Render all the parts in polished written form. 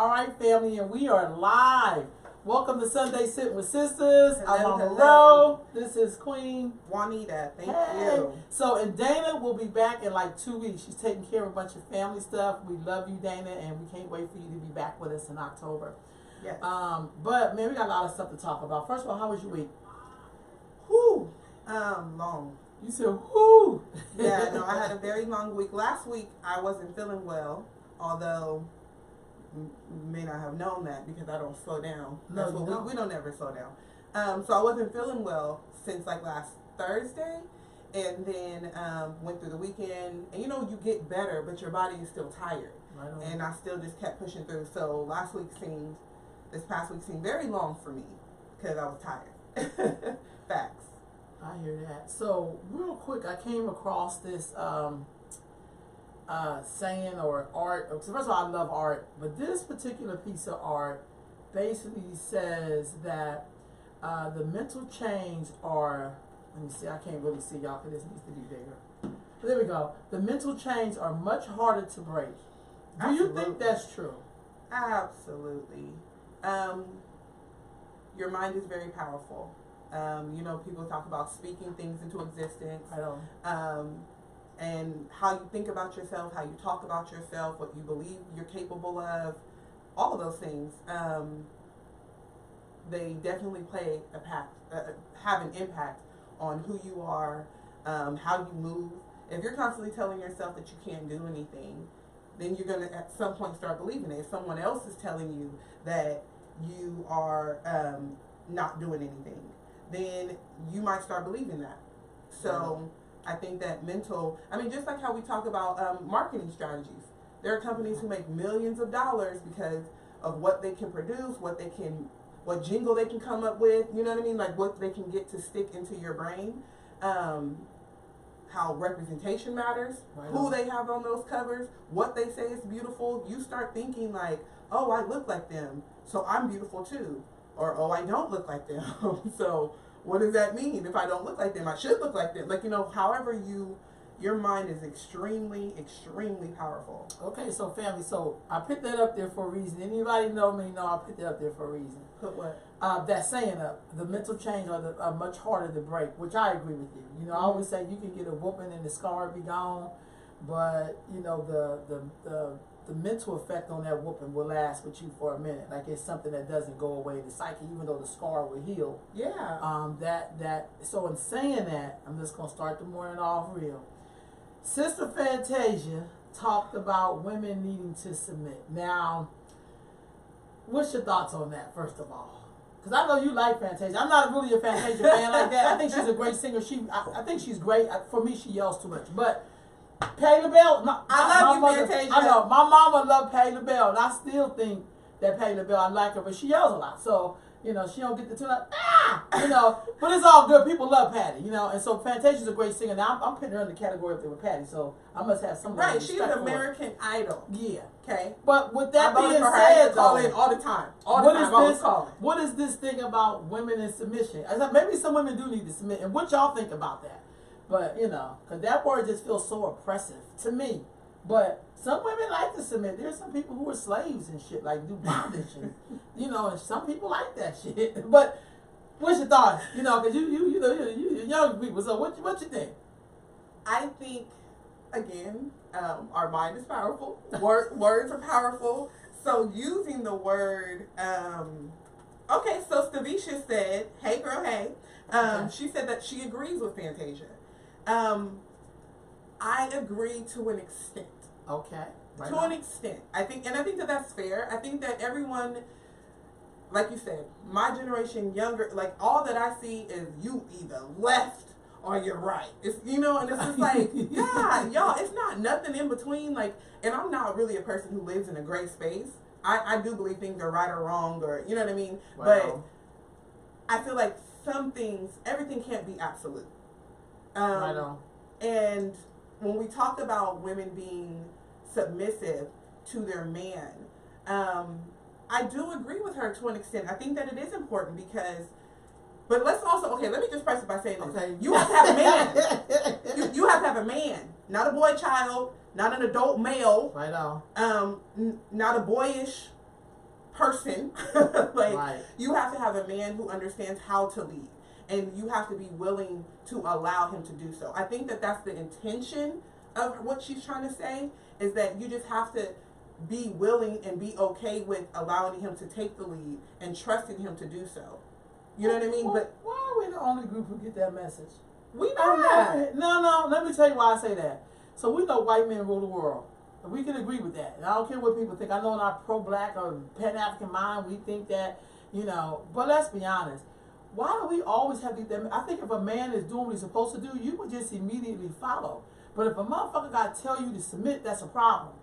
All right, family, and we are live. Welcome to Sunday Sitting with Sisters. I'm on the road. This is Queen Juanita. Thank you. So, and Dana will be back in like 2 weeks. She's taking care of a bunch of family stuff. We love you, Dana, and we can't wait for you to be back with us in October. Yes. But man, we got a lot of stuff to talk about. First of all, how was your week? Whew. Long. You said whoo. Yeah, no, I had a very long week. Last week I wasn't feeling well, although you may not have known that because I don't slow down. No, That's what we don't ever slow down. So I wasn't feeling well since like last Thursday, and then went through the weekend. And you get better, but your body is still tired. Right on. And I still just kept pushing through. So this past week seemed very long for me because I was tired. Facts. I hear that. So real quick, I came across this saying or art. So first of all, I love art, but this particular piece of art basically says that the mental chains are. Let me see. I can't really see y'all because this needs to be bigger. But there we go. The mental chains are much harder to break. Do you think that's true? Absolutely. Your mind is very powerful. People talk about speaking things into existence. I don't. And how you think about yourself, how you talk about yourself, what you believe you're capable of, all of those things. They definitely have an impact on who you are, how you move. If you're constantly telling yourself that you can't do anything, then you're going to at some point start believing it. If someone else is telling you that you are not doing anything, then you might start believing that. So I think that just like how we talk about marketing strategies, there are companies who make millions of dollars because of what they can produce, what jingle they can come up with, you know what I mean? Like what they can get to stick into your brain. How representation matters, who they have on those covers, what they say is beautiful. You start thinking like, oh, I look like them, so I'm beautiful too. Or, oh, I don't look like them. So what does that mean? If I don't look like them, I should look like them. However your mind is extremely, extremely powerful. Okay, so family, so I put that up there for a reason. Anybody know me know I put that up there for a reason. Put what? That saying the mental change are much harder to break, which I agree with you. I always say you can get a whooping and the scar be gone, but the mental effect on that whooping will last with you for a minute. Like it's something that doesn't go away. The psyche, even though the scar will heal. Yeah. So in saying that, I'm just gonna start the morning off real. Sister Fantasia talked about women needing to submit. Now, what's your thoughts on that, first of all? Because I know you like Fantasia. I'm not really a Fantasia fan like that. I think she's a great singer. I think she's great. For me, she yells too much. But Patti LaBelle, I love you, Fantasia. I know. My mama loved Patti LaBelle, and I still think that Patti LaBelle, I like her, but she yells a lot. So, she don't get the tune up, but it's all good. People love Patti, and so Fantasia's a great singer. Now, I'm putting her in the category up there with Patti, so I must have some right, she's an American Idol. Yeah. Okay. But with that being said, call in all the time. What is this thing about women in submission? I said, maybe some women do need to submit, and what y'all think about that? But, because that word just feels so oppressive to me. But some women like to submit. There's some people who are slaves and shit, like do bondage and, and some people like that shit. But what's your thoughts? Because you young people. So what you think? I think, again, our mind is powerful. Words are powerful. So using the word, okay, so Stavisha said, hey girl, hey. She said that she agrees with Fantasia. I agree to an extent. Okay. Right to an extent. I think that that's fair. I think that everyone, like you said, my generation, younger, like all that I see is you either left or you're right. It's, and it's just like, yeah, y'all, it's not nothing in between. Like, and I'm not really a person who lives in a gray space. I do believe things are right or wrong or, you know what I mean? Wow. But I feel like everything can't be absolute. Right on. And when we talk about women being submissive to their man, I do agree with her to an extent. I think that it is important because, but let's also, let me just preface it by saying this. Okay. You have to have a man. you have to have a man, not a boy child, not an adult male. Right on. Not a boyish person. Like, right. you have to have a man who understands how to lead, and you have to be willing to allow him to do so. I think that that's the intention of what she's trying to say, is that you just have to be willing and be okay with allowing him to take the lead and trusting him to do so. You know what I mean? Well, But why are we the only group who get that message? we know that. No, let me tell you why I say that. So we know white men rule the world. We can agree with that. And I don't care what people think. I know in our pro-black or pan-African mind, we think that, but let's be honest. Why do we always have to, I think if a man is doing what he's supposed to do, you would just immediately follow. But if a motherfucker got to tell you to submit, that's a problem.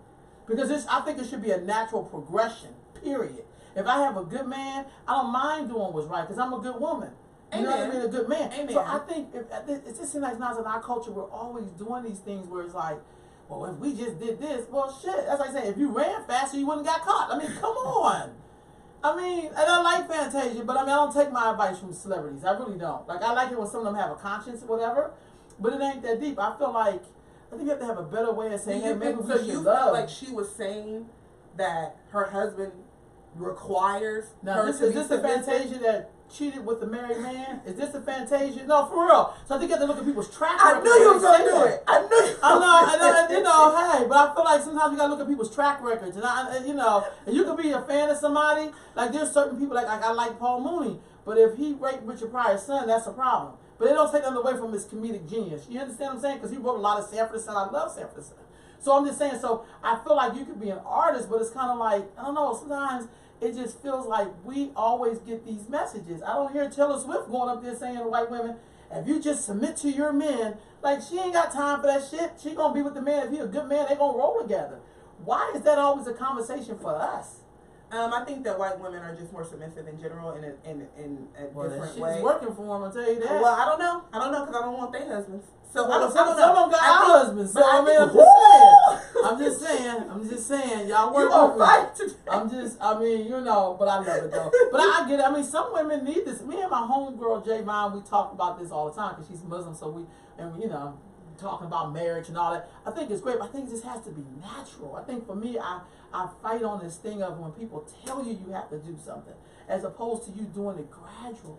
Because I think it should be a natural progression, period. If I have a good man, I don't mind doing what's right because I'm a good woman. You know what I mean? A good man. Amen. So I think it just seems like now in our culture, we're always doing these things where it's like, well, if we just did this, well, shit. That's like I say, if you ran faster, you wouldn't got caught. I mean, come on. I mean, and I like Fantasia, but I don't take my advice from celebrities. I really don't. Like, I like it when some of them have a conscience or whatever, but it ain't that deep. I think you have to have a better way of saying, hey, maybe we should you love. felt like she was saying that her husband requires now, her is to be this the submissive? Fantasia that cheated with the married man? Is this the Fantasia? No, for real. So I think you have to look at people's track record. I knew you was going to do it. I knew you hey, but I feel like sometimes you got to look at people's track records. And and you could be a fan of somebody. Like, there's certain people, like I like Paul Mooney, but if he raped Richard Pryor's son, that's a problem. But they don't take nothing away from his comedic genius. You understand what I'm saying? Because he wrote a lot of Sanford and Son. I love Sanford and Son. So I'm just saying, so I feel like you could be an artist, but it's kind of like, I don't know, sometimes it just feels like we always get these messages. I don't hear Taylor Swift going up there saying to white women, if you just submit to your men, like, she ain't got time for that shit. She gonna be with the man. If he a good man, they gonna roll together. Why is that always a conversation for us? I think that white women are just more submissive in general in a different way. It's working for them, I'll tell you that. Well, I don't know because I don't want their husbands. So well, some of them got our husbands. So I'm just saying, y'all work with me. But I love it though. But I get it. Some women need this. Me and my homegirl Jay Vaughn, we talk about this all the time because she's Muslim. So talking about marriage and all that. I think it's great, but I think it just has to be natural. I think for me, I fight on this thing of when people tell you you have to do something, as opposed to you doing it gradually.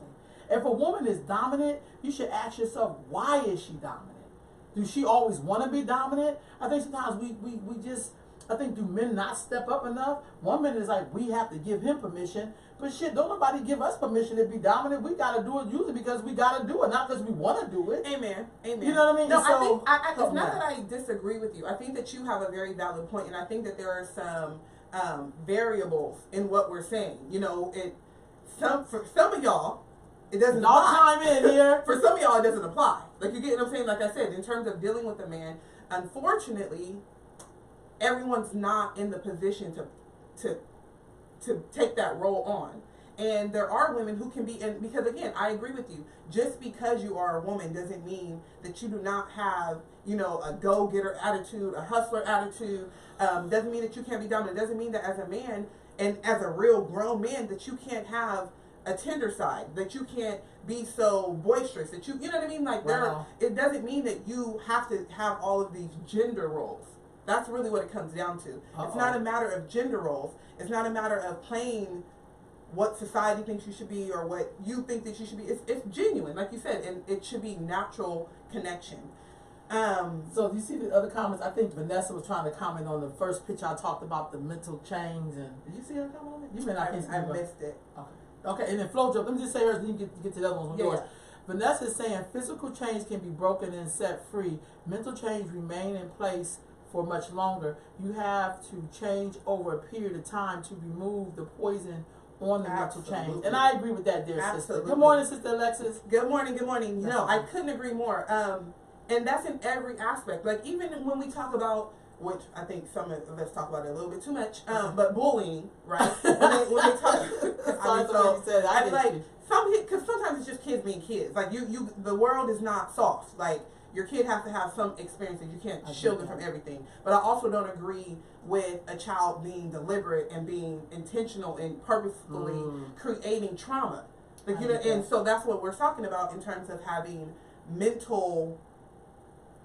If a woman is dominant, you should ask yourself, why is she dominant? Do she always want to be dominant? I think sometimes we just, I think, do men not step up enough? One minute is like, we have to give him permission. But shit, don't nobody give us permission to be dominant. We got to do it usually because we got to do it, not because we want to do it. Amen. Amen. You know what I mean? No, so, I think, it's not that I disagree with you. I think that you have a very valid point, and I think that there are some variables in what we're saying. For some of y'all, it doesn't apply. Chime in here. For some of y'all, it doesn't apply. Like, you get what I'm saying? Like I said, in terms of dealing with a man, unfortunately, everyone's not in the position to take that role on. And there are women who can be, and because again, I agree with you, just because you are a woman doesn't mean that you do not have, a go-getter attitude, a hustler attitude. Doesn't mean that you can't be dominant. Doesn't mean that as a man and as a real grown man that you can't have a tender side, that you can't be so boisterous, that you know what I mean? Like, wow. It doesn't mean that you have to have all of these gender roles. That's really what it comes down to. Uh-oh. It's not a matter of gender roles. It's not a matter of playing what society thinks you should be or what you think that you should be. It's genuine, like you said, and it should be natural connection. So do you see the other comments? I think Vanessa was trying to comment on the first picture I talked about, the mental change, and did you see her comment on it? You mean I missed it. Okay, and then FloJo, let me just say hers, then you get to the other ones with yours. Yeah. Vanessa is saying physical change can be broken and set free. Mental change remain in place for much longer. You have to change over a period of time to remove the poison on the mental change. And I agree with that, dear sister. Good morning, Sister Alexis. Good morning. No, I couldn't agree more. And that's in every aspect. Like, even when we talk about, which I think some of us talk about it a little bit too much, but bullying, right? when they talk, because sometimes it's just kids being kids. Like, the world is not soft. Like, your kid has to have some experiences. You can't shield them from everything. But I also don't agree with a child being deliberate and being intentional and purposefully creating trauma. Like, and so that's what we're talking about in terms of having mental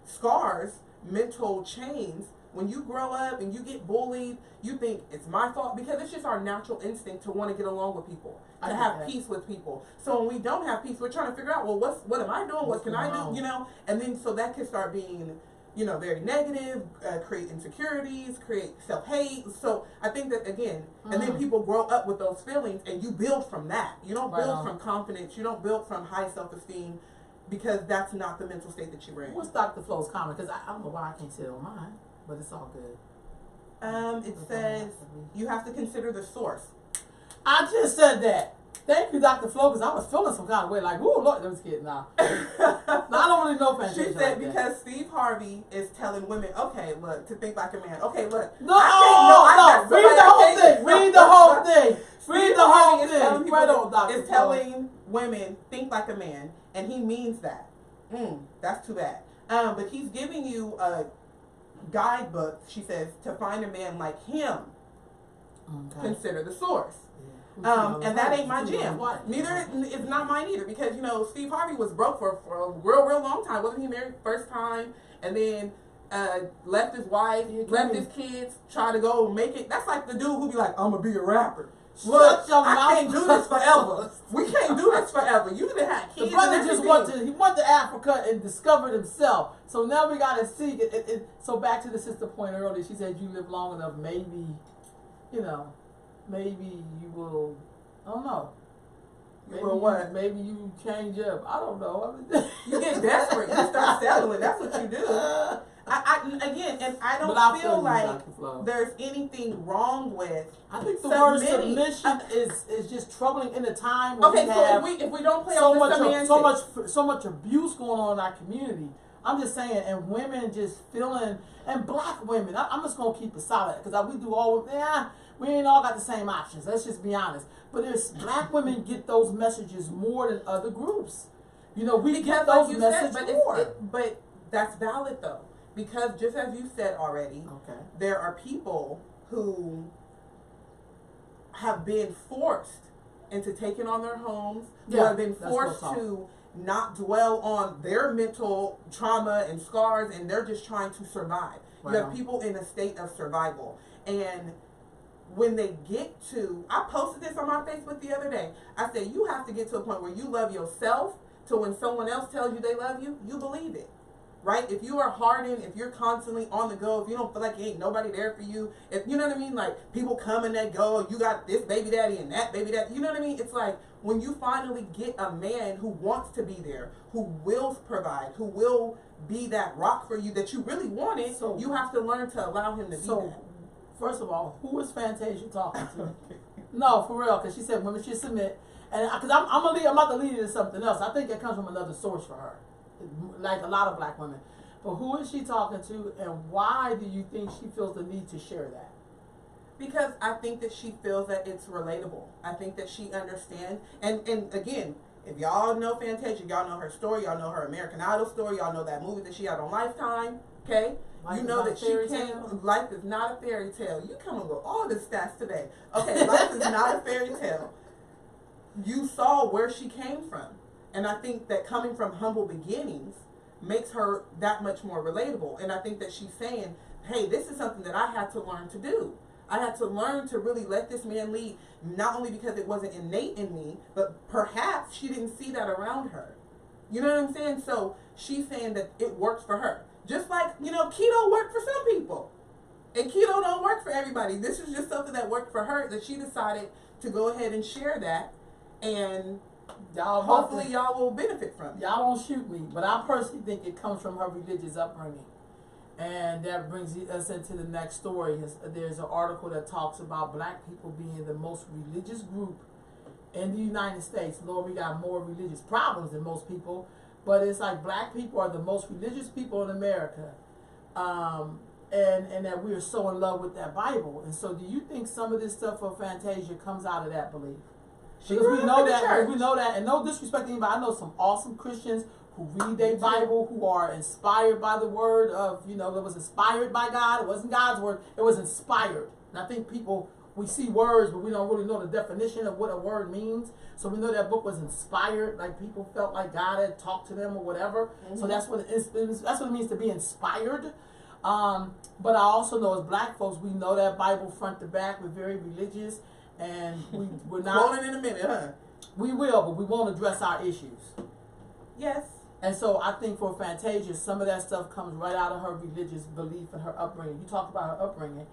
scars, mental chains When you grow up and you get bullied, you think it's my fault, because it's just our natural instinct to want to get along with people, to have peace with people. So when we don't have peace, we're trying to figure out, well, what am I doing? What can I do? You know, and then so that can start being, you know, very negative, create insecurities, create self-hate. So I think that, again, and then people grow up with those feelings, and you build from that. You don't build from confidence. You don't build from high self-esteem, because that's not the mental state that you were in. What's Dr. Flo's comment? Because I don't know why I can't see it on mine, but it's all good. It says you have to consider the source. I just said that. Thank you, Dr. Flo, because I was feeling some kind of way, like, ooh, Lord, I'm just kidding now. I don't really know Fantasia. She said like because Steve Harvey is telling women, okay, look, to think like a man. Okay, look. No, read the whole thing. Read the whole thing. Read the whole thing. Right on, Dr. Is telling women, think like a man, and he means that. That's too bad. But he's giving you a guidebook, she says, to find a man like him. Okay. Consider the source. And that ain't my jam. Neither is not mine either, because, you know, Steve Harvey was broke for a real long time. Wasn't he married first time, and then left his wife, left his kids, tried to go make it? That's like the dude who be like, I'm gonna be a rapper. Look, I can't do this forever. We can't do this forever. You done had kids. The brother just went to Africa and discovered himself. So now we gotta see it. So back to the sister point earlier, she said you live long enough, maybe, you know, maybe you will, I don't know. Maybe what? Maybe you change up. I don't know. You get desperate. You start settling. That's what you do. I don't feel like there's anything wrong with. I think the word submission is just troubling in a time when if we don't play so much abuse going on in our community. I'm just saying, and women just feeling, and black women. I'm just gonna keep it solid, because we do all. We ain't all got the same options. Let's just be honest. But there's black women get those messages more than other groups. You know, we get those messages more. But that's valid though, because just as you said already, there are people who have been forced into taking on their homes, who have been forced to not dwell on their mental trauma and scars, and they're just trying to survive. Right. You have people in a state of survival, and when they get to, I posted this on my Facebook the other day. I said, you have to get to a point where you love yourself, to when someone else tells you they love you, you believe it. Right? If you are hardened, if you're constantly on the go, if you don't feel like ain't nobody there for you, if you know what I mean, like people come and they go, you got this baby daddy and that baby daddy, you know what I mean? It's like when you finally get a man who wants to be there, who will provide, who will be that rock for you that you really wanted, so you have to learn to allow him to be that. First of all, who is Fantasia talking to? No, for real, because she said women should submit, and because I'm about to lead into something else. I think it comes from another source for her, like a lot of black women. But who is she talking to, and why do you think she feels the need to share that? Because I think that she feels that it's relatable. I think that she understands, and again, if y'all know Fantasia, y'all know her story, y'all know her American Idol story, y'all know that movie that she had on Lifetime, okay? You know that she came, life is not a fairy tale. You coming with all the stats today. Okay, life is not a fairy tale. You saw where she came from. And I think that coming from humble beginnings makes her that much more relatable. And I think that she's saying, hey, this is something that I had to learn to do. I had to learn to really let this man lead, not only because it wasn't innate in me, but perhaps she didn't see that around her. You know what I'm saying? So she's saying that it works for her. Just like, you know, keto worked for some people. And keto don't work for everybody. This is just something that worked for her, that she decided to go ahead and share that. And hopefully y'all will benefit from it. Y'all don't shoot me, but I personally think it comes from her religious upbringing. And that brings us into the next story. There's an article that talks about black people being the most religious group in the United States. Lord, we got more religious problems than most people. But it's like black people are the most religious people in America. And that we are so in love with that Bible. And so do you think some of this stuff for Fantasia comes out of that belief? Because we know that, and no disrespect to anybody, I know some awesome Christians who read their Bible, who are inspired by the word of, you know, that was inspired by God. It wasn't God's word, it was inspired. And I think we see words, but we don't really know the definition of what a word means. So we know that book was inspired, like people felt like God had talked to them or whatever. Mm-hmm. So that's what it means to be inspired. But I also know as black folks, we know that Bible front to back. We're very religious, and we're not. Quote it in a minute, huh? We will, but we won't address our issues. Yes. And so I think for Fantasia, some of that stuff comes right out of her religious belief and her upbringing. You talked about her upbringing.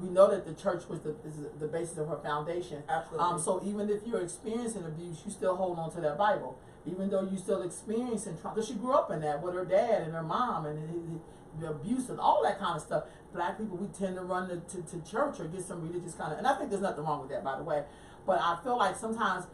We know that the church was the basis of her foundation. Absolutely. So even if you're experiencing abuse, you still hold on to that Bible. Even though you're still experiencing trauma, because she grew up in that with her dad and her mom and the abuse and all that kind of stuff. Black people, we tend to run to church or get some religious kind of, and I think there's nothing wrong with that, by the way. But I feel like sometimes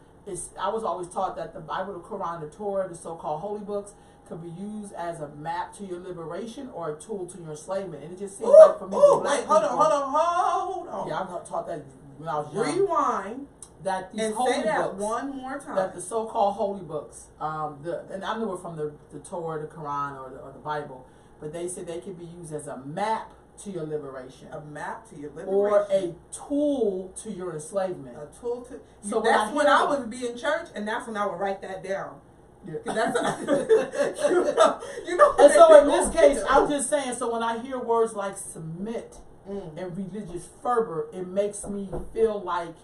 I was always taught that the Bible, the Quran, the Torah, the so-called holy books, could be used as a map to your liberation or a tool to your enslavement. And it just seems like for me, wait, hold on. Yeah, I got taught that when I was young. Rewind. That these and holy say that books, one more time. That the so-called holy books, and I knew it from the Torah, the Quran, or the Bible, but they said they could be used as a map to your liberation. A map to your liberation. Or a tool to your enslavement. A tool to. So that's when I would be in church, and that's when I would write that down. Yeah. That's you know. And so in this case, I'm just saying. So when I hear words like submit and religious fervor, it makes me feel like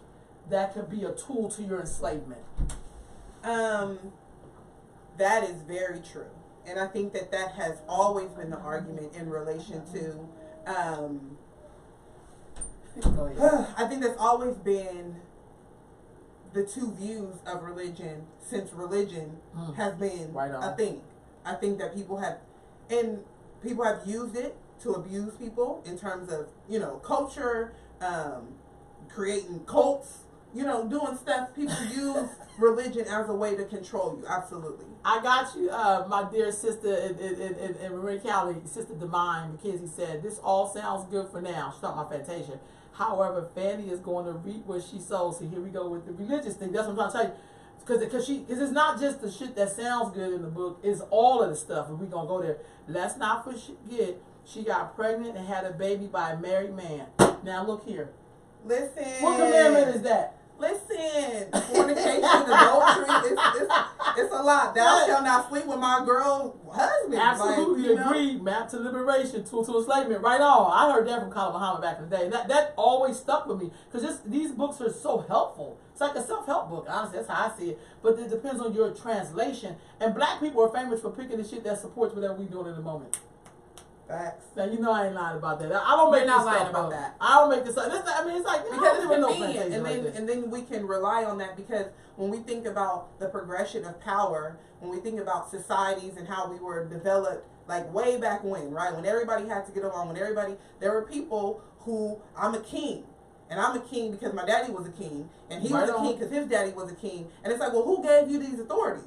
that could be a tool to your enslavement. That is very true, and I think that has always been the argument in relation to. I think that's always been the two views of religion since religion has been a thing. I think that people have used it to abuse people in terms of, culture, creating cults, doing stuff. People use religion as a way to control you. Absolutely. I got you, my dear sister in Marin County, Sister Demine McKenzie said, this all sounds good for now. She's talking about Fantasia. However, Fanny is going to reap what she sows. So here we go with the religious thing. That's what I'm trying to tell you. Because it's not just the shit that sounds good in the book. It's all of the stuff. And we're going to go there. Let's not forget, she got pregnant and had a baby by a married man. Now, look here. Listen. What commandment is that? Listen. Fornication, adultery, it's a lot. Thou shalt not sleep with my girl husband. Absolutely agreed. Map to liberation, tool to enslavement. Right on. I heard that from Khalid Muhammad back in the day. That always stuck with me because these books are so helpful. It's like a self-help book. Honestly, that's how I see it. But it depends on your translation. And black people are famous for picking the shit that supports whatever we're doing in the moment. Facts. Now you know I ain't lying about that. I don't make this stuff about that. I don't make this up. I mean, it's like because it's convenient, and then we can rely on that because when we think about the progression of power, when we think about societies and how we were developed, like way back when, right? When everybody had to get along, there were people who I'm a king. And I'm a king because my daddy was a king, and he was a king because his daddy was a king. And it's like, well, who gave you these authorities?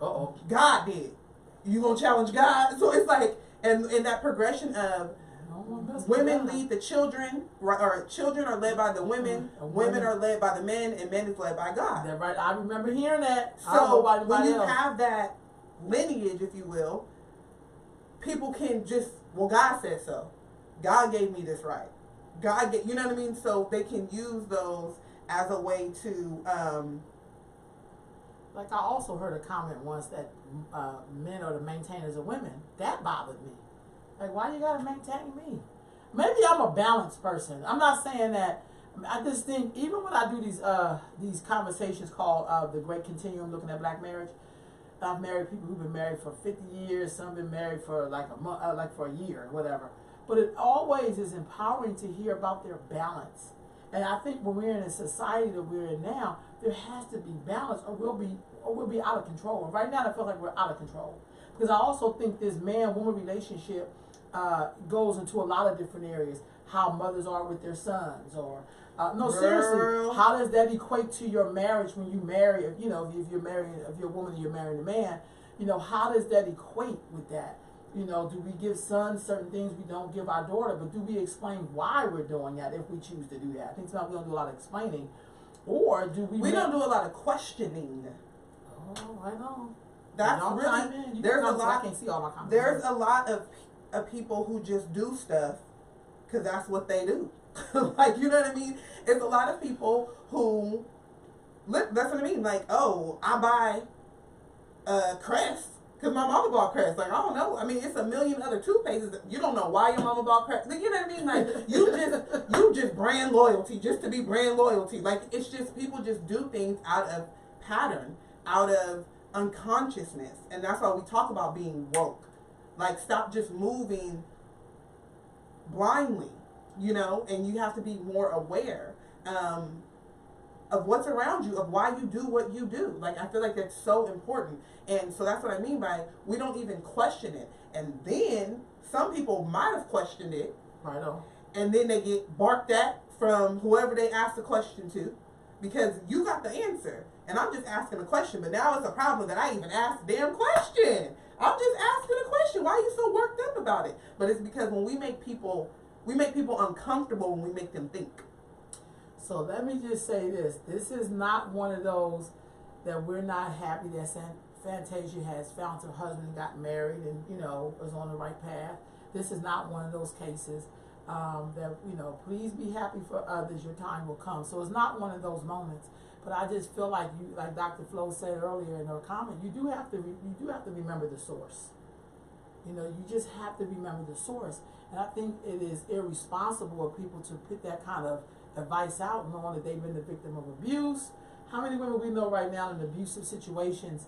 God did. You gonna challenge God? So it's like. And in that progression of women lead the children, or children are led by the women, women are led by the men, and men is led by God. That's right. I remember hearing that. So when you have that lineage, if you will, people can just, well, God said so. God gave me this right. You know what I mean? So they can use those as a way to... Like I also heard a comment once that men are the maintainers of women. That bothered me. Like, why you gotta maintain me? Maybe I'm a balanced person. I'm not saying that. I just think even when I do these conversations called the Great Continuum, looking at black marriage, I've married people who've been married for 50 years. Some been married for like a month, like for a year or whatever. But it always is empowering to hear about their balance. And I think when we're in a society that we're in now, there has to be balance, or we'll be out of control. And right now, I feel like we're out of control because I also think this man-woman relationship goes into a lot of different areas. How mothers are with their sons, or seriously, how does that equate to your marriage when you marry? If you're a woman and you're marrying a man, how does that equate with that? Do we give sons certain things we don't give our daughter? But do we explain why we're doing that if we choose to do that? I think sometimes we don't do a lot of explaining. Or do we... We don't do a lot of questioning. Oh, I know. That's really... There's a lot... I can't see all my comments. There's a lot of people who just do stuff because that's what they do. Like, you know what I mean? It's a lot of people who... That's what I mean. Like, oh, I buy Crest Because my mama bought Crest. Like, I don't know. I mean, it's a million other toothpastes. You don't know why your mama bought Crest. Like, you know what I mean? Like, you just brand loyalty just to be brand loyalty. Like, it's just, people just do things out of pattern, out of unconsciousness. And that's why we talk about being woke. Like, stop just moving blindly, you know? And you have to be more aware of what's around you, of why you do what you do. Like, I feel like that's so important. And so that's what I mean by we don't even question it. And then some people might have questioned it. Right on. And then they get barked at from whoever they asked the question to, because you got the answer. And I'm just asking a question, but now it's a problem that I even asked the damn question. I'm just asking a question. Why are you so worked up about it? But it's because when we make people uncomfortable when we make them think. So let me just say this. This is not one of those that we're not happy that Fantasia has found her husband, got married, and, you know, was on the right path. This is not one of those cases that, you know, please be happy for others, your time will come. So it's not one of those moments. But I just feel like you, like Dr. Flo said earlier in her comment, you do have to remember the source. You know, you just have to remember the source. And I think it is irresponsible of people to put that kind of advice out, knowing that they've been the victim of abuse. How many women we know right now in abusive situations,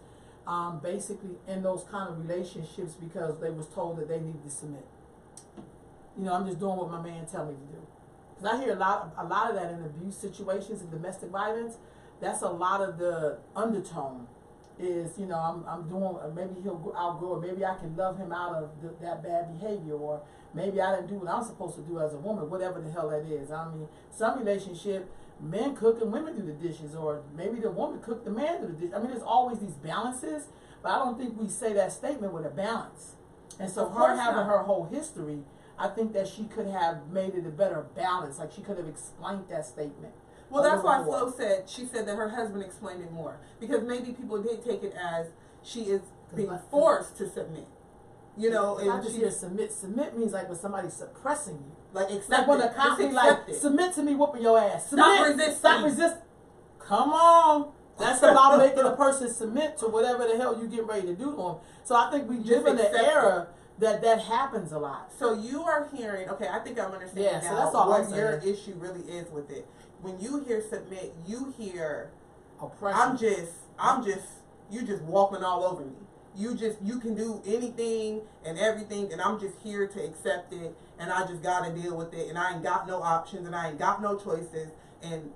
basically in those kind of relationships because they was told that they needed to submit. You know, I'm just doing what my man tell me to do. Because I hear a lot of that in abuse situations and domestic violence. That's a lot of the undertone. Is, you know, I'm doing, maybe he'll outgrow it, maybe I can love him out of that bad behavior, or maybe I didn't do what I'm supposed to do as a woman, whatever the hell that is. I mean, some relationship, men cook and women do the dishes, or maybe the woman cook, the man do the dishes. I mean, there's always these balances, but I don't think we say that statement with a balance. And so her having her whole history, I think that she could have made it a better balance, like she could have explained that statement. Well, that's why Flo said, she said that her husband explained it more. Because maybe people did take it as she is being forced to submit. You know, and I just hear submit. Submit means like when somebody's suppressing you. Like accept like when a cop be like, submit to me, whooping your ass. Submit, stop resisting. Stop resisting. Come on. That's about making a person submit to whatever the hell you get ready to do to them. So I think we live in an era that happens a lot. So you are hearing, okay, I think I'm understanding now so that's all what your issue really is with it. When you hear submit, you hear oppression. You just walking all over me. You can do anything and everything, and I'm just here to accept it, and I just gotta deal with it, and I ain't got no options, and I ain't got no choices, and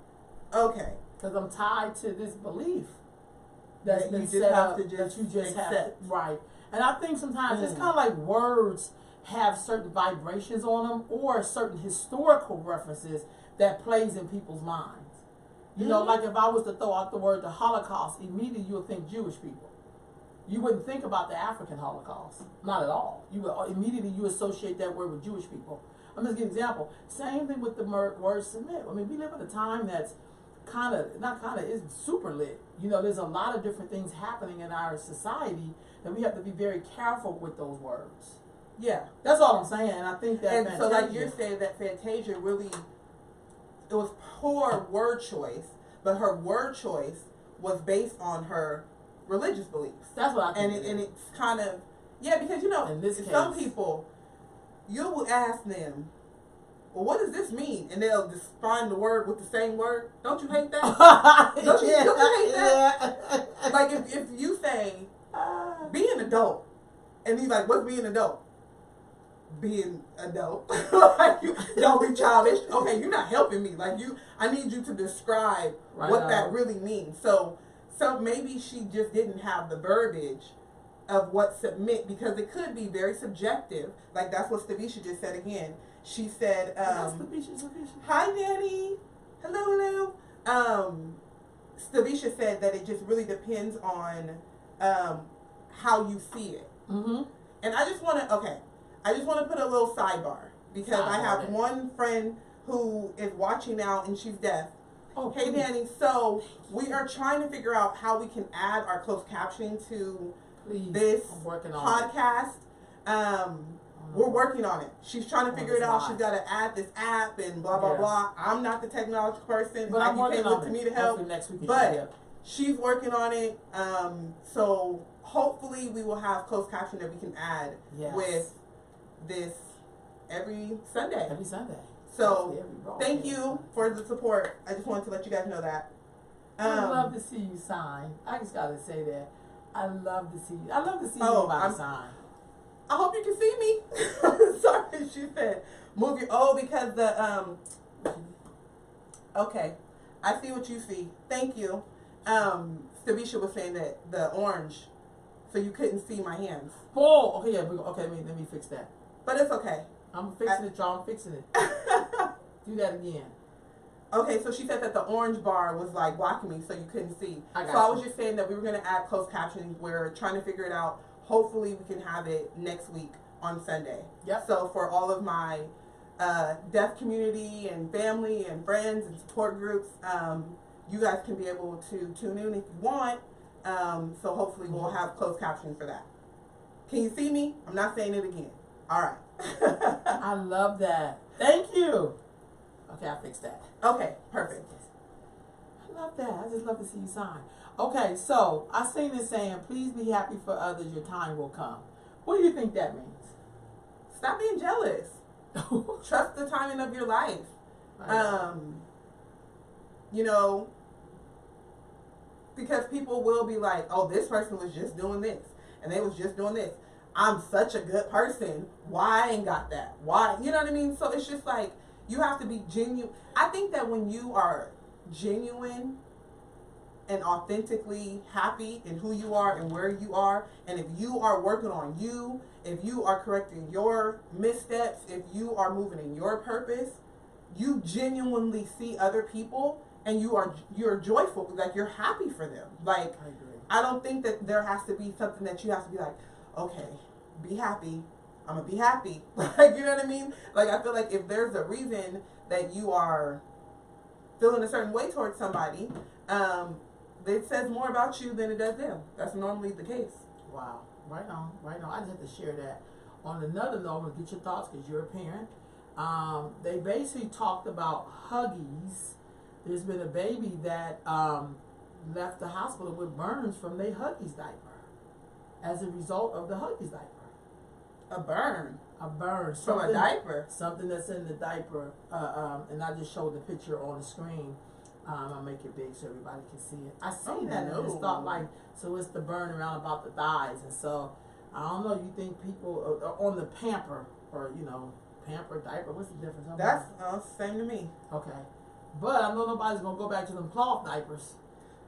okay. Because I'm tied to this belief that's been you set just have up, to just that you just accept. have to, right. And I think sometimes it's kind of like words have certain vibrations on them, or certain historical references that plays in people's minds. You know, like if I was to throw out the word the Holocaust, immediately you would think Jewish people. You wouldn't think about the African Holocaust. Not at all. You would immediately you associate that word with Jewish people. I'm just giving an example. Same thing with the word submit. I mean, we live in a time that's it's super lit. You know, there's a lot of different things happening in our society that we have to be very careful with those words. Yeah. That's all I'm saying. And I think that and so like you're saying that Fantasia really, it was poor word choice, but her word choice was based on her religious beliefs. That's what I think. And it's kind of, because you know, in this some people, you will ask them, well, what does this mean? And they'll just find the word with the same word. Don't you hate that? don't you hate that? Like if you say, be an adult, and he's like, what's being an adult? Being adult. Like, don't be childish. Okay, you're not helping me. Like I need you to describe what that really means. So maybe she just didn't have the verbiage of what submit, because it could be very subjective. Like that's what Stavisha just said again. She said, hi Danny. Hello. Stavisha said that it just really depends on how you see it. Mm-hmm. And I just want to put a little sidebar, because I have one friend who is watching now and she's deaf. Oh, hey Danny, so we are trying to figure out how we can add our closed captioning to this podcast. We're working on it. She's trying to figure it out. She's got to add this app and blah blah blah. I'm not the technology person. But I'm working on it. To me to help. Next week, but she's working on it. So hopefully we will have closed caption that we can add Yes. with this every Sunday. Every Sunday. So Every raw thank day. you for the support. I just wanted to let you guys know that. I love to see you sign. I just gotta say that. I love to see you. I love to see Oh, anybody sign. I hope you can see me. Sorry, she said move your because the okay. I see what you see. Thank you. Stavisha was saying that the orange, so you couldn't see my hands. Oh, okay, yeah, okay. Let me fix that. But it's okay. I'm fixing it, y'all. I'm fixing it. Do that again. Okay, so she said that the orange bar was like blocking me, so you couldn't see. I got So I you. was just saying that we were gonna add closed captioning. We're trying to figure it out. Hopefully, we can have it next week on Sunday. Yep. So for all of my deaf community and family and friends and support groups, you guys can be able to tune in if you want. So hopefully we'll have closed captioning for that. Can you see me? I'm not saying it again. All right. I love that. Thank you. Okay, I fixed that. Okay, perfect. I love that. I just love to see you sign. Okay, so I seen this saying, please be happy for others, your time will come. What do you think that means? Stop being jealous. Trust the timing of your life. You know, because people will be like, oh, this person was just doing this and they was just doing this. I'm such a good person. Why I ain't got that? Why? You know what I mean? So it's just like, you have to be genuine. I think that when you are genuine and authentically happy in who you are and where you are, and if you are working on you, if you are correcting your missteps, if you are moving in your purpose, you genuinely see other people and you're joyful, like you're happy for them. Like, I agree. I don't think that there has to be something that you have to be like, okay, be happy. I'm gonna be happy. Like, you know what I mean? Like, I feel like if there's a reason that you are feeling a certain way towards somebody, it says more about you than it does them. That's normally the case. Wow. Right on. Right on. I just had to share that. On another note, I'm going to get your thoughts because you're a parent. They basically talked about Huggies. There's been a baby that left the hospital with burns from their Huggies diaper as a result of the Huggies diaper. A burn. A burn. From a diaper. Something that's in the diaper. And I just showed the picture on the screen. I'll make it big so everybody can see it. I seen that and I just thought like, so it's the burn around about the thighs. And so, I don't know, you think people are on the pamper or, you know, pamper, diaper, what's the difference? That's same to me. Okay. But I know nobody's going to go back to them cloth diapers.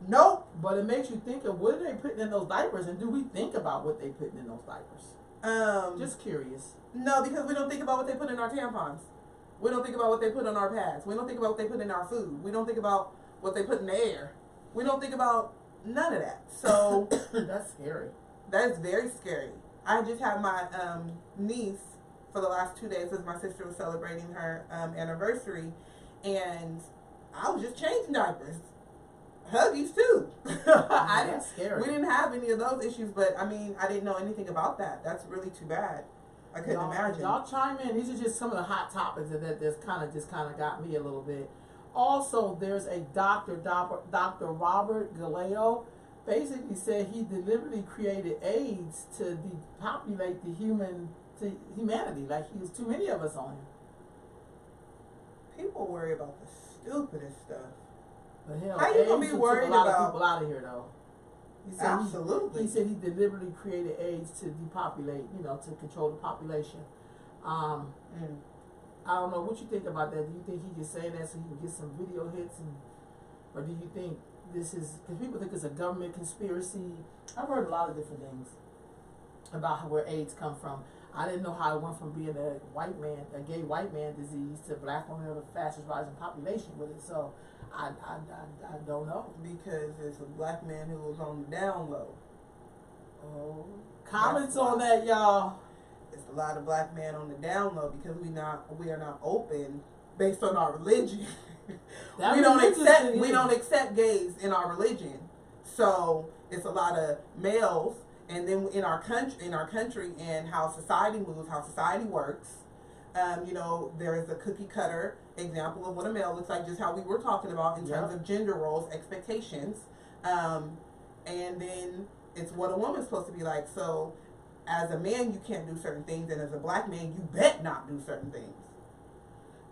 Nope. But it makes you think of what are they putting in those diapers and do we think about what they putting in those diapers? Just curious. No, because we don't think about what they put in our tampons. We don't think about what they put on our pads. We don't think about what they put in our food. We don't think about what they put in the air. We don't think about none of that. So that's scary. That is very scary. I just had my niece for the last 2 days as my sister was celebrating her anniversary, and I was just changing diapers. Huggies too. That's scary. We didn't have any of those issues, but I mean, I didn't know anything about that. That's really too bad. I couldn't imagine. Y'all chime in. These are just some of the hot topics that just kind of got me a little bit. Also, there's a Dr. Robert Galeo, basically said he deliberately created AIDS to depopulate humanity. Like there's too many of us on him. People worry about the stupidest stuff. But hell, how you gonna be worried about a lot about of people out of here though? He said absolutely. He said he deliberately created AIDS to depopulate, to control the population. I don't know what you think about that. Do you think he just saying that so he can get some video hits, or do you think this is because people think it's a government conspiracy? I've heard a lot of different things about where AIDS come from. I didn't know how it went from being a gay white man disease to black women are the fastest rising population with it. So I don't know. Because it's a black man who was on the down low. Oh, comments on that, y'all. It's a lot of black men on the down low because we are not open based on our religion. we don't accept gays in our religion. So it's a lot of males, and then in our country and how society moves, how society works. There is a cookie cutter example of what a male looks like, just how we were talking about in terms of gender roles, expectations. And then it's what a woman's supposed to be like. So as a man, you can't do certain things, and as a black man, you bet not do certain things.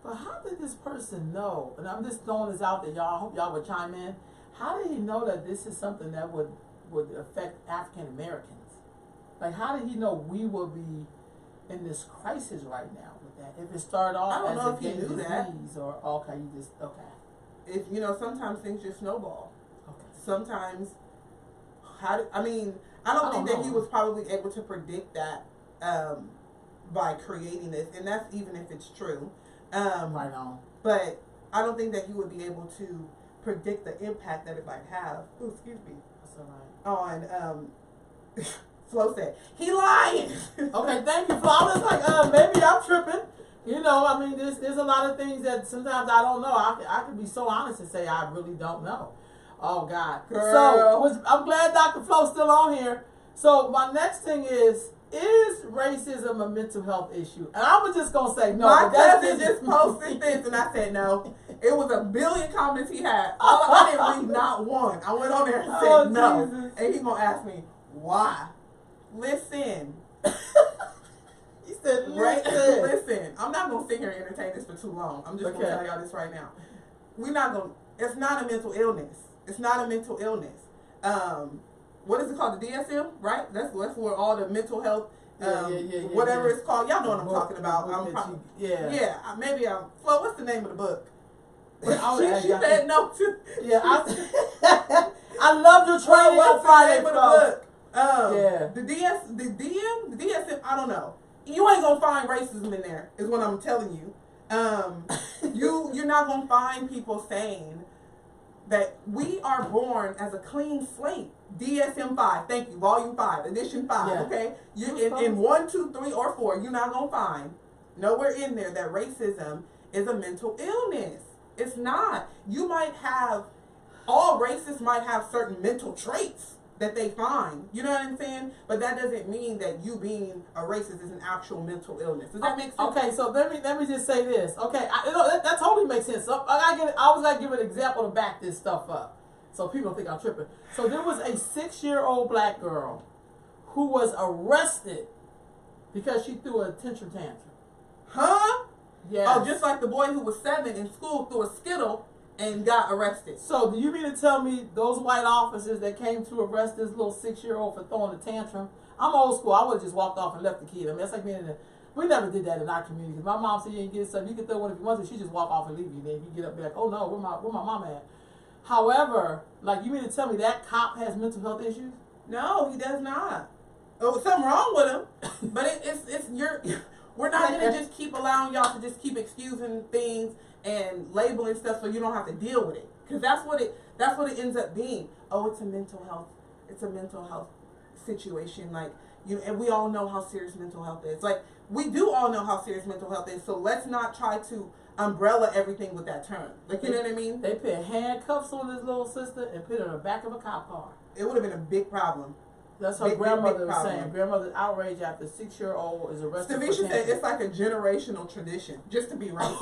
But how did this person know? And I'm just throwing this out there, y'all. I hope y'all would chime in. How did he know that this is something that would affect African Americans? Like, how did he know we will be in this crisis right now with that? If it started off I don't know as if a he gay knew that. disease, or okay, you just okay. If sometimes things just snowball. Okay. Sometimes, I don't think that he was probably able to predict that by creating this, and that's even if it's true. Right on. But I don't think that he would be able to predict the impact that it might have. Oh, excuse me. That's all right. On Flo said he lying. Okay, thank you, Flo. I was like, maybe I'm tripping. I mean, there's a lot of things that sometimes I don't know. I could be so honest and say I really don't know. Oh God. Girl. So I'm glad Dr. Flo's still on here. So my next thing is racism a mental health issue? And I was just gonna say no. My cousin just posted this, and I said no. It was a billion comments he had. I didn't read not one. I went on there and said no, Jesus. And he's gonna ask me why. Listen. He said listen. Listen. I'm not gonna sit here and entertain this for too long. I'm just gonna tell y'all this right now. We're not gonna. It's not a mental illness. It's not a mental illness. What is it called? The DSM, right? That's where all the mental health, whatever it's called. Y'all know what I'm talking about. Maybe I'm. Well, what's the name of the book? She said no to. Yeah, I love your training on Friday, folks. The DSM. I don't know. You ain't gonna find racism in there. Is what I'm telling you. You're not gonna find people saying that we are born as a clean slate. DSM-5, thank you, Volume 5, Edition 5, yeah. Okay? In 1, 2, 3, or 4, you're not going to find nowhere in there that racism is a mental illness. It's not. All racists might have certain mental traits that they find. You know what I'm saying? But that doesn't mean that you being a racist is an actual mental illness. Does that make sense? Okay, so let me just say this. Okay, that totally makes sense. So I was gonna give an example to back this stuff up, so people don't think I'm tripping. So there was a 6-year-old black girl who was arrested because she threw a tantrum. Huh? Yes. Oh, just like the boy who was 7 in school threw a Skittle and got arrested. So do you mean to tell me those white officers that came to arrest this little 6-year-old for throwing a tantrum? I'm old school. I would have just walked off and left the kid. I mean, that's like being we never did that in our community. My mom said you didn't get stuff. You can throw one if you want to. She just walk off and leave you. Then you get up and be like, oh no, where my mom at? However, like, you mean to tell me that cop has mental health issues? No, he does not. Oh, something wrong with him. But we're not gonna just keep allowing y'all to just keep excusing things and labeling stuff so you don't have to deal with it. Because that's what it ends up being. Oh, it's a mental health situation. Like, and we all know how serious mental health is. Like, we do all know how serious mental health is. So let's not try to umbrella everything with that term. Like, you know what I mean? They put handcuffs on this little sister and put her in the back of a cop car. It would have been a big problem. That's her grandmother was saying. Grandmother's outraged after 6-year-old is arrested. Stavisha said it's like a generational tradition just to be racist.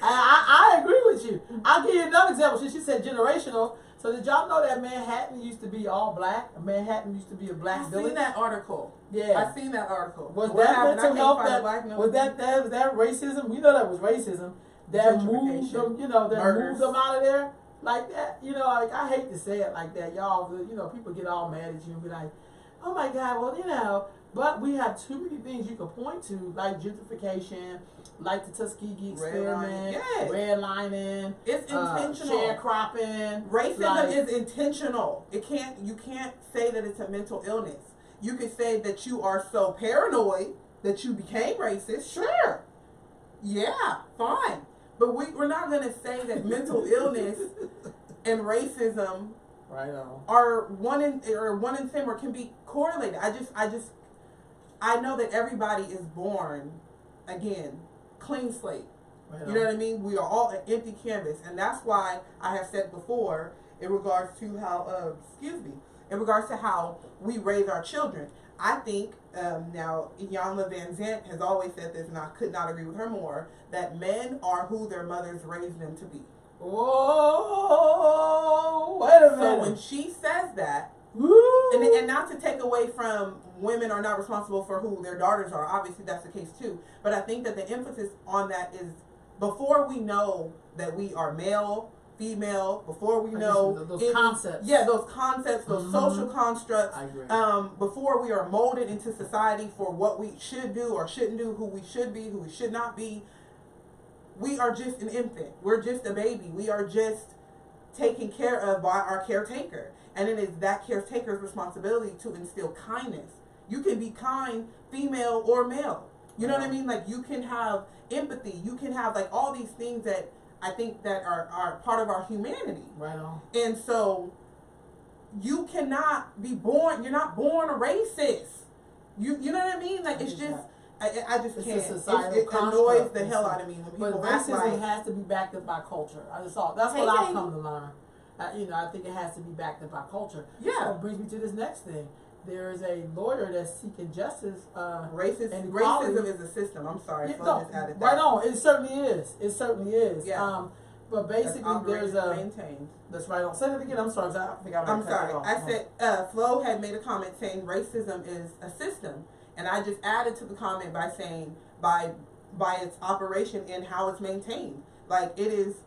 I agree with you. I'll give you another example. She said generational. So did y'all know that Manhattan used to be all black? Manhattan used to be a black village. I've seen that article. Yeah, I've seen that article. Was that mental health? Was that racism? We know that was racism that moved them. Moved them out of there like that. Like, I hate to say it like that, y'all. People get all mad at you and be like, "Oh my God, well, But we have too many things you can point to, like gentrification, like the Tuskegee experiment, redlining. It's intentional. Sharecropping. Racism is intentional. You can't say that it's a mental illness. You could say that you are so paranoid that you became racist. Sure. Yeah, fine. But we're not going to say that mental illness and racism are one and same or can be correlated. I know that everybody is born, again, clean slate. You know what I mean? We are all an empty canvas. And that's why I have said before, in regards to how we raise our children. I think, now, Iyanla Vanzant has always said this, and I could not agree with her more, that men are who their mothers raised them to be. Whoa, wait a So minute. when she says that, Woo. and not to take away from women are not responsible for who their daughters are. Obviously, that's the case too. But I think that the emphasis on that is before we know that we are male, female, before we know those concepts. Yeah, those concepts, those social constructs. I agree. Before we are molded into society for what we should do or shouldn't do, who we should be, who we should not be, we are just an infant. We're just a baby. We are just taken care of by our caretaker. And it is that caretaker's responsibility to instill kindness. You can be kind, female or male. You know what I mean? Like, you can have empathy. You can have, like, all these things that I think that are part of our humanity. Right on. And so, you cannot be born, you're not born a racist. You know what I mean? Like, it's just, I just can't. It annoys the hell out of me when people act racism like, has to be backed up by culture. That's what I've come to learn. I think it has to be backed up by culture. Yeah. So it brings me to this next thing. There is a lawyer that's seeking justice. Racism is a system. I'm sorry. Right on. It certainly is. It certainly is. Yeah. But basically, there's a maintained. That's right on. Say that again. I'm sorry. I think I'm sorry. I said Flo had made a comment saying racism is a system, and I just added to the comment by saying by its operation and how it's maintained. Like, it is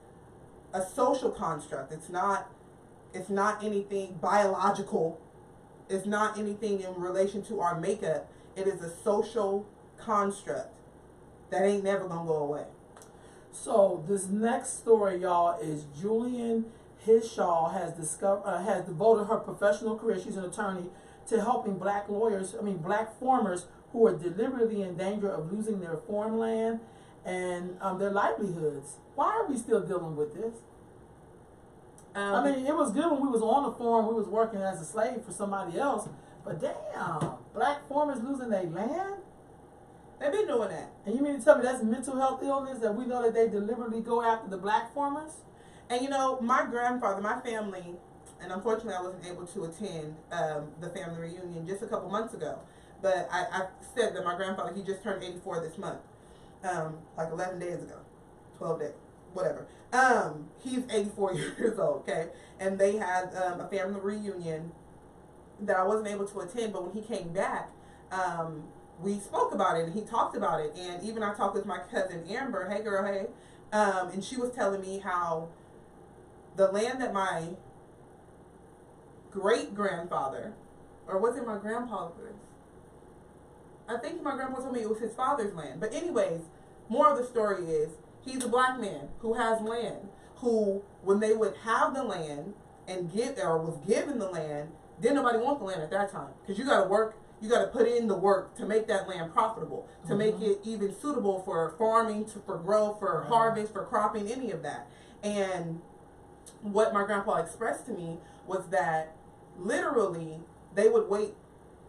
a social construct. It's not anything biological. It's not anything in relation to our makeup. It is a social construct that ain't never gonna go away. So this next story, y'all, is Julian Hishaw has devoted her professional career. She's an attorney to helping black farmers who are deliberately in danger of losing their farmland and their livelihoods. Why are we still dealing with this? It was good when we was on the farm, we was working as a slave for somebody else, but damn, black farmers losing their land? They've been doing that. And you mean to tell me that's mental health illness that we know that they deliberately go after the black farmers? And my grandfather, my family, and unfortunately I wasn't able to attend the family reunion just a couple months ago, but I said that my grandfather, he just turned 84 this month, like 11 days ago, 12 days. Whatever. He's 84 years old, okay? And they had a family reunion that I wasn't able to attend, but when he came back, we spoke about it and he talked about it. And even I talked with my cousin Amber, hey girl, hey. And she was telling me how the land that my great-grandfather, or was it my grandfather's? I think my grandpa told me it was his father's land. But anyways, more of the story is, he's a black man who has land, who, when they would have the land and was given the land, didn't nobody want the land at that time. Because you got to work, you got to put in the work to make that land profitable, to make it even suitable for farming, for growth, for harvest, for cropping, any of that. And what my grandpa expressed to me was that literally they would wait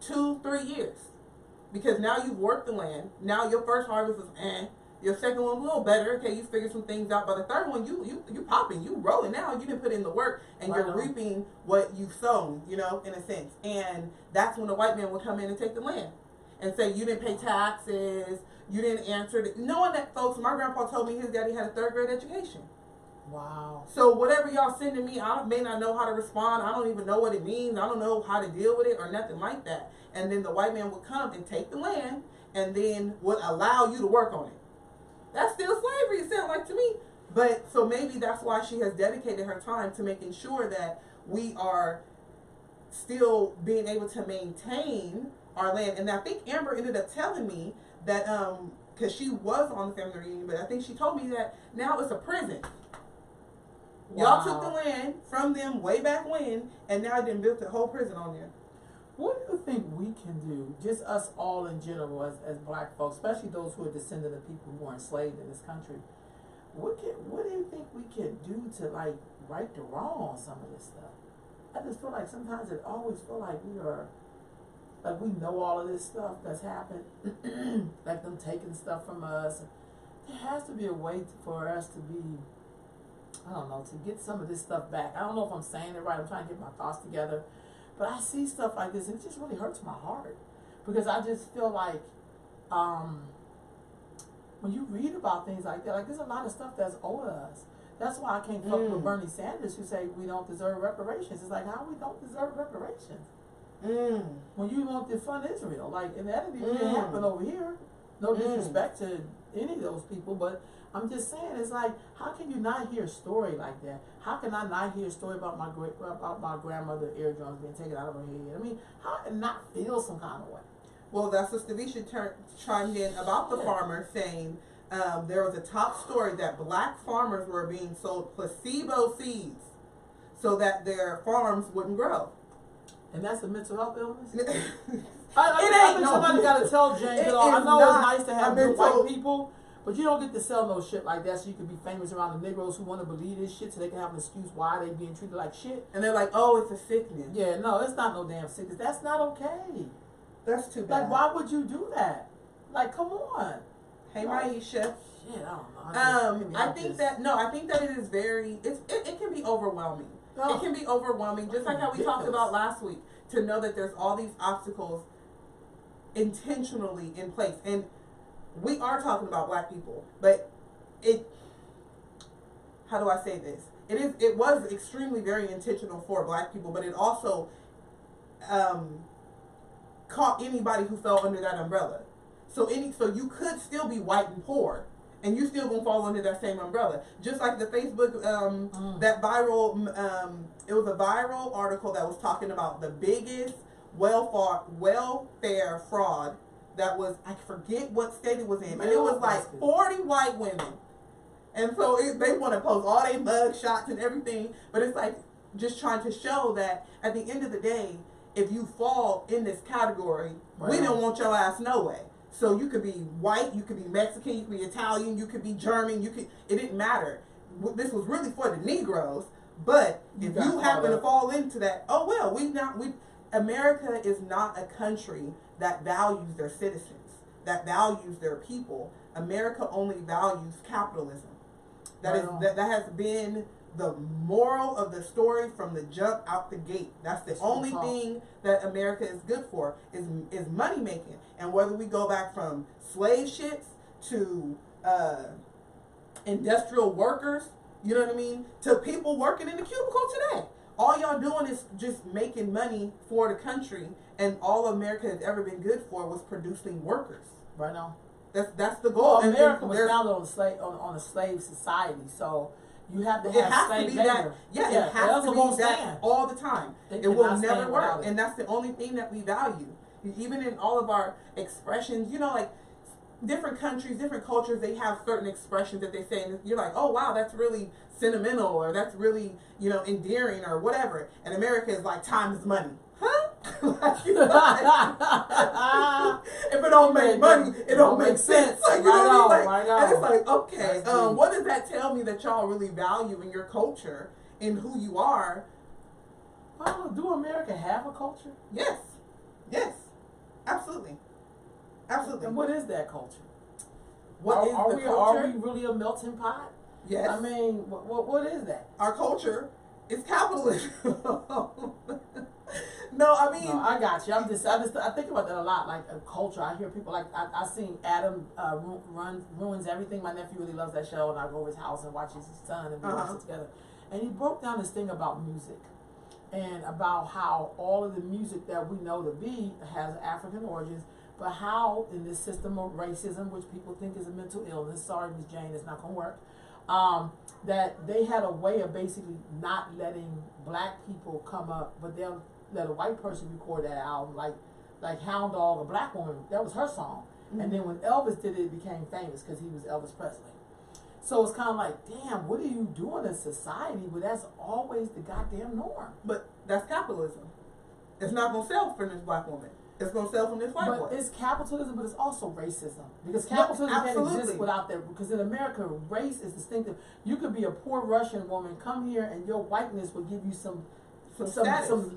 2-3 years. Because now you've worked the land, now your first harvest was your second one a little better. Okay, you figured some things out. But the third one, you popping, you rolling now. You didn't put in the work, and you're reaping what you've sown. In a sense. And that's when the white man would come in and take the land, and say you didn't pay taxes, you didn't answer. Knowing that, folks, my grandpa told me his daddy had a 3rd grade education. Wow. So whatever y'all sending me, I may not know how to respond. I don't even know what it means. I don't know how to deal with it or nothing like that. And then the white man would come and take the land, and then would allow you to work on it. That's still slavery, it sounds like to me. But so maybe that's why she has dedicated her time to making sure that we are still being able to maintain our land. And I think Amber ended up telling me that, because she was on the family reunion, but I think she told me that now it's a prison. Wow. Y'all took the land from them way back when, and now they built a whole prison on there. What do you think we can do, just us all in general as black folks, especially those who are descendants of people who were enslaved in this country? What do you think we can do to right the wrong on some of this stuff? I just feel like sometimes it always feel like we know all of this stuff that's happened, like them taking stuff from us. There has to be a way for us to be, I don't know, to get some of this stuff back. I don't know if I'm saying it right. I'm trying to get my thoughts together. But I see stuff like this, and it just really hurts my heart. Because I just feel like when you read about things like that, there's a lot of stuff that's owed us That's why I can't fuck with Bernie Sanders who say we don't deserve reparations. It's like, how we don't deserve reparations? When you want to fund Israel, like, and that didn't happen over here. No disrespect to any of those people, but I'm just saying, it's like, how can you not hear a story like that? How can I not hear a story about my grandmother eardrums being taken out of her head? I mean, how can I not feel some kind of way? Well, that's what Stavisha chimed in about the farmer, saying there was a top story that black farmers were being sold placebo seeds so that their farms wouldn't grow. And that's a mental health illness? It I ain't think no. somebody got to tell Jane, It I know is it's not nice to have a good mental- white people, but you don't get to sell no shit like that so you can be famous around the Negroes who want to believe this shit so they can have an excuse why they being treated like shit. And they're like, oh, it's a sickness. Yeah, no, it's not no damn sickness. That's not okay. That's too bad. Like, why would you do that? Like, come on. Hey, Like, Maisha. Shit, I don't know. I think that it is very. It can be overwhelming. Oh. It can be overwhelming, just like how we talked about last week. To know that there's all these obstacles intentionally in place, and we are talking about black people, but it. How do I say this? It was extremely very intentional for black people, but it also caught anybody who fell under that umbrella. So you could still be white and poor, and you still gonna fall under that same umbrella. Just like the Facebook, that viral, it was a viral article that was talking about the biggest welfare fraud that was, I forget what state it was in, but it was like 40 white women. And so they want to post all their mug shots and everything, but it's like just trying to show that at the end of the day, if you fall in this category, we don't want your ass no way. So you could be white, you could be Mexican, you could be Italian, you could be German, it didn't matter. This was really for the Negroes, but if you happen to fall into that, oh well, America is not a country that values their citizens, that values their people. America only values capitalism. That has been the moral of the story from the jump out the gate. That's the only thing that America is good for is money making. And whether we go back from slave ships to industrial workers, you know what I mean, to people working in the cubicle today, all y'all doing is just making money for the country. And all America has ever been good for was producing workers. Right now. That's the goal. Well, America was founded on a slave society, so you have to have it has slave to be labor. that. Yeah, it has to be that all the time. It will never work, and that's the only thing that we value. Even in all of our expressions, you know, like different countries, different cultures, they have certain expressions that they say, and you're like, oh wow, that's really sentimental, or that's really, you know, endearing, or whatever. And America is like, time is money. Huh? If it don't make money, it don't make sense. Like, you know what I mean? Like, and it's like, okay, what does that tell me that y'all really value in your culture, in who you are? Well, do America have a culture? Yes. Yes. Absolutely. Absolutely. And what is that culture? Are we really a melting pot? Yes. I mean, what is that? Our culture is capitalism. No, I mean, no, I got you. I think about that a lot. Like a culture, I hear people like I seen Adam ruins everything. My nephew really loves that show, and I go over his house and watch his son and we watch it together. And he broke down this thing about music and about how all of the music that we know to be has African origins, but how in this system of racism, which people think is a mental illness, sorry Miss Jane, it's not gonna work. That they had a way of basically not letting black people come up, but they'll let a white person record that album, like Hound Dog, a black woman, that was her song. And then when Elvis did it, it became famous because he was Elvis Presley. So it's kind of like, damn, what are you doing in society? But that's always the goddamn norm. But that's capitalism. It's not going to sell for this black woman. It's going to sell from this white boy. But it's capitalism, but it's also racism. Because capitalism can't exist without that. Because in America, race is distinctive. You could be a poor Russian woman, come here, and your whiteness will give you some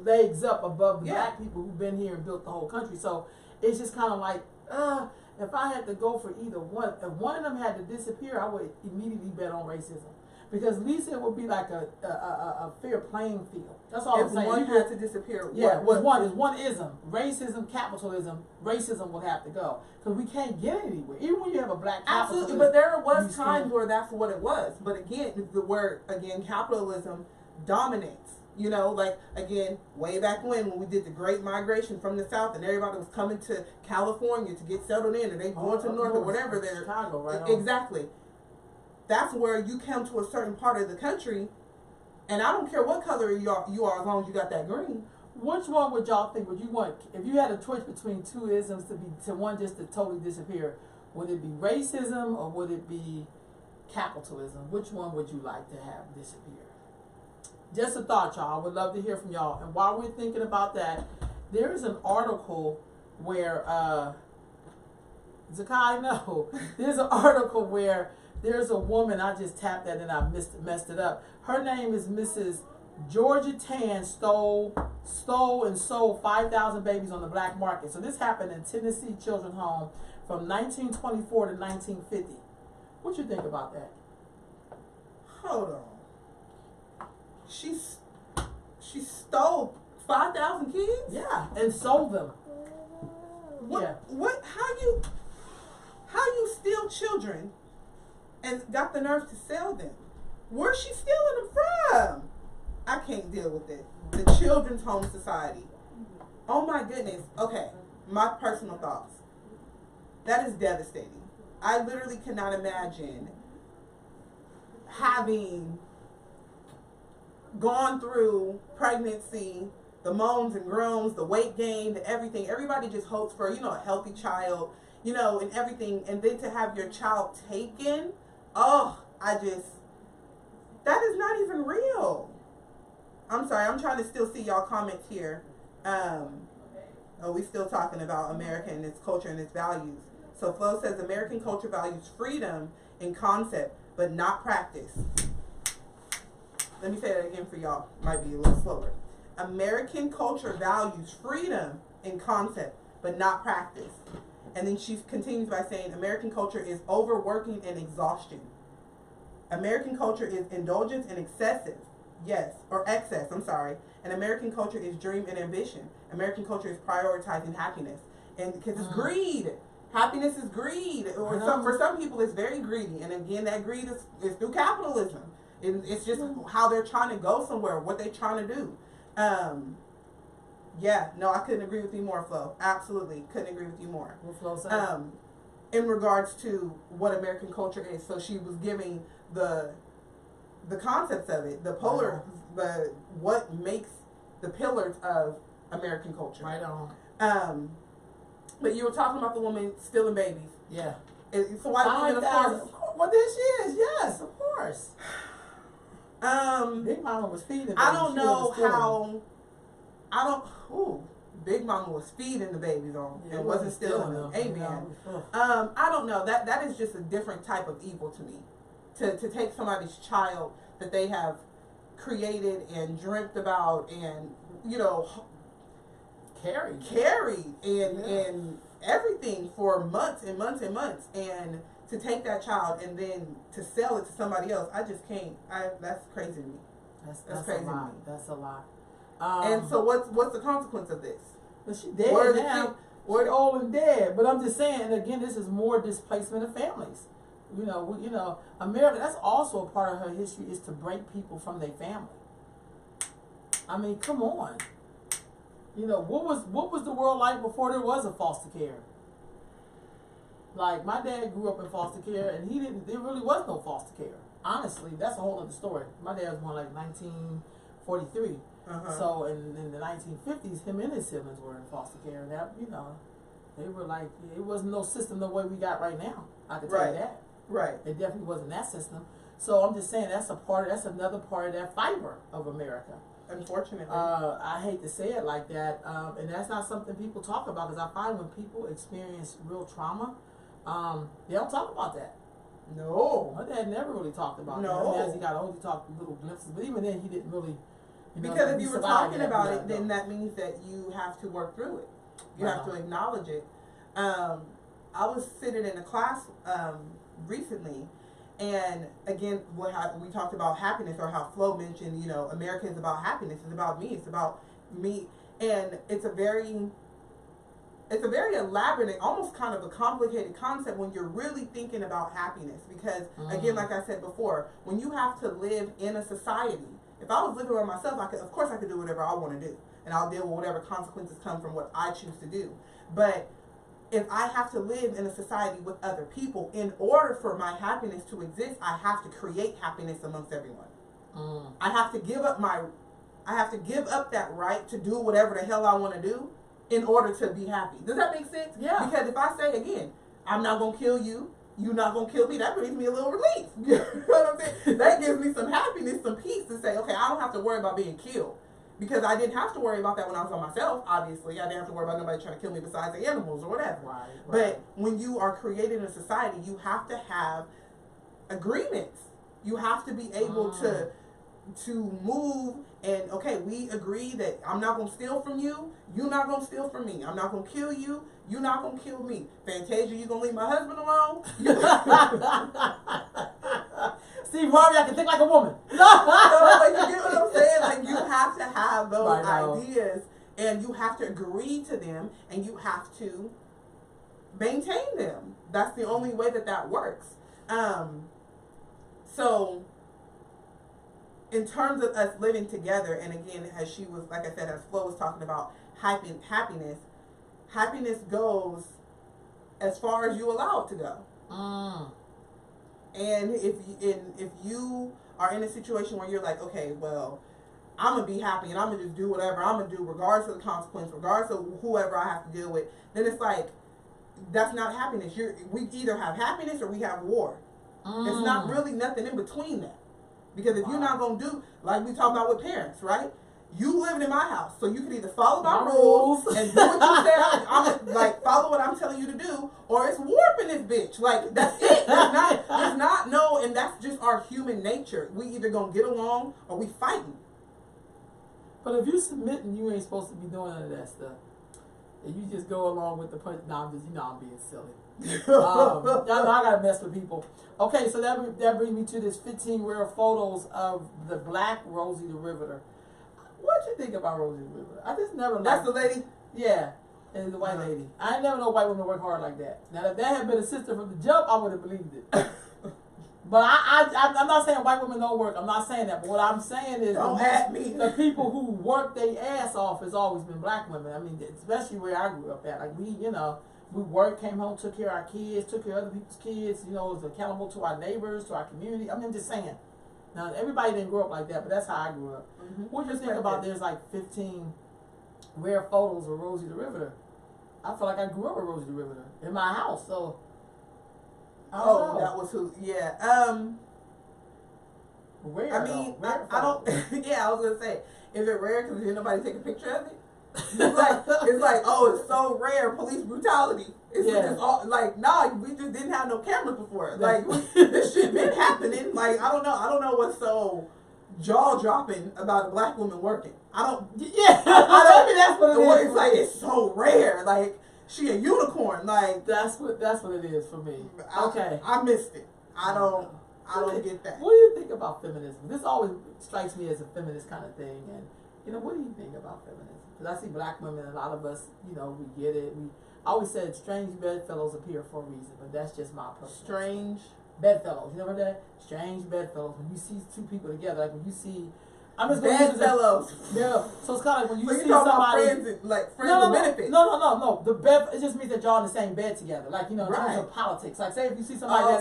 legs up above the black people who've been here and built the whole country. So it's just kind of like, if I had to go for either one, if one of them had to disappear, I would immediately bet on racism. because at least it would be like a fair playing field. That's all I'm If saying. one You had could- to disappear, Yeah, what? one is one ism. Racism, capitalism, racism would have to go. Because we can't get anywhere. Even when you have a black capitalist. Absolutely, but there you was stand- times where that's what it was. But again, the word again, capitalism dominates. You know, like again, way back when we did the Great Migration from the South, and everybody was coming to California to get settled in, or they going to the North or whatever. They're Chicago, right? exactly. That's where you come to a certain part of the country, and I don't care what color you are as long as you got that green. Which one would y'all think would you want if you had a choice between two isms to one just to totally disappear? Would it be racism or would it be capitalism? Which one would you like to have disappear? Just a thought, y'all. I would love to hear from y'all. And while we're thinking about that, there is an article where Zakai, no, there's an article where there's a woman. I just tapped that and I messed it up. Her name is Mrs. Georgia Tan stole and sold 5,000 babies on the black market. So this happened in Tennessee Children's Home from 1924 to 1950. What you think about that? Hold on. She stole 5,000 kids? Yeah, and sold them. What? Yeah. What? How you steal children and got the nerve to sell them? Where's she stealing them from? I can't deal with it. The Children's Home Society. Oh my goodness. Okay, my personal thoughts. That is devastating. I literally cannot imagine having gone through pregnancy, the moans and groans, the weight gain, the everything. Everybody just hopes for, a healthy child, and everything. And then to have your child taken, that is not even real. I'm sorry, I'm trying to still see y'all comments here. We still talking about America and its culture and its values. So Flo says American culture values freedom in concept, but not practice. Let me say that again for y'all. Might be a little slower. American culture values freedom in concept, but not practice. And then she continues by saying American culture is overworking and exhaustion. American culture is indulgence and excess. I'm sorry. And American culture is dream and ambition. American culture is prioritizing happiness. And because it's greed. Happiness is greed. Or for some people, it's very greedy. And again, that greed is through capitalism. It's just how they're trying to go somewhere, what they're trying to do. I couldn't agree with you more, Flo. Absolutely, couldn't agree with you more. What Flo said? In regards to what American culture is, so she was giving the concepts of it, what makes the pillars of American culture. Right on. But you were talking about the woman stealing babies. Yeah. So why did we Well, there she is. Yes, of course. Big Mama was feeding. I don't know how. Big Mama was feeding the babies on and wasn't stealing them. Amen. I don't know. That is just a different type of evil to me. To take somebody's child that they have created and dreamt about and carried and everything for months and months and months, and to take that child and then to sell it to somebody else, I just can't. That's crazy to me. That's crazy a lot. to me. That's a lot. And so what's the consequence of this? But she dead now. She's old and dead. But I'm just saying, and again, this is more displacement of families. America. That's also a part of her history, is to break people from their family. I mean, come on. What was the world like before there was a foster care? Like, my dad grew up in foster care, and there really was no foster care. Honestly, that's a whole other story. My dad was born like 1943. So in the 1950s, him and his siblings were in foster care. And that, they were like, it wasn't no system the way we got right now. I can tell you that. Right. It definitely wasn't that system. So I'm just saying that's another part of that fiber of America. Unfortunately. I hate to say it like that, and that's not something people talk about, because I find when people experience real trauma, they don't talk about that. No. My dad never really talked about that. No. As he got older, he talked little glimpses, but even then he didn't really. Because if you were talking about it, then that means that you have to work through it. You have to acknowledge it. I was sitting in a class recently, And again, we talked about happiness, or how Flo mentioned, America is about happiness. It's about me. It's about me. And it's a very elaborate, almost kind of a complicated concept when you're really thinking about happiness. Because again, like I said before, when you have to live in a society, if I was living by myself, of course I could do whatever I want to do, and I'll deal with whatever consequences come from what I choose to do. But if I have to live in a society with other people, in order for my happiness to exist, I have to create happiness amongst everyone. I have to give up that right to do whatever the hell I want to do in order to be happy. Does that make sense? Yeah. Because if I say again, I'm not gonna kill you, you're not gonna kill me, that brings me a little relief. You know what I'm saying? That gives me some happiness, some peace to say, okay, I don't have to worry about being killed. Because I didn't have to worry about that when I was on myself, obviously. I didn't have to worry about nobody trying to kill me besides the animals or whatever. Right. But when you are created in a society, you have to have agreements. You have to be able to move and, okay, we agree that I'm not going to steal from you. You're not going to steal from me. I'm not going to kill you. You're not going to kill me. Fantasia, you going to leave my husband alone? Steve Harvey, I can think like a woman. So, like, you get what I'm saying? Like, you have to have those ideas, and you have to agree to them, and you have to maintain them. That's the only way that works. So, in terms of us living together, and again, as she was, like I said, as Flo was talking about happiness goes as far as you allow it to go. And if you are in a situation where you're like, okay, well, I'm going to be happy and I'm going to just do whatever I'm going to do regardless of the consequence, regardless of whoever I have to deal with, then it's like, that's not happiness. We either have happiness or we have war. It's not really nothing in between that. Because if you're not going to do, like we talk about with parents, right? You living in my house, so you can either follow my rules and do what you say. I'm like, follow what I'm telling you to do, or it's warping this bitch. Like, that's it. There's not no, and that's just our human nature. We either gonna get along or we fighting. But if you submitting, you ain't supposed to be doing none of that stuff. And you just go along with the punch. Nah, I'm being silly. Y'all know I gotta mess with people. Okay, so that brings me to this 15 rare photos of the black Rosie the Riveter. What you think about Rosie the Riveter? I just never. That's the lady. Yeah, and the white lady. I ain't never know white women work hard like that. Now, if that had been a sister from the jump, I would have believed it. But I'm not saying white women don't work. I'm not saying that. But what I'm saying is, the people who work their ass off has always been black women. I mean, especially where I grew up at. Like we worked, came home, took care of our kids, took care of other people's kids. Was accountable to our neighbors, to our community. I mean, I'm just saying. Now, everybody didn't grow up like that, but that's how I grew up. What do you think about there's like 15 rare photos of Rosie the Riveter? I feel like I grew up with Rosie the Riveter in my house, so. Oh, that was who? Yeah. Rare. I mean, I don't. Yeah, I was gonna say, is it rare because didn't nobody take a picture of it? It's like, oh, it's so rare. Police brutality. It's just all, like, nah, we just didn't have no cameras before. Like, this shit been happening. Like, I don't know what's so jaw dropping about a black woman working. Maybe that's what it is. It's like, it's so rare. Like, she a unicorn. Like, that's what it is for me. Okay, I missed it. I don't get that. What do you think about feminism? This always strikes me as a feminist kind of thing. And what do you think about feminism? Because I see black women, a lot of us, we get it. I always said strange bedfellows appear for a reason, but that's just my personal. Strange bedfellows. You know what that? Strange bedfellows. When you see two people together, like when you see, I'm just bedfellows. Yeah. So it's kind of like when you see somebody. Friends with benefits. No. The bed. It just means that y'all in the same bed together. Like in terms of politics. Like say if you see somebody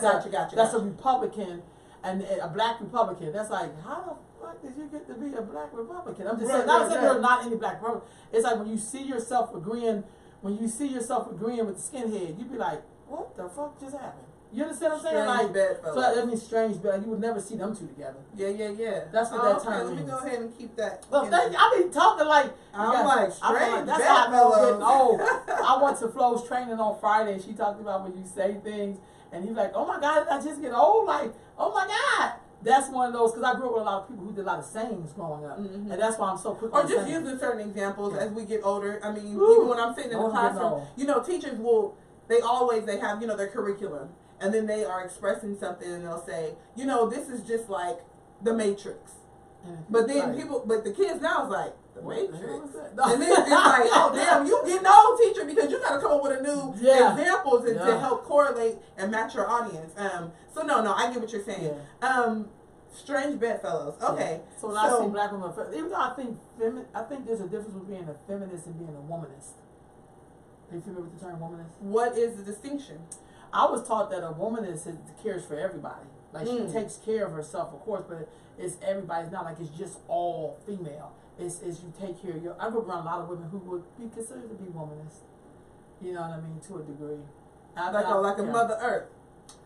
that's a Republican and a black Republican, that's like how the fuck did you get to be a black Republican? I'm just saying. Not saying there's not any black Republican. It's like when you see yourself agreeing. When you see yourself agreeing with the skinhead, you be like, what the fuck just happened? You understand what I'm saying? Like, so that means strange, but you would never see them two together. Yeah. That's what that term means. Let me go ahead and keep that. Well, I be talking like I'm like strange. That's how I know it's getting old. I went to Flo's training on Friday, and she talked about when you say things, and he's like, "Oh my God, did I just get old?" Like, "Oh my God." That's one of those, because I grew up with a lot of people who did a lot of sayings growing up. And that's why I'm so quick on just using certain examples as we get older. I mean, even when I'm sitting in the classroom, teachers they have, their curriculum. and then they are expressing something, and they'll say, you know, this is just like the Matrix. But then but the kids now is like, the Matrix. And then it's like, oh damn, you getting old, teacher, because you got to come up with a new examples and to help correlate and match your audience. So no, I get what you're saying. Strange bedfellows. Okay. Yeah. So when I see black women, even though I think there's a difference between being a feminist and being a womanist. Are you familiar with the term womanist? What is the distinction? I was taught that a womanist cares for everybody. Like she takes care of herself, of course, but it's everybody. It's not like it's just all female. It's you take care of your. I grew up around a lot of women who would be considered to be womanists. You know what I mean, to a degree. Like a Mother Earth.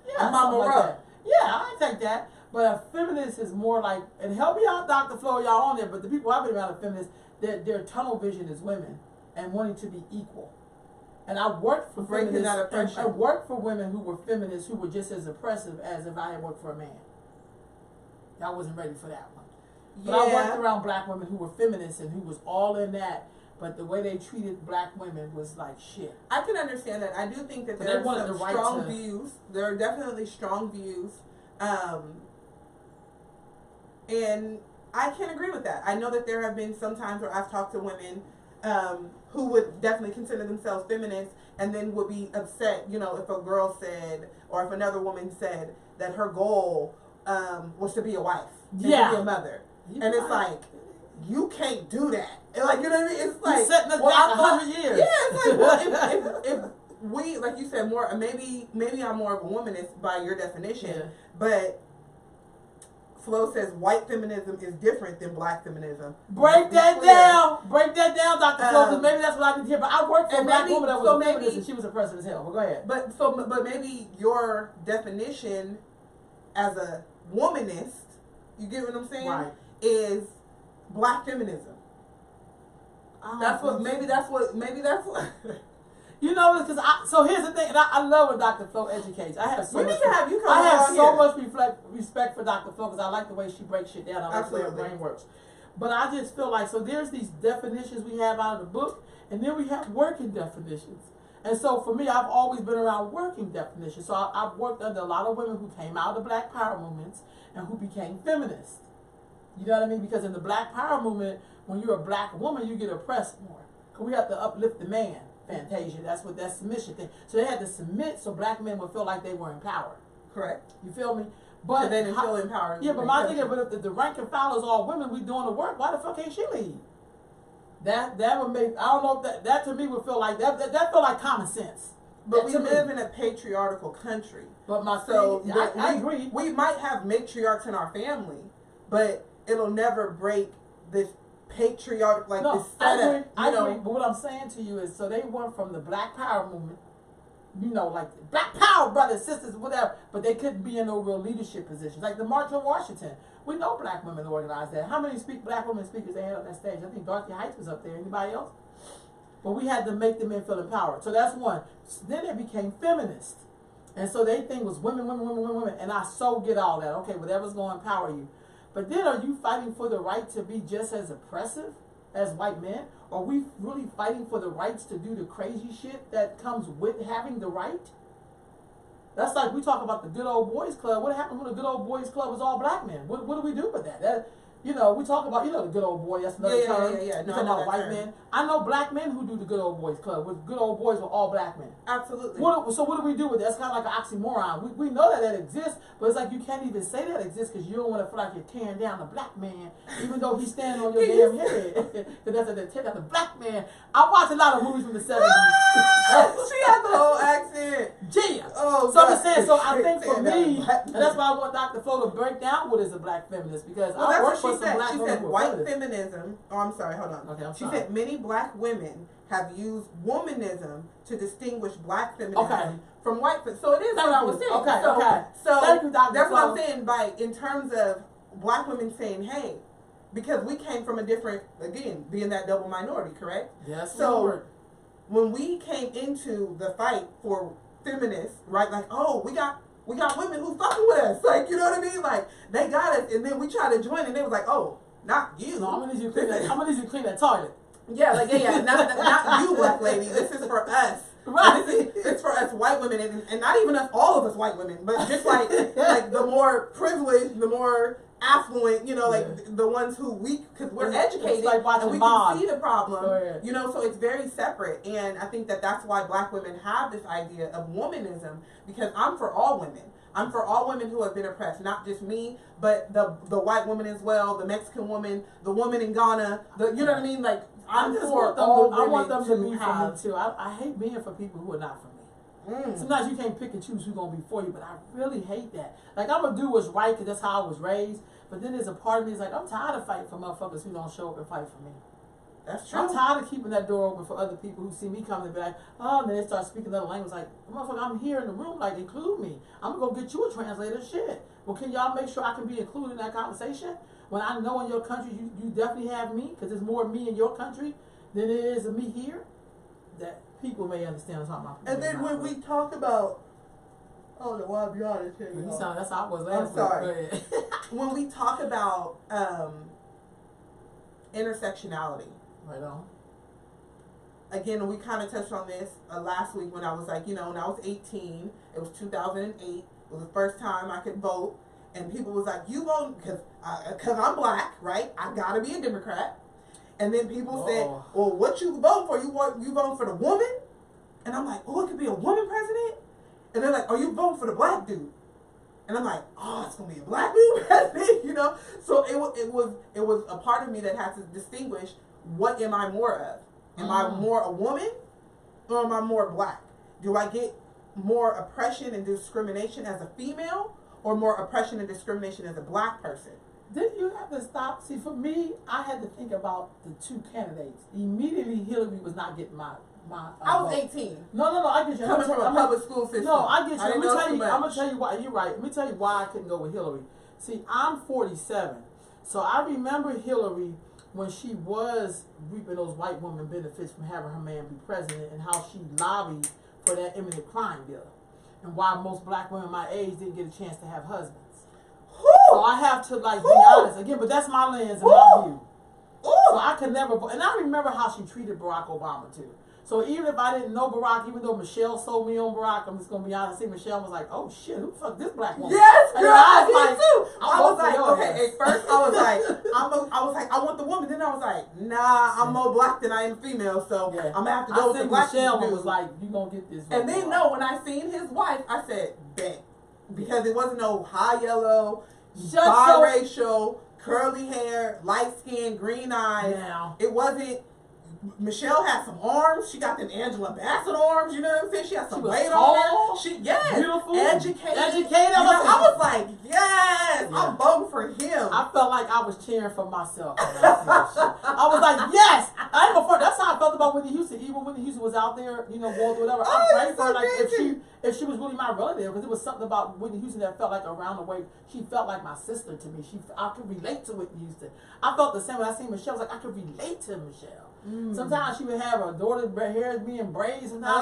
Yeah, a Mama like Earth. Yeah, I take that. But a feminist is more like, and help me out, Dr. Flo, y'all on there. But the people I've been around, feminists, their tunnel vision is women and wanting to be equal. And I worked for feminists. I worked for women who were feminists who were just as oppressive as if I had worked for a man. I wasn't ready for that one. But I worked around black women who were feminists and who was all in that. But the way they treated black women was like shit. I can understand that. I do think that there are some strong views. There are definitely strong views. And I can agree with that. I know that there have been some times where I've talked to women who would definitely consider themselves feminists and then would be upset, you know, if a girl said or if another woman said that her goal was to be a wife, to be a mother. And it's like, you can't do that. And like, you know what I mean? It's like, setting us back 100 years. Yeah, it's like, well, if we, like you said, more, maybe I'm more of a womanist by your definition, but Flo says white feminism is different than black feminism. Break that down, Dr. Flo, because maybe that's what I didn't hear. But I worked for a black woman that was a feminist and she was oppressive as hell. Well, go ahead. But maybe your definition as a womanist, you get what I'm saying? Right. Is black feminism. That's what. You know, because so here's the thing, and I love when Dr. Flo educates. I have so much respect for Dr. Flo because I like the way she breaks shit down. I like the way her brain works. But I just feel like, so there's these definitions we have out of the book, and then we have working definitions. And so for me, I've always been around working definitions. So I've worked under a lot of women who came out of the Black Power movements and who became feminists. You know what I mean? Because in the Black Power movement, when you're a black woman, you get oppressed more. Because we have to uplift the man. Fantasia, that's what that submission thing. So they had to submit so black men would feel like they were empowered. Correct. You feel me? But they didn't feel empowered. Yeah, but my thing is, but if the rank and file is all women, we doing the work. Why the fuck can't she lead? That would make, I don't know if that to me would feel like that feel like common sense. But we live in a patriarchal country. But I agree. We might have matriarchs in our family, but it'll never break this patriarch, like this setup. I agree. But what I'm saying to you is, so they went from the Black Power movement, you know, like Black Power brothers, sisters, whatever, but they couldn't be in no real leadership positions. Like the March on Washington, we know black women organized that. How many black women speakers they had on that stage? I think Dorothy Heights was up there. Anybody else? But we had to make the men feel empowered. So that's one. So then they became feminists. And so their thing was women. And I so get all that. Okay, whatever's going to empower you. But then are you fighting for the right to be just as oppressive as white men? Are we really fighting for the rights to do the crazy shit that comes with having the right? That's like we talk about the good old boys club. What happened when the good old boys club was all black men? What do we do with that? You know, we talk about, you know, the good old boy. That's another term. Yeah. No, talking about white men. I know black men who do the good old boys club. With good old boys were all black men. Absolutely. So what do we do with that? It's kind of like an oxymoron. We know that exists, but it's like you can't even say that exists because you don't want to feel like you're tearing down the black man, even though he's standing on your damn head. Because that's the black man. I watch a lot of movies from the 70s. She has the whole accent. Yeah. Oh, so I'm just saying, so I think for me, and that's why I want Dr. Flo to break down what is a black feminist, because I work for some black women. She said white feminism. Oh, I'm sorry. Hold on. Okay, she said many black women have used womanism to distinguish black feminism from white feminism. So it is what I was saying. Okay. So thank you, Dr. that's Flo. what I'm saying. By in terms of black women saying, "Hey," because we came from a different, again, being that double minority, correct? Yes. So when we came into the fight for feminists, right? Like, oh, we got women who fucking with us. Like, you know what I mean? Like, they got us, and then we tried to join, and they was like, oh, not you. No, I'm gonna need you to clean that toilet. Yeah, like, yeah, not you, black lady. This is for us. Right. It's for us white women, and not even us, all of us white women, but just like the more privileged, the more affluent, like the ones who because we're educated, like and we Maude. can see the problem, Oh, so it's very separate. And I think that's why black women have this idea of womanism, because I'm for all women. I'm for all women who have been oppressed, not just me, but the white woman as well, the Mexican woman, the woman in Ghana, you know what I mean? Like, I'm for all women. I want them to be have. for me too. I hate being for people who are not for me. Mm. Sometimes you can't pick and choose who's gonna be for you, but I really hate that. Like, I'm gonna do what's right because that's how I was raised. But then there's a part of me that's like, I'm tired of fighting for motherfuckers who don't show up and fight for me. That's true. I'm tired of keeping that door open for other people who see me coming and be like, oh, and then they start speaking other language. Like, motherfucker, I'm here in the room. Like, include me. I'm gonna go get you a translator. Shit. Well, can y'all make sure I can be included in that conversation? When I know in your country you definitely have me, because there's more me in your country than there is of me here. That people may understand what I'm talking about. And then when we talk about, I don't know why I'm yawning to you. That's how I was last I'm sorry. week. When we talk about intersectionality, Right on. again, we kind of touched on this last week when I was like, when I was 18, it was 2008. It was the first time I could vote, and people was like, "You vote because I'm black, right? I gotta be a Democrat." And then people said, "Well, what you vote for? You voting for the woman?" And I'm like, "Oh, it could be a woman president." And they're like, "Are you voting for the black dude?" And I'm like, "Oh, it's gonna be a black dude president," So it was a part of me that had to distinguish, what am I more of? Am I more a woman, or am I more black? Do I get more oppression and discrimination as a female, or more oppression and discrimination as a black person? Did you have to stop? See, for me, I had to think about the two candidates. Immediately, Hillary was not getting my I was vote. 18. No, I get you. Coming from a public school system. No, I get you. I'm gonna tell you why. You're right. Let me tell you why I couldn't go with Hillary. See, I'm 47, so I remember Hillary when she was reaping those white women benefits from having her man be president, and how she lobbied for that imminent crime bill, and why most black women my age didn't get a chance to have husbands. So I have to be honest again, but that's my lens and my view. So I could never vote. And I remember how she treated Barack Obama too. So even if I didn't know Barack, even though Michelle sold me on Barack, I'm just gonna be honest. I see Michelle was like, "Oh shit, who the fuck this black woman?" Yes, girl, I was did too. I was like, okay. At first, I was like, I want the woman. Then I was like, nah, I'm more black than I am female, so I'm gonna have to go with the black Michelle dude. Was like, "You gonna get this?" And then when I seen his wife, I said, "Bet," because it wasn't no high yellow, biracial, curly hair, light skin, green eyes. Now it wasn't. Michelle had some arms. She got them Angela Bassett arms. You know what I'm saying? She had some weight on her. Beautiful, educated. I was like, yes, I'm voting for him. I felt like I was cheering for myself. I was like, yes. I ain't gonna front. That's how I felt about Whitney Houston. Even when Whitney Houston was out there, going through whatever. I prayed for her, like if she was really my relative, because there was something about Whitney Houston that felt like around the way she felt like my sister to me. I could relate to Whitney Houston. I felt the same when I seen Michelle. I was like, I could relate to Michelle. Sometimes she would have her daughter's hair being braids. Sometimes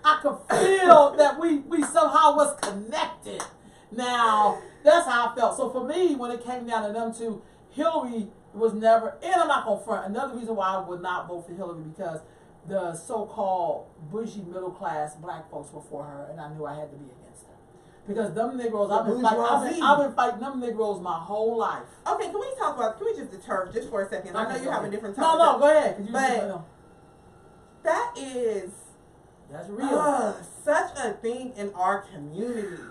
I could feel that we somehow was connected. Now that's how I felt. So for me, when it came down to them two, Hillary was never. And I'm not gonna front. Another reason why I would not vote for Hillary, because the so-called bougie middle class black folks were for her, and I knew I had to be against her. Because them Negroes, I've been fighting them Negroes my whole life. Okay, can we just deter just for a second? I know you have a different topic. No, go ahead. That's real. Such a thing in our community.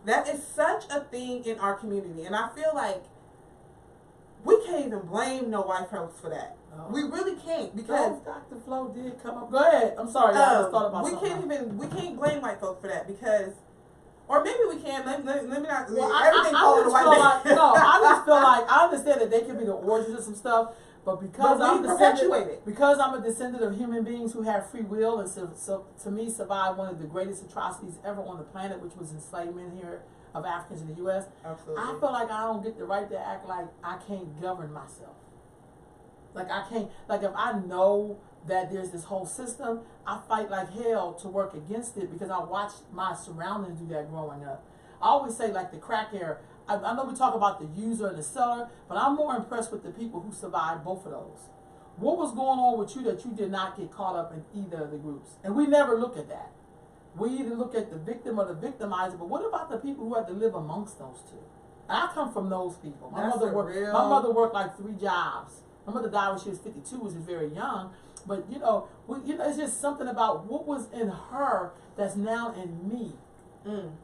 That is such a thing in our community. And I feel like we can't even blame no white folks for that. We really can't, because Dr. Flo did come up. Go ahead. I'm sorry, I just thought about we can't blame white folks for that, because, or maybe we can. Let me not. Well, everything falling to white man. I just feel like I understand that they can be the origins of some stuff, but because I'm a descendant of human beings who have free will, and so to me survived one of the greatest atrocities ever on the planet, which was enslavement here of Africans in the U.S. Absolutely. I feel like I don't get the right to act like I can't govern myself. Like I can't. Like if I know that there's this whole system, I fight like hell to work against it, because I watched my surroundings do that growing up. I always say, like the crack era, I know we talk about the user and the seller, but I'm more impressed with the people who survived both of those, What was going on with you that you did not get caught up in either of the groups? And we never look at that. We either look at the victim or the victimizer, but what about the people who had to live amongst those two? And I come from those people. My mother worked like 3 jobs. My mother died when she was 52, which is very young. But it's just something about what was in her that's now in me.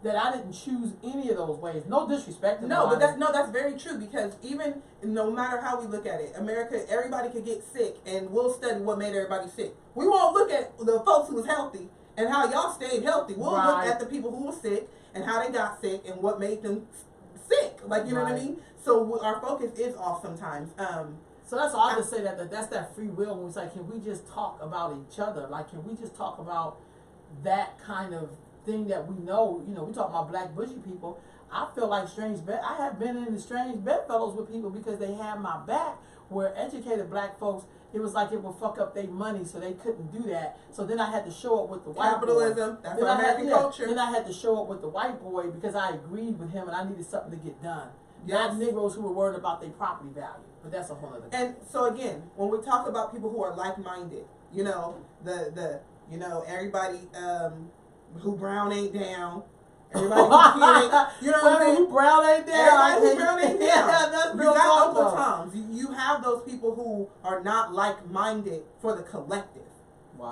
That I didn't choose any of those ways. No disrespect to No, but that's very true, because even no matter how we look at it, America, everybody could get sick, and we'll study what made everybody sick. We won't look at the folks who was healthy and how y'all stayed healthy. We'll look at the people who were sick and how they got sick and what made them sick. Like, you know what I mean? So our focus is off sometimes. So that's all I just say that's that free will when it's like, can we just talk about each other? Like, can we just talk about that kind of thing that we know? We talk about black bougie people. I feel like I have been in the strange bedfellows with people because they had my back, where educated black folks, it was like it would fuck up their money, so they couldn't do that. So then I had to show up with the white capitalism. Boy. That's our American culture. Then I had to show up with the white boy because I agreed with him and I needed something to get done. Yes. Not Negroes who were worried about their property value. But that's a whole other thing. And so again, when we talk about people who are like-minded, everybody who brown ain't down. Everybody who kid ain't, you know what I'm saying? Who brown ain't down. Everybody who brown ain't down. Yeah, that's real talk. Uncle Tom's. You have those people who are not like-minded for the collective. Wow.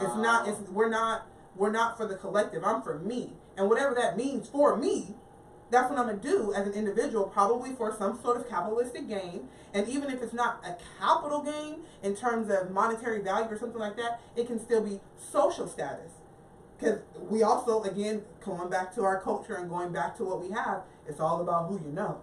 We're not for the collective. I'm for me. And whatever that means for me, that's what I'm going to do as an individual, probably for some sort of capitalistic gain. And even if it's not a capital gain in terms of monetary value or something like that, it can still be social status. Because we also, again, going back to our culture and going back to what we have, it's all about who you know,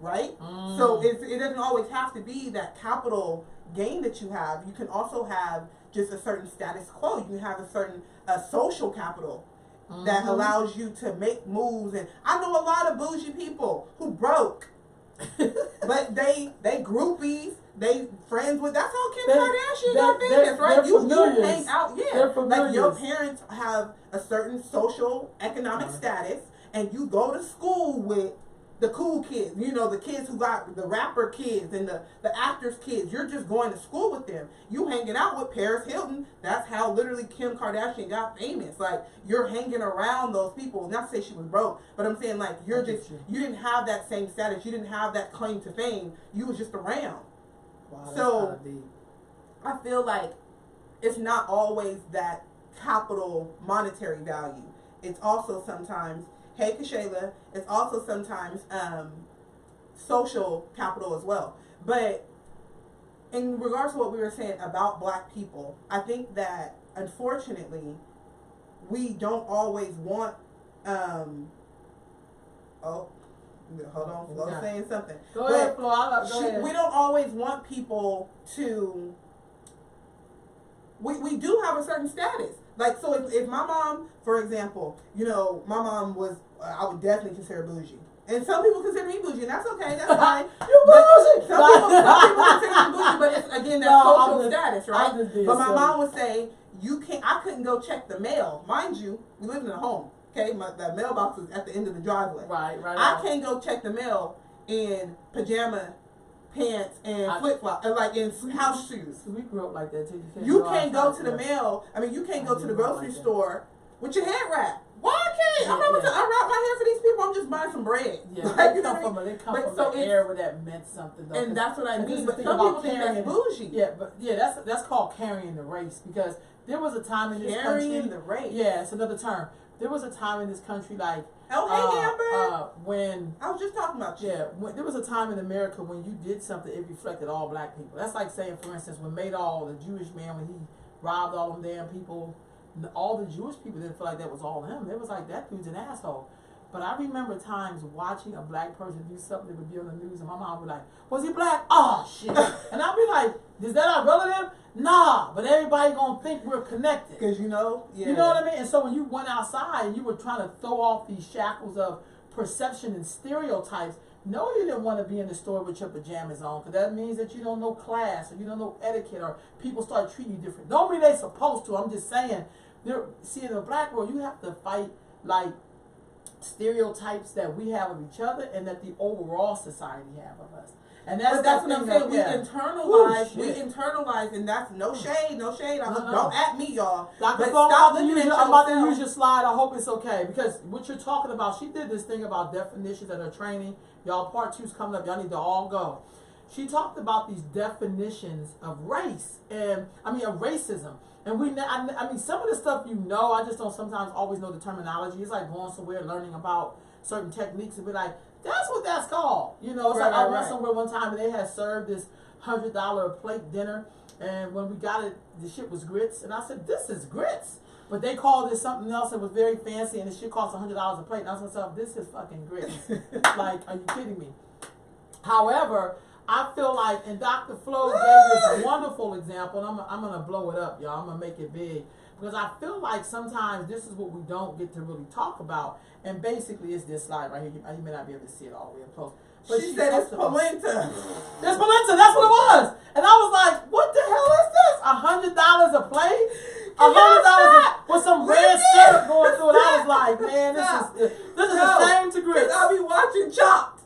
right? So it doesn't always have to be that capital gain that you have. You can also have just a certain status quo. You can have a certain social capital that allows you to make moves. And I know a lot of bougie people who broke, but they groupies. They friends with, that's how Kim Kardashian got famous, right? You hang out, like your parents have a certain social economic status, and you go to school with the cool kids, the kids who got the rapper kids and the actors kids. You're just going to school with them. You hanging out with Paris Hilton. That's how literally Kim Kardashian got famous. Like, you're hanging around those people. Not to say she was broke, but I'm saying, like, you didn't have that same status. You didn't have that claim to fame. You was just around. Wow, so I feel like it's not always that capital monetary value. It's also sometimes, hey Kashayla, it's also sometimes social capital as well. But in regards to what we were saying about black people, I think that unfortunately we don't always want hold on, Flo's saying something. Go ahead, Flo. Go ahead. We don't always want people to. We do have a certain status. Like, so if my mom, for example, my mom was, I would definitely consider bougie. And some people consider me bougie, and that's okay. That's fine. You're bougie. Some people consider me bougie, but it's, again, that's social status, right? But my mom would say, I couldn't go check the mail. Mind you, we lived in a home. Okay, that mailbox was at the end of the driveway. Right. I can't go check the mail in pajama pants and flip flops, like in house shoes. We grew up like that too. You can't go to the mail. You can't go to the grocery store with your head wrapped. Why can't I'm not to unwrap my hair for these people? I'm just buying some bread. Yeah, like, they come from an era where that meant something. Though, and that's what I mean. But some people think that's bougie. Yeah, that's called carrying the race, because there was a time in this country. Carrying the race. Yeah, it's another term. There was a time in this country, like, Amber. When I was just talking about you. Yeah, there was a time in America when you did something, it reflected all black people. That's like saying, for instance, when Madoff, the Jewish man, when he robbed all them damn people, all the Jewish people didn't feel like that was all him. It was like, that dude's an asshole. But I remember times watching a black person do something that would be on the news, and my mom would be like, was he black? Oh, shit. And I'd be like, is that our relative? Nah, but everybody gonna think we're connected. Because You know what I mean? And so when you went outside and you were trying to throw off these shackles of perception and stereotypes, no, you didn't want to be in the store with your pajamas on, because that means that you don't know class, or you don't know etiquette, or people start treating you different. Don't mean they supposed to. I'm just saying, in the black world, you have to fight, like, stereotypes that we have of each other and that the overall society have of us. And But that's what I'm saying. We internalize. Ooh, we internalize, and that's no shade, no shade. No. Don't at me, y'all. Dr. But Flo, stop I'm looking at about to yourself. use your slide. I hope it's okay because what you're talking about, she did this thing about definitions at her training. Y'all, part 2's coming up. Y'all need to all go. She talked about these definitions of race and of racism. And I mean, some of the stuff I just don't sometimes always know the terminology. It's like going somewhere, learning about certain techniques, and be like, that's what that's called. It's like I went somewhere one time and they had served this $100 plate dinner, and when we got it, the shit was grits, and I said, this is grits. But they called it something else that was very fancy, and the shit cost $100 a plate. And I was like, myself, this is fucking grits. Like, are you kidding me? However, I feel like, and Dr. Flo gave this wonderful example, and I'm gonna blow it up, y'all. I'm gonna make it big. Because I feel like sometimes this is what we don't get to really talk about. And basically, it's this slide right here. You may not be able to see it all the way up close. But she said it's polenta. It's polenta. That's what it was. And I was like, what the hell is this? $100 a plate? $100 with some red syrup going through it. I was like, man, this is the same to grits. I be watching Chopped.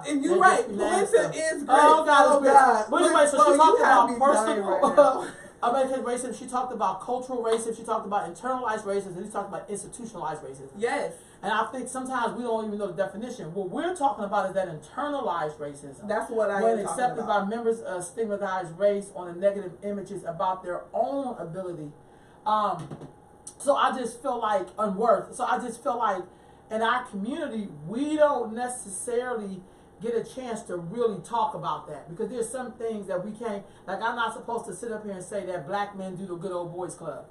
And you're right. Polenta is great. Oh, God. But anyway, so she talked about personal. Right racism. She talked about cultural racism. She talked about internalized racism. And she talked about institutionalized racism. Yes. And I think sometimes we don't even know the definition. What we're talking about is that internalized racism. That's what I am when talking accepted about. by members of stigmatized race on the negative images about their own ability. So I just feel like unworth. So I just feel like in our community, we don't necessarily get a chance to really talk about that because there's some things that we can't, like I'm not supposed to sit up here and say that black men do the good old boys club.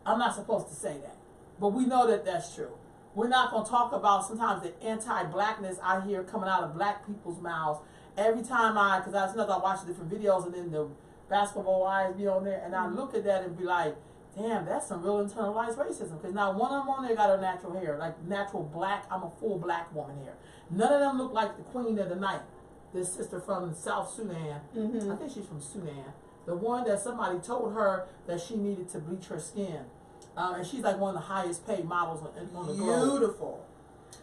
I'm not supposed to say that, but we know that that's true. We're not going to talk about sometimes the anti-blackness I hear coming out of black people's mouths every time because I watch different videos and then the basketball wives be on there and I look at that and be like, damn, that's some real internalized racism. Because now one of them on there got her natural hair, like natural black. I'm a full black woman here. None of them look like the queen of the night. This sister from South Sudan. I think she's from Sudan. The one that somebody told her that she needed to bleach her skin. And she's like one of the highest paid models on the globe. Beautiful.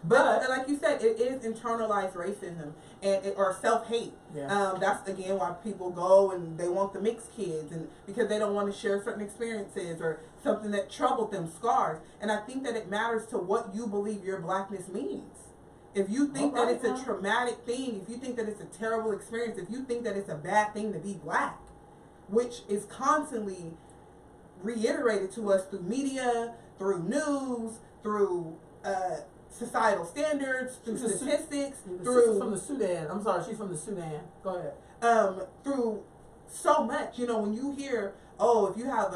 But like you said, it is internalized racism or self-hate. Yeah. That's again why people go and they want the mixed kids, and because they don't want to share certain experiences or something that troubled them, scars. And I think that it matters to what you believe your blackness means. If you think that it's a traumatic thing, if you think that it's a terrible experience, if you think that it's a bad thing to be black, which is constantly reiterated to us through media, through news, through societal standards, through statistics, through from the Sudan. I'm sorry, she's from the Sudan. Go ahead. Through so much, when you hear, if you have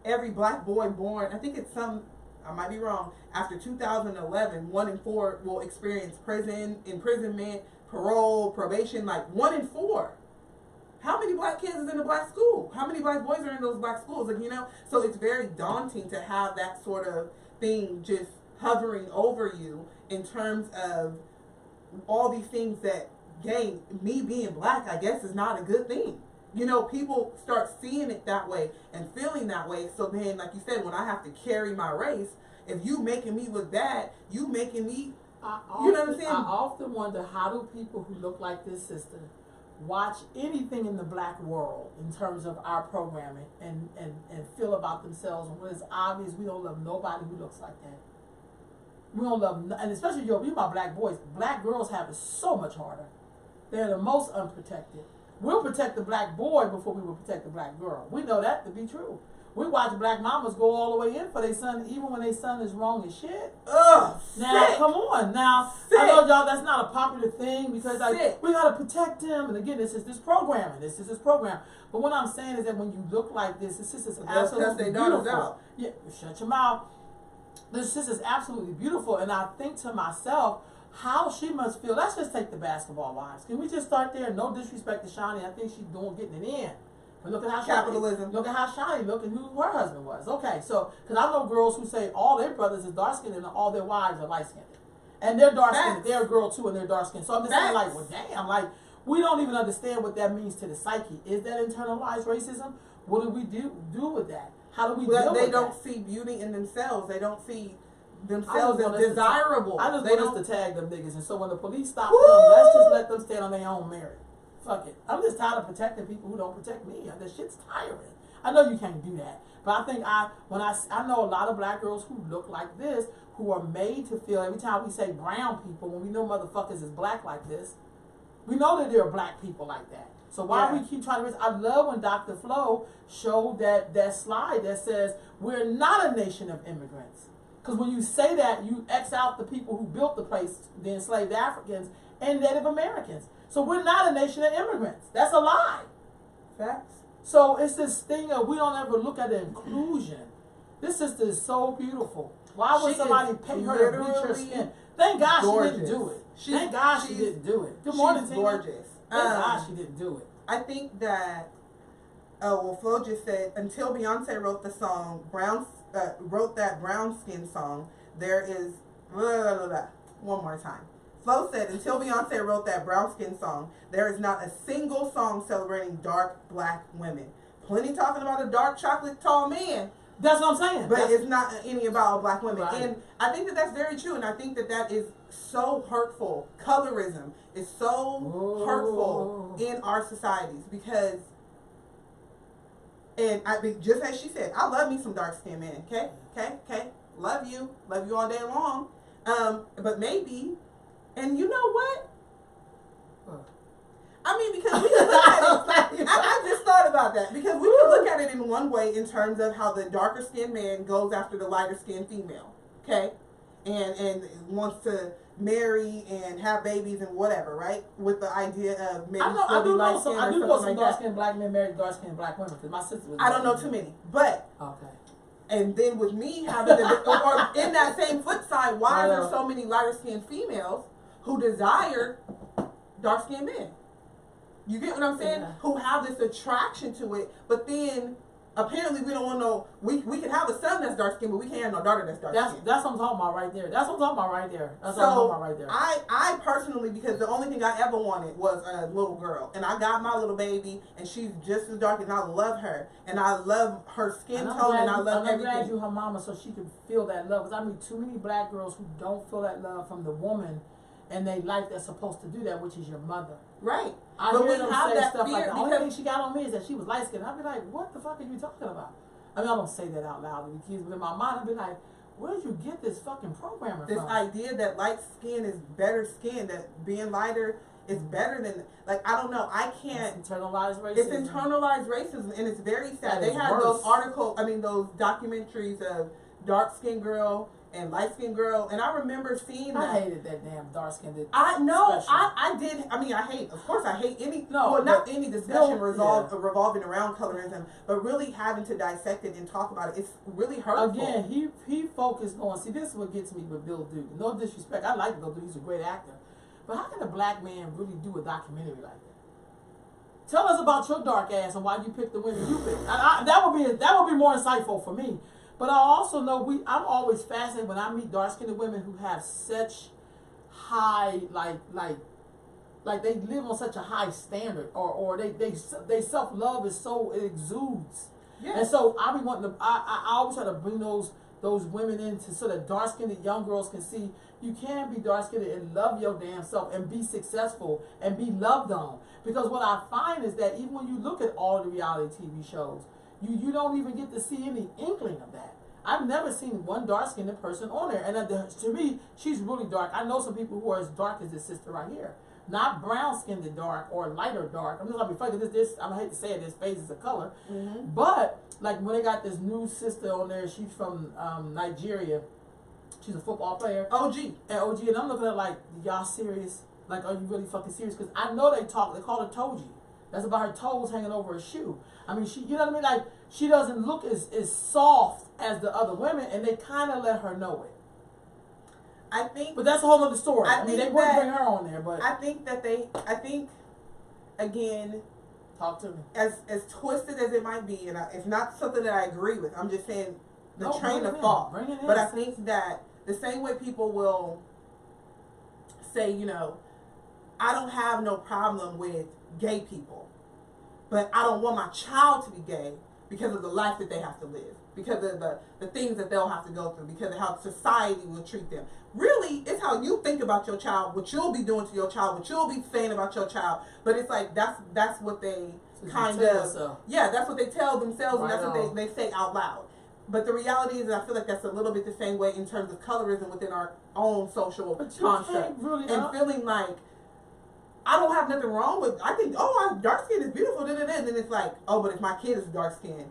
every black boy born, I think it's I might be wrong, after 2011, 1 in 4 will experience imprisonment, parole, probation, like 1 in 4. How many black kids is in a black school? How many black boys are in those black schools? So it's very daunting to have that sort of thing just hovering over you in terms of all these things that, me being black, I guess, is not a good thing. People start seeing it that way and feeling that way. So then, like you said, when I have to carry my race, if you making me look bad, you making me, you know what I'm saying? I often wonder, how do people who look like this sister watch anything in the black world in terms of our programming and feel about themselves when it's obvious we don't love nobody who looks like that. We don't love, and especially you my black boys. Black girls have it so much harder. They're the most unprotected. We'll protect the black boy before we will protect the black girl. We know that to be true. We watch black mamas go all the way in for their son, even when their son is wrong as shit. Ugh. Now, sick. come on. Now, sick. I know y'all that's not a popular thing because we gotta protect him. And again, this is this programming. This is this program. But what I'm saying is that when you look like this is absolutely beautiful. Yeah, shut your mouth. This is absolutely beautiful, and I think to myself, how she must feel. Let's just take the basketball wives. Can we just start there? No disrespect to Shani. I think she's getting it in. But look at how capitalism. Look at how Shani. Look at who her husband was. Okay, so because I know girls who say all their brothers is dark skinned and all their wives are light skinned, and they're dark skinned. They're a girl too, and they're dark skinned. So I'm just saying, like, well, damn, like we don't even understand what that means to the psyche. Is that internalized racism? What do we do with that? How do we deal with that? They don't see beauty in themselves. They don't see themselves as desirable. I just They want don't. us to tag them niggas, and so when the police stop Woo! them, let's just let them stand on their own merit. Fuck it. I'm just tired of protecting people who don't protect me. That shit's tiring. I know you can't do that, but I think I know a lot of black girls who look like this, who are made to feel every time we say brown people, when we know motherfuckers is black like this, we know that there are black people like that. So why Yeah. we keep trying to? I love when Dr. Flo showed that slide that says we're not a nation of immigrants. Because when you say that, you X out the people who built the place, the enslaved Africans and Native Americans. So we're not a nation of immigrants. That's a lie. Facts. So it's this thing of we don't ever look at the inclusion. This sister is so beautiful. Why would She somebody is pay her to bleach her literally skin? Thank God gorgeous. she didn't do it. She's- Thank God she she's- didn't do it. Good She's morning, Tina. gorgeous. Thank God she didn't do it. I think that. Oh well, Flo just said until Beyonce wrote the song wrote that brown skin song. There is blah, blah, blah, blah. One more time. Flo said until Beyonce wrote that brown skin song, there is not a single song celebrating dark black women. Plenty talking about a dark chocolate tall man. That's what I'm saying. But That's, it's not any about black women. Right. And I think that that's very true. And I think that that is so hurtful. Colorism is so hurtful in our societies because, and I mean, just as she said, I love me some dark skinned men. Okay. Love you all day long. But maybe, and you know what? I mean, because we can look at it. I just thought about that because we can look at it in one way in terms of how the darker skinned man goes after the lighter skinned female, okay, and wants to marry and have babies and whatever, right? With the idea of maybe I do know some like dark that. skinned black men married dark skinned black women because my sister was. I don't know too many, but Okay. and then with me having or in that same flip side, why are there so many lighter skinned females who desire dark skinned men? You get what I'm saying? Yeah. Who have this attraction to it, but then apparently we don't want no. We can have a son that's dark skinned, but we can't have no daughter that's dark skinned. That's what I'm talking about right there. That's what I'm talking about right there. That's what I'm talking about right there. I personally, because the only thing I ever wanted was a little girl, and I got my little baby, and she's just as dark, and I love her, and I love her skin tone, and I love I'm glad everything. you her mama so she can feel that love. Because I meet too many black girls who don't feel that love from the woman in their life that's supposed to do that, which is your mother. Right. I But hear we them have say that stuff like fear the only because- thing she got on me is that she was light skinned. I'd be like, what the fuck are you talking about? I mean, I don't say that out loud to the kids, but in my mind, I'd be like, where did you get this fucking programming This from? idea that light skin is better skin, that being lighter is better than, like, I don't know, I can't. It's internalized racism. It's internalized racism, and it's very sad. That They is had worse. those documentaries of dark skinned girl and light skinned girl, and I remember seeing that. I hated that damn dark skinned. I know, Special. I did. I mean, of course, I hate any. No, well, not but- any discussion no, revolving around colorism, but really having to dissect it and talk about it. It's really hurtful. Again, he focused on. See, this is what gets me with Bill Duke. No disrespect, I like Bill Duke. He's a great actor, but how can a black man really do a documentary like that? Tell us about your dark ass and why you picked the women you picked. That would be more insightful for me. But I also know I'm always fascinated when I meet dark skinned women who have such high like they live on such a high standard or they self love is so it exudes. Yeah. And so I be wanting to I always try to bring those women into so that dark skinned young girls can see you can be dark skinned and love your damn self and be successful and be loved on. Because what I find is that even when you look at all the reality TV shows, you don't even get to see any inkling of that. I've never seen one dark skinned person on there. And to me, she's really dark. I know some people who are as dark as this sister right here. Not brown skinned dark or lighter dark. I'm just gonna be funny. This I hate to say it, this phase is a color. Mm-hmm. But like when they got this new sister on there, she's from Nigeria. She's a football player. OG. And OG, and I'm looking at her like, y'all serious? Like, are you really fucking serious? Because I know they call her Toji. That's about her toes hanging over her shoe. I mean, you know what I mean? Like, she doesn't look as soft as the other women, and they kind of let her know it. But that's a whole other story. I mean, they wouldn't bring her on there, but I think again, talk to me. as twisted as it might be, and it's not something that I agree with. I'm just saying the No, train bring of it in. thought. Bring it in. But I think that the same way people will say, I don't have no problem with gay people, but I don't want my child to be gay, because of the life that they have to live, because of the things that they'll have to go through, because of how society will treat them. Really, it's how you think about your child, what you'll be doing to your child, what you'll be saying about your child. But it's like that's what they kind of, yeah, that's what they tell themselves, and that's what they say out loud. But the reality is that I feel like that's a little bit the same way in terms of colorism within our own social construct. And feeling like, I don't have nothing wrong with, I think, dark skin is beautiful, and then it's like, oh, but if my kid is dark skinned,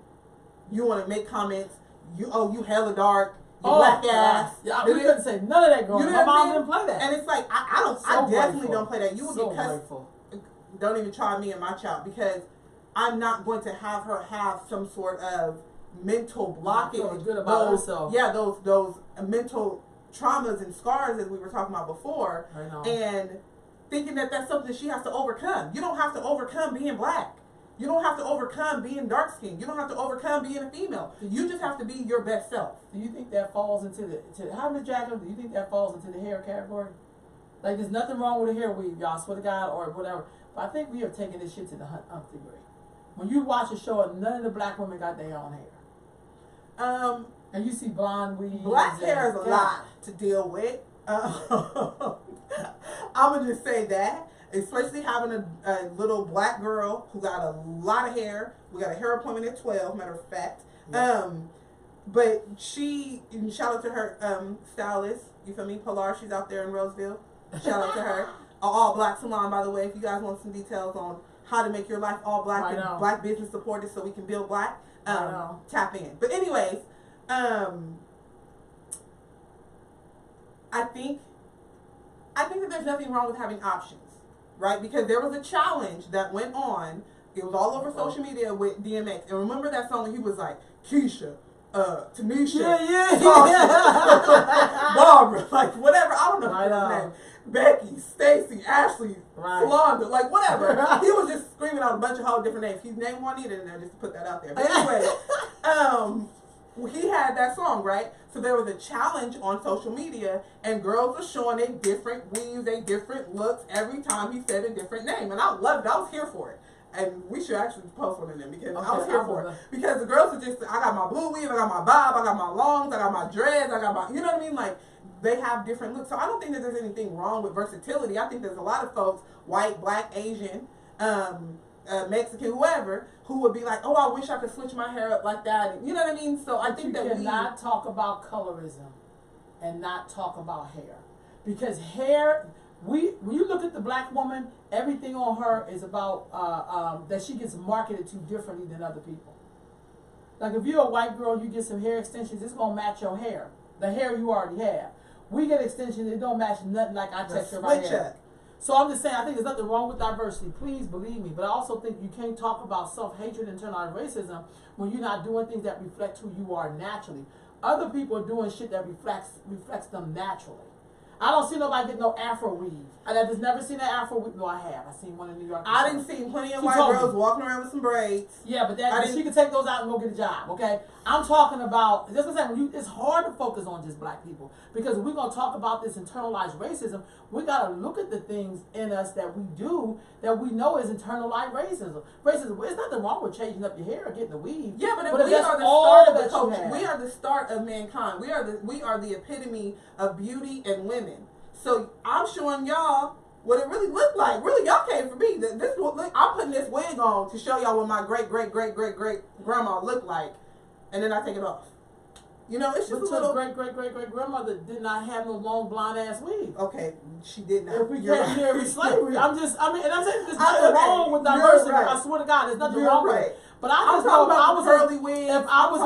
you want to make comments, you hella dark, you black ass. Yeah, we couldn't say none of that growing up. My mom didn't play that. And it's like, I definitely don't play that. You would get cussed. Don't even try me and my child, because I'm not going to have her have some sort of mental blockage. Good about herself. Yeah, those mental traumas and scars as we were talking about before. I know. And thinking that that's something she has to overcome. You don't have to overcome being black. You don't have to overcome being dark skinned. You don't have to overcome being a female. You just have to be your best self. Do you think that falls into how Ms. Jackson, do you think that falls into the hair category? Like, there's nothing wrong with a hair weave, y'all, swear to God, or whatever. But I think we have taken this shit to the nth degree. When you watch a show, none of the black women got their own hair. And you see blonde weaves. Black hair is a lot to deal with. I'm gonna just say that, especially having a little black girl who got a lot of hair. We got a hair appointment at 12, matter of fact. Yeah. But shout out to her stylist. You feel me? Pilar. She's out there in Roseville. Shout out to her. All black salon, by the way. If you guys want some details on how to make your life all black and black business supported, so we can build black. Tap in. But anyways, I think that there's nothing wrong with having options, right? Because there was a challenge that went on. It was all over social media with DMX. And remember that song when he was like, Keisha, Tanisha, Barbara, like whatever. I don't know his name. Becky, Stacy, Ashley, Solanda, like whatever. He was just screaming out a bunch of whole different names. He named Juanita in there just to put that out there. But anyway, he had that song, right? So there was a challenge on social media, and girls were showing a different weaves, a different looks every time he said a different name. And I loved it. I was here for it. And we should actually post one of them, because I was here for it. Because the girls are just, I got my blue weave, I got my bob, I got my longs, I got my dreads, I got my, you know what I mean? Like, they have different looks. So I don't think that there's anything wrong with versatility. I think there's a lot of folks, white, black, Asian, Mexican, whoever, who would be like, oh, I wish I could switch my hair up like that. And, you know what I mean? So I think that we cannot talk about colorism and not talk about hair. Because hair, when you look at the black woman, everything on her is about that she gets marketed to differently than other people. Like, if you're a white girl, you get some hair extensions, it's going to match your hair. The hair you already have. We get extensions, it don't match nothing like I texture my hair. So I'm just saying, I think there's nothing wrong with diversity. Please believe me. But I also think you can't talk about self-hatred and internalized racism when you're not doing things that reflect who you are naturally. Other people are doing shit that reflects them naturally. I don't see nobody get no Afro weave. I've just never seen an Afro weave. No, I have. I seen one in New York. I didn't see plenty of white girls walking around with some braids. Yeah, but she can take those out and go get a job, okay? I'm talking about, just what I'm saying, it's hard to focus on just black people, because if we're going to talk about this internalized racism, we got to look at the things in us that we do that we know is internalized racism. There's nothing wrong with changing up your hair or getting a weave. Yeah, but if we are the start of the culture, we are the start of mankind. We are the epitome of beauty and women. So I'm showing y'all what it really looked like. Really, y'all came for me. I'm putting this wig on to show y'all what my great grandma looked like, and then I take it off. You know, it's just a little. Great grandmother did not have no long blonde ass wig. Okay, she did not. If we can't hear slavery, I'm saying there's nothing wrong with diversity. Right. I swear to God, there's nothing wrong with it. But I just know if I was curly wig. If I was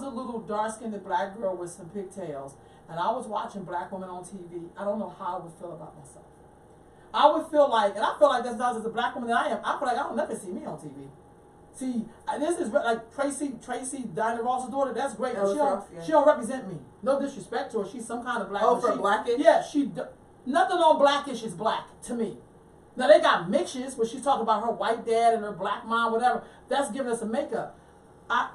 a little dark skinned black girl with some pigtails, and I was watching black women on TV, I don't know how I would feel about myself. I would feel like, and I feel like that's not as a black woman that I am. I feel like I don't never see me on TV. See, this is like Tracy, Diana Ross's daughter. That's great. She don't represent me. No disrespect to her. She's some kind of black. Oh, for blackish? Yeah, nothing on blackish is black to me. Now they got mixtures where she's talking about her white dad and her black mom, whatever. That's giving us a makeup.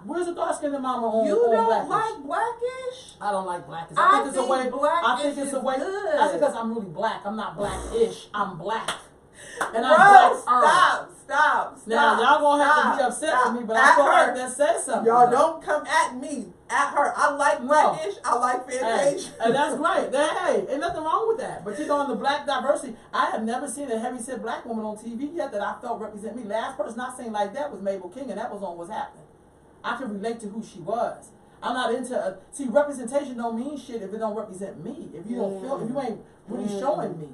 Where's the dark skinned mama on? You don't blackish? like blackish? I don't like blackish. I think it's a way. I think it's a way. That's because I'm really black. I'm not blackish. I'm black. And I'm black. Stop. Stop. Now y'all gonna have to be upset with me, but I feel like that says something. Y'all don't come at me. At her. I like Blackish. I like Fantasia. And that's great. Hey, ain't nothing wrong with that. But you know, in the black diversity, I have never seen a heavy-set black woman on TV yet that I felt represent me. Last person I seen like that was Mabel King, and that was on What's Happening. I can relate to who she was. I'm not into see, representation don't mean shit if it don't represent me. If you don't feel, if you ain't really showing me.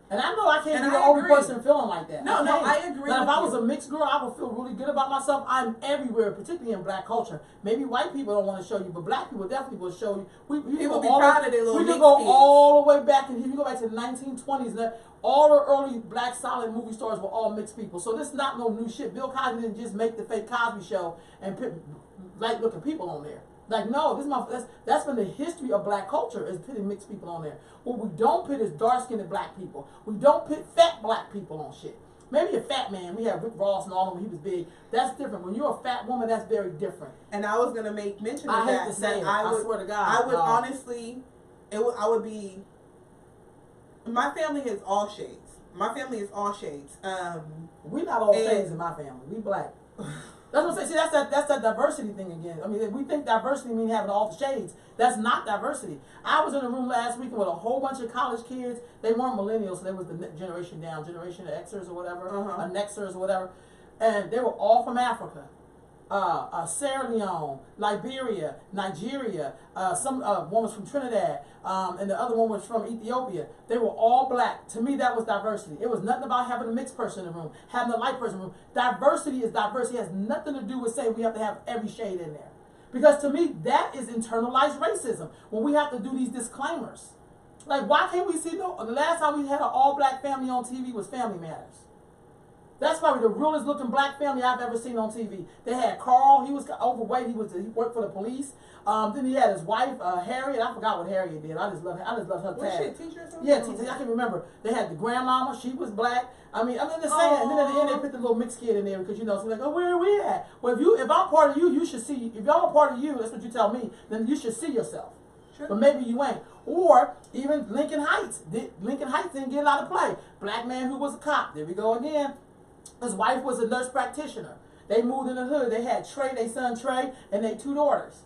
And I know I can't be the only person feeling like that. No, I agree. Now, if I was a mixed girl, I would feel really good about myself. I'm everywhere, particularly in black culture. Maybe white people don't want to show you, but black people definitely will show you. We will be proud of their little mixed kids. We can go all the way back, and if you go back to the 1920s, and all the early black silent movie stars were all mixed people. So this is not no new shit. Bill Cosby didn't just make the fake Cosby Show and put light looking people on there. Like, no, that's been the history of black culture, is putting mixed people on there. What we don't put is dark-skinned black people. We don't put fat black people on shit. Maybe a fat man. We have Rick Ross and all of them when he was big. That's different. When you're a fat woman, that's very different. And I was going to make mention of I that. hate to say it. I swear to God. I would honestly, I would be, my family is all shades. My family is all shades. We're not all shades in my family. We black. That's what I'm saying. See, that's that diversity thing again. I mean, if we think diversity means having all the shades, that's not diversity. I was in a room last weekend with a whole bunch of college kids. They weren't millennials, so they was the generation down, generation Xers or whatever, Nexers or whatever. And they were all from Africa. Sierra Leone, Liberia, Nigeria, some one was from Trinidad, and the other one was from Ethiopia. They were all black. To me, that was diversity. It was nothing about having a mixed person in the room, having a light person in the room. Diversity is diversity. It has nothing to do with saying we have to have every shade in there. Because to me, that is internalized racism, when we have to do these disclaimers. Like, why can't we see, the last time we had an all-black family on TV was Family Matters. That's probably the realest looking black family I've ever seen on TV. They had Carl, he was overweight, he worked for the police. Then he had his wife, Harriet. I forgot what Harriet did. I just love her tag. Was she a teacher or something? Yeah, teacher. I can remember. They had the grandmama, she was black. I'm just saying. And then at the end they put the little mixed kid in there because so like, oh, where are we at? Well, if I'm part of you, you should see. If y'all are part of you, that's what you tell me. Then you should see yourself. Sure. But maybe you ain't. Or even Lincoln Heights. Lincoln Heights didn't get a lot of play. Black man who was a cop. There we go again. His wife was a nurse practitioner. They moved in the hood. They had Trey, their son Trey, and their 2 daughters.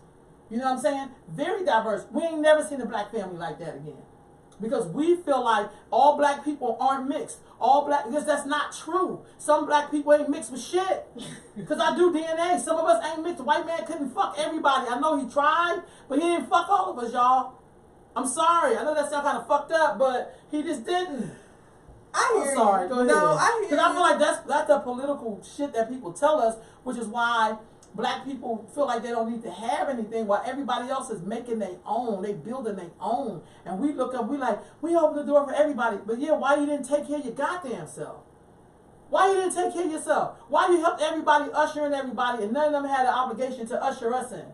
You know what I'm saying? Very diverse. We ain't never seen a black family like that again. Because we feel like all black people aren't mixed. Because that's not true. Some black people ain't mixed with shit. Because I do DNA. Some of us ain't mixed. The white man couldn't fuck everybody. I know he tried, but he didn't fuck all of us, y'all. I'm sorry. I know that sounds kind of fucked up, but he just didn't. I hear sorry. you. Go ahead. No, I hear you. Because I feel like that's the political shit that people tell us, which is why black people feel like they don't need to have anything while everybody else is making their own. They building their own. And we look up, we open the door for everybody. But yeah, why you didn't take care of your goddamn self? Why you didn't take care of yourself? Why you helped everybody, usher in everybody, and none of them had an obligation to usher us in?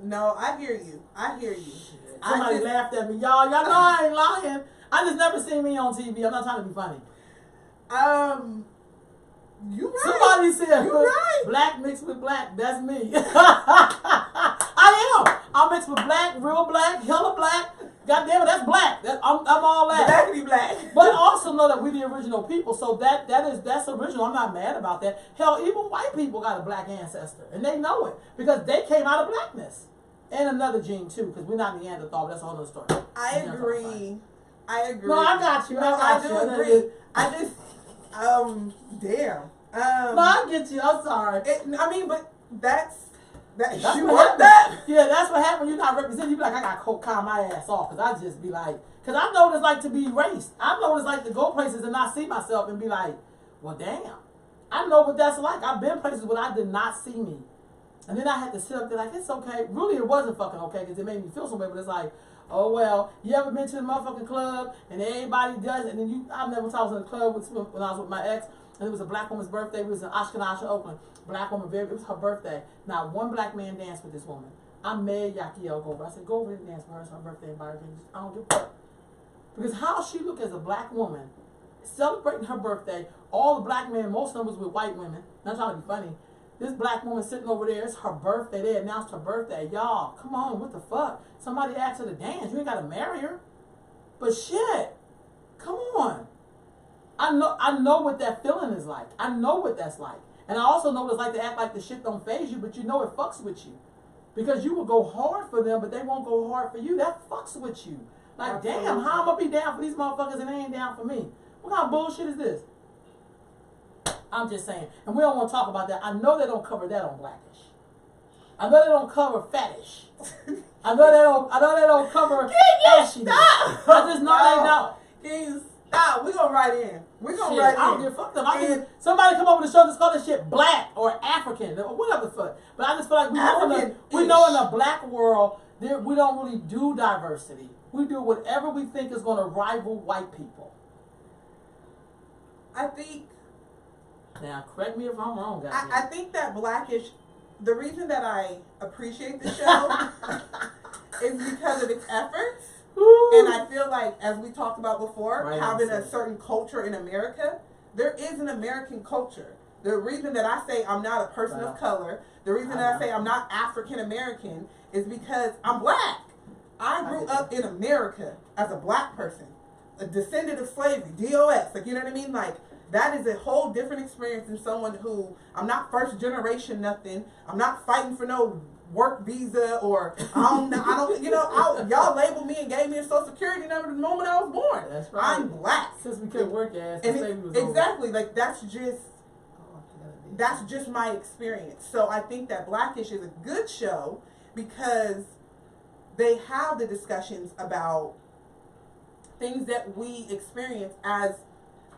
No, I hear you. I hear you. Somebody laughed at me. Y'all know I ain't lying. I just never seen me on TV. I'm not trying to be funny. You right. Somebody said, you right. Black mixed with black. That's me. I am. I'm mixed with black, real black, hella black. God damn it, that's black. I'm all that. Blackity black. But also know that we the original people, so that's original. I'm not mad about that. Hell, even white people got a black ancestor, and they know it because they came out of blackness. And another gene too, because we're not Neanderthal. But that's a whole other story. I agree. No, I got you. I do agree. I just, damn. No, I get you. I'm sorry. But that's you what want that? Yeah, that's what happened. You're not represented. You be like, I got to calm my ass off, because I just be like, because I know what it's like to be erased. I know what it's like to go places and not see myself and be like, well, damn. I know what that's like. I've been places where I did not see me. And then I had to sit up there like, it's okay. Really, it wasn't fucking okay because it made me feel some way, but it's like, oh, well, you ever been to the motherfucking club and everybody does it? And then I've never talked in the club when I was with my ex, and it was a black woman's birthday. It was in Oshkosh, Oakland. Black woman, it was her birthday. Not one black man danced with this woman. I made Yakio go over. I said, go over and dance for her. It's her birthday and buy her drinks. I don't give a fuck. Because how she look as a black woman, celebrating her birthday, all the black men, most of them was with white women. Not trying to be funny. This black woman sitting over there, it's her birthday. They announced her birthday. Y'all, come on, what the fuck? Somebody asked her to dance. You ain't got to marry her. But shit, come on. I know what that feeling is like. I know what that's like. And I also know what it's like to act like the shit don't faze you, but you know it fucks with you. Because you will go hard for them, but they won't go hard for you. That fucks with you. Like, Absolutely. damn, how I'm gonna be down for these motherfuckers and they ain't down for me? What kind of bullshit is this? I'm just saying. And we don't want to talk about that. I know they don't cover that on Blackish. I know they don't cover Fetish. I know they don't cover ashiness. I just know they don't. Stop. We're gonna write in. We're gonna Shit, write I don't in. give a fuck. Somebody come over the show that's call this shit black or African or whatever the fuck. But I just feel like we know in the black world we don't really do diversity. We do whatever we think is gonna rival white people. I think. Now, correct me if I'm wrong, guys. I think that Blackish, the reason that I appreciate the show is because of its efforts. And I feel like, as we talked about before, Right, having a certain culture in America, there is an American culture. The reason that I say I'm not a person of color, the reason that I say I'm not African American is because I'm black. I grew up in America as a black person, a descendant of slavery, DOS, like, you know what I mean? Like, that is a whole different experience than someone who, I'm not first generation nothing, I'm not fighting for no work visa, or I don't, you know, y'all labeled me and gave me a Social Security number the moment I was born. That's right. I'm black. Since we couldn't work ass, And slavery was exactly, over. like, that's just my experience. So I think that Blackish is a good show because they have the discussions about things that we experience as,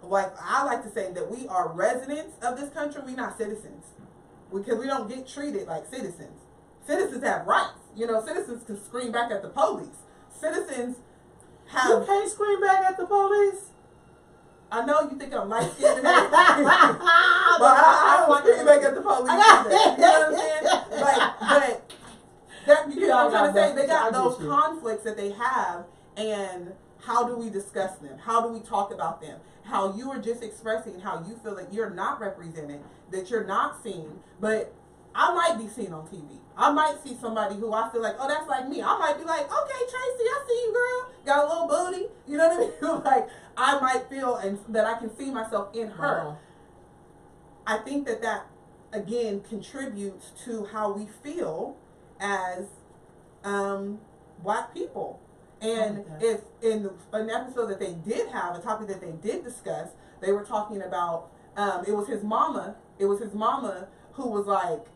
like, I like to say that we are residents of this country. We're not citizens because we don't get treated like citizens. Citizens have rights. You know, citizens can scream back at the police. Citizens have... You can't scream back at the police? I know you think I'm light-skinned and everything, but I don't scream back at the police either. You know what I'm saying? Like, but that, you know what I'm trying to say? They got those conflicts that they have, and how do we discuss them? How do we talk about them? How you are just expressing how you feel that you're not represented, that you're not seen, but I might be seen on TV. I might see somebody who I feel like, oh, that's like me. I might be like, okay, Tracy, I see you, girl. Got a little booty. You know what I mean? Like, I might feel and that I can see myself in her. Wow. I think that again contributes to how we feel as black people. And if in an episode that they did have, a topic that they did discuss, they were talking about it was his mama who was like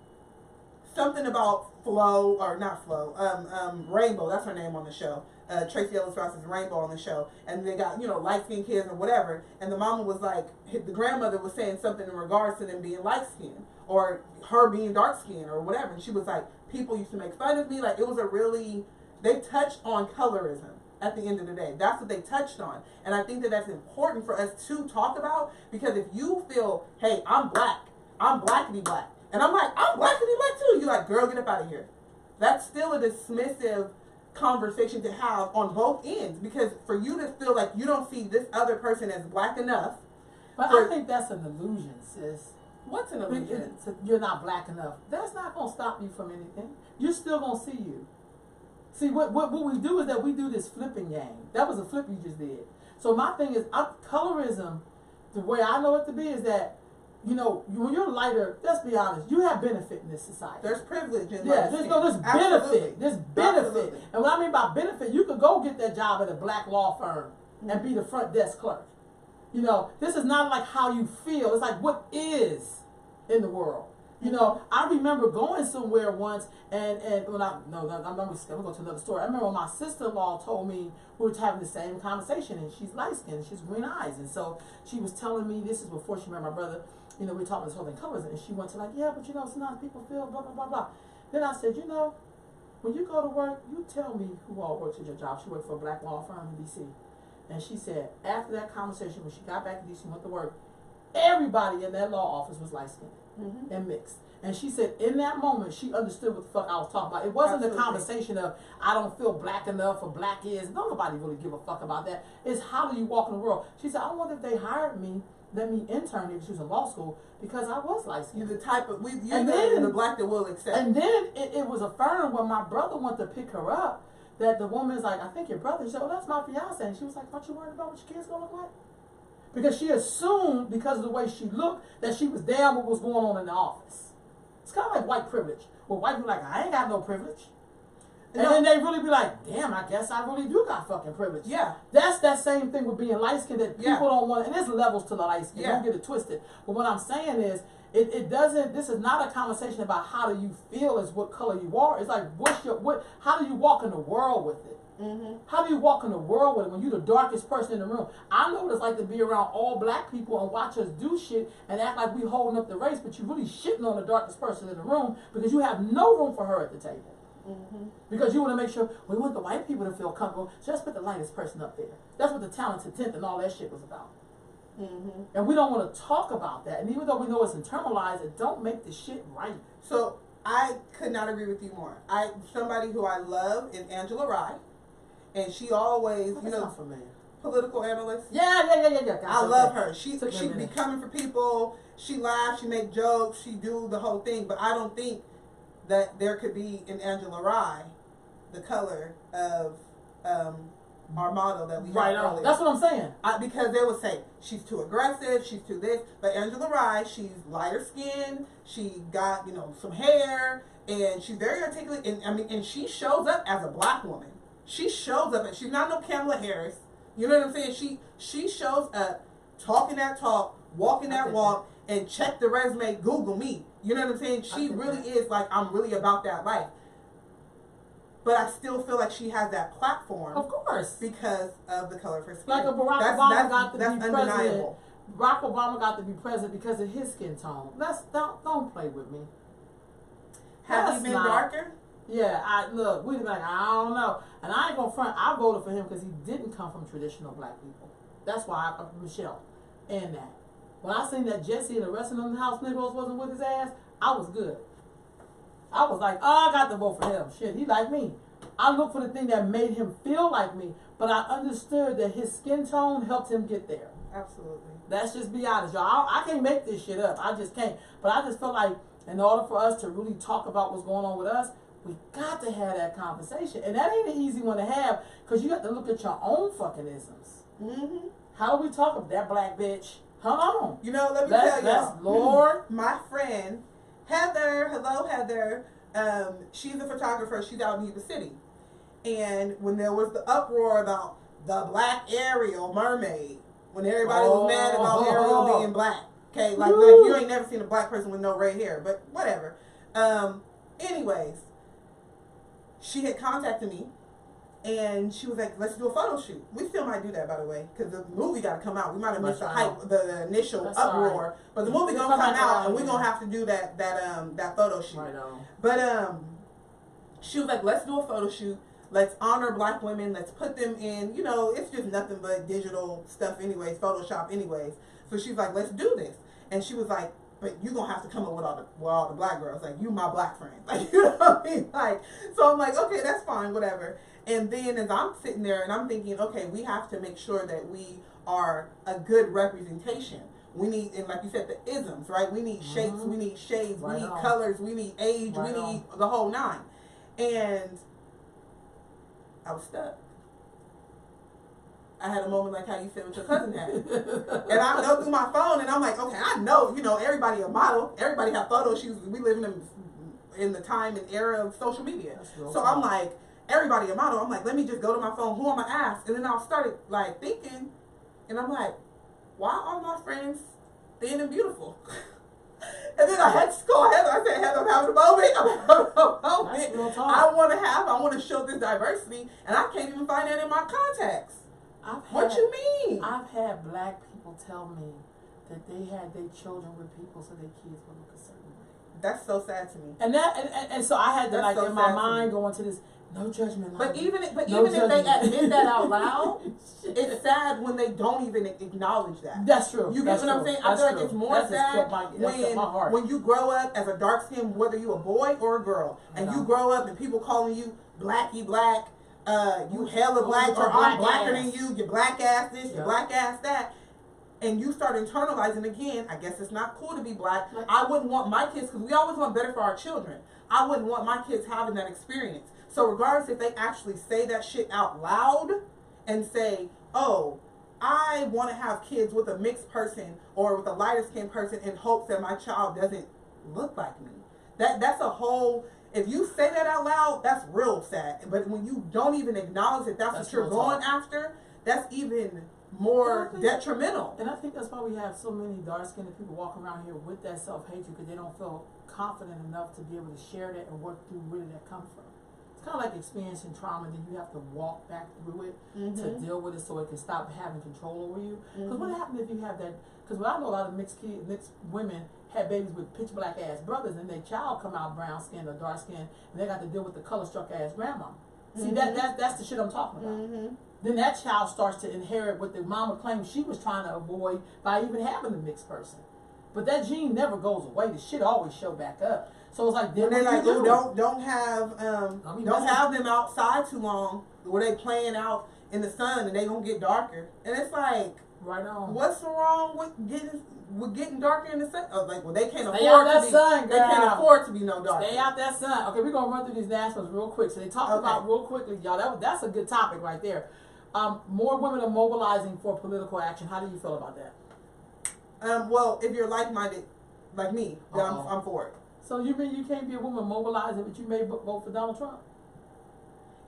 something about Flo, or not Flo, Rainbow, that's her name on the show. Tracy Ellis Ross is Rainbow on the show, and they got, you know, light-skinned kids or whatever, and the mama was like, the grandmother was saying something in regards to them being light-skinned, or her being dark-skinned, or whatever, and she was like, people used to make fun of me, like, it was a really, they touched on colorism at the end of the day. That's what they touched on, and I think that that's important for us to talk about, because if you feel, hey, I'm blackity black, and I'm like, I'm blackity black too, you're like, girl, get up out of here. That's still a dismissive conversation to have on both ends, because for you to feel like you don't see this other person as black enough. But I think that's an illusion, sis. What's an illusion? You're not black enough. That's not going to stop you from anything. You're still going to see you. See, what we do is that we do this flipping game. That was a flip you just did. So my thing is, colorism, the way I know it to be is that, you know, when you're lighter, let's be honest, you have benefit in this society. There's privilege in there's benefit. There's benefit. Absolutely. And what I mean by benefit, you could go get that job at a black law firm and be the front desk clerk. You know, this is not like how you feel. It's like what is in the world. You know, I remember going somewhere once, and when I'm going to go to another story. I remember when my sister-in-law told me we were having the same conversation, and she's light-skinned, she's green eyes, and so she was telling me, this is before she met my brother, you know, we were talking this whole thing colors, and she went to like, yeah, but you know, sometimes people feel blah, blah, blah, blah. Then I said, you know, when you go to work, you tell me who all works at your job. She worked for a black law firm in D.C. And she said, after that conversation, when she got back to D.C. and went to work, everybody in that law office was light-skinned and mixed. And she said, in that moment, she understood what the fuck I was talking about. It wasn't the conversation of, I don't feel black enough or black is. Nobody really give a fuck about that. It's how do you walk in the world. She said, I wonder if they hired me, let me intern if she was in law school, because I was light-skinned. You're the type of, you're the black that will accept. And then it was affirmed when my brother went to pick her up, that the woman's like, I think your brother. She said, oh, that's my fiance. And she was like, aren't you worried about what your kids gonna look like? because she assumed because of the way she looked that she was damn what was going on in the office. It's kind of like white privilege. Well, white people like, I ain't got no privilege. And then they really be like, damn, I guess I really do got fucking privilege. Yeah. That's that same thing with being light skinned that people don't want, and there's levels to the light skin. Don't get it twisted. But what I'm saying is, it doesn't, this is not a conversation about how do you feel as what color you are. It's like, how do you walk in the world with it? Mm-hmm. How do you walk in the world with it when you're the darkest person in the room? I know what it's like to be around all black people and watch us do shit and act like we holding up the race, but you really shitting on the darkest person in the room because you have no room for her at the table. Mm-hmm. Because you want to make sure we want the white people to feel comfortable. So let's put the lightest person up there. That's what the talented tenth and all that shit was about. Mm-hmm. And we don't want to talk about that. And even though we know it's internalized, it don't make the shit right. So I could not agree with you more. Somebody who I love is Angela Rye, and she always, political analyst. Yeah. Gotcha. I love her. She Took me a be minute. coming for people. She laughs. She make jokes. She do the whole thing. But I don't think that there could be in Angela Rye the color of our model that we Right had on. earlier. That's what I'm saying. Because they would say she's too aggressive, she's too this. But Angela Rye, she's lighter skinned, she got some hair, and she's very articulate. And she shows up as a black woman. She shows up, and she's not no Kamala Harris. You know what I'm saying? She shows up, talking that talk, walking that walk, and check the resume. Google me. You know what I'm saying? She really is like, I'm really about that life. But I still feel like she has that platform. Of course. Because of the color of her skin. Like a Barack Obama got to be undeniable. president. Barack Obama got to be president because of his skin tone. Don't play with me. Has he been darker? Yeah, we'd be like, I don't know. And I ain't gonna front, I voted for him because he didn't come from traditional black people. That's why Michelle, and that. When I seen that Jesse and the rest of them house Negroes wasn't with his ass, I was good. I was like, I got to vote for him. Shit, he like me. I looked for the thing that made him feel like me, but I understood that his skin tone helped him get there. Absolutely. Let's just be honest, y'all. I can't make this shit up. I just can't. But I just felt like in order for us to really talk about what's going on with us, we got to have that conversation. And that ain't an easy one to have because you have to look at your own fucking isms. Mm-hmm. How do we talk about that black bitch? Hold on. Let me tell y'all. Lord. My friend, Heather, hello Heather, she's a photographer. She's out in Yuba City. And when there was the uproar about the black Ariel mermaid, when everybody was mad about Ariel being black, okay, like you ain't never seen a black person with no red hair, but whatever. Anyways, she had contacted me, and she was like, "Let's do a photo shoot." We still might do that, by the way, because the movie got to come out. We might have missed the hype, the initial uproar, but the movie gonna come out, and we're gonna have to do that photo shoot. Right on. But she was like, "Let's do a photo shoot. Let's honor black women. Let's put them in. It's just nothing but digital stuff, anyways, Photoshop, anyways." So she's like, "Let's do this," and she was like, "But you gonna have to come up with all the black girls. Like, you my black friend. Like, you know what I mean? Like, so I'm like, okay, that's fine, whatever." And then as I'm sitting there and I'm thinking, okay, we have to make sure that we are a good representation. We need, and like you said, the isms, right? We need shapes, we need shades, we need colors, we need age, we need the whole nine. And I was stuck. I had a moment like how you said with your cousin had. And I go through my phone and I'm like, okay, I know, everybody a model. Everybody have photo shoots. We live in the time and era of social media. So I'm like, everybody a model. I'm like, let me just go to my phone. Who am I ask? And then I started like thinking, and I'm like, why are my friends thin and beautiful? And then I had to call Heather. I said, Heather, I'm having a moment. I want to show this diversity, and I can't even find that in my contacts. What you mean? I've had black people tell me that they had their children with people so their kids would look a certain way. That's so sad to me. And so I had to That's so in my sad mind go into this no judgment. But even if they admit that out loud, it's sad when they don't even acknowledge that. That's true. You get what I'm saying? I feel like it's more sad when you grow up as a dark skin, whether you a boy or a girl, and you grow up and people calling you blacky black. You hella black, or I'm blacker than you, you black ass this, you black ass that, and you start internalizing again, I guess it's not cool to be black. I wouldn't want my kids, because we always want better for our children, I wouldn't want my kids having that experience. So regardless if they actually say that shit out loud and say, oh, I want to have kids with a mixed person or with a lighter skinned person in hopes that my child doesn't look like me. That's a whole. If you say that out loud, that's real sad. But when you don't even acknowledge that that's what you're going after, that's even more detrimental. And I think that's why we have so many dark-skinned people walking around here with that self-hatred, because they don't feel confident enough to be able to share that and work through where did that come from. It's kind of like experiencing trauma, then you have to walk back through it to deal with it so it can stop having control over you. Because what happens if you have that? Because I know a lot of mixed women had babies with pitch black ass brothers, and their child come out brown skinned or dark skinned, and they got to deal with the color struck ass grandma. See, that's the shit I'm talking about. Then that child starts to inherit what the mama claimed she was trying to avoid by even having a mixed person. But that gene never goes away. The shit always show back up. So it's like, when they're like, oh, don't have them outside too long, where they playing out in the sun and they gonna get darker. And it's like, right on. What's wrong with getting darker in the sun? Oh, like, well, they can't Stay out that sun, girl. They can't afford to be no darker. Stay out that sun. Okay, we're gonna run through these nationals real quick. So they talk about real quickly, y'all. That's a good topic right there. More women are mobilizing for political action. How do you feel about that? Well, if you're like-minded, like me, then I'm for it. So you mean you can't be a woman mobilizing, but you may vote for Donald Trump?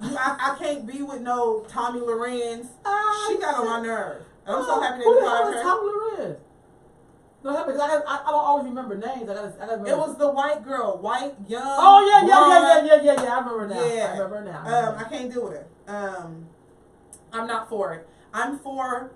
I can't be with no Tommy Lorenz. She got on my nerve. And I'm so happy that who the hell is Tommy Lorenz? No, because I don't always remember names. I gotta remember. It was the white girl, young. Oh yeah. I remember now. Yeah. I remember now. I can't deal with it. I'm not for it. I'm for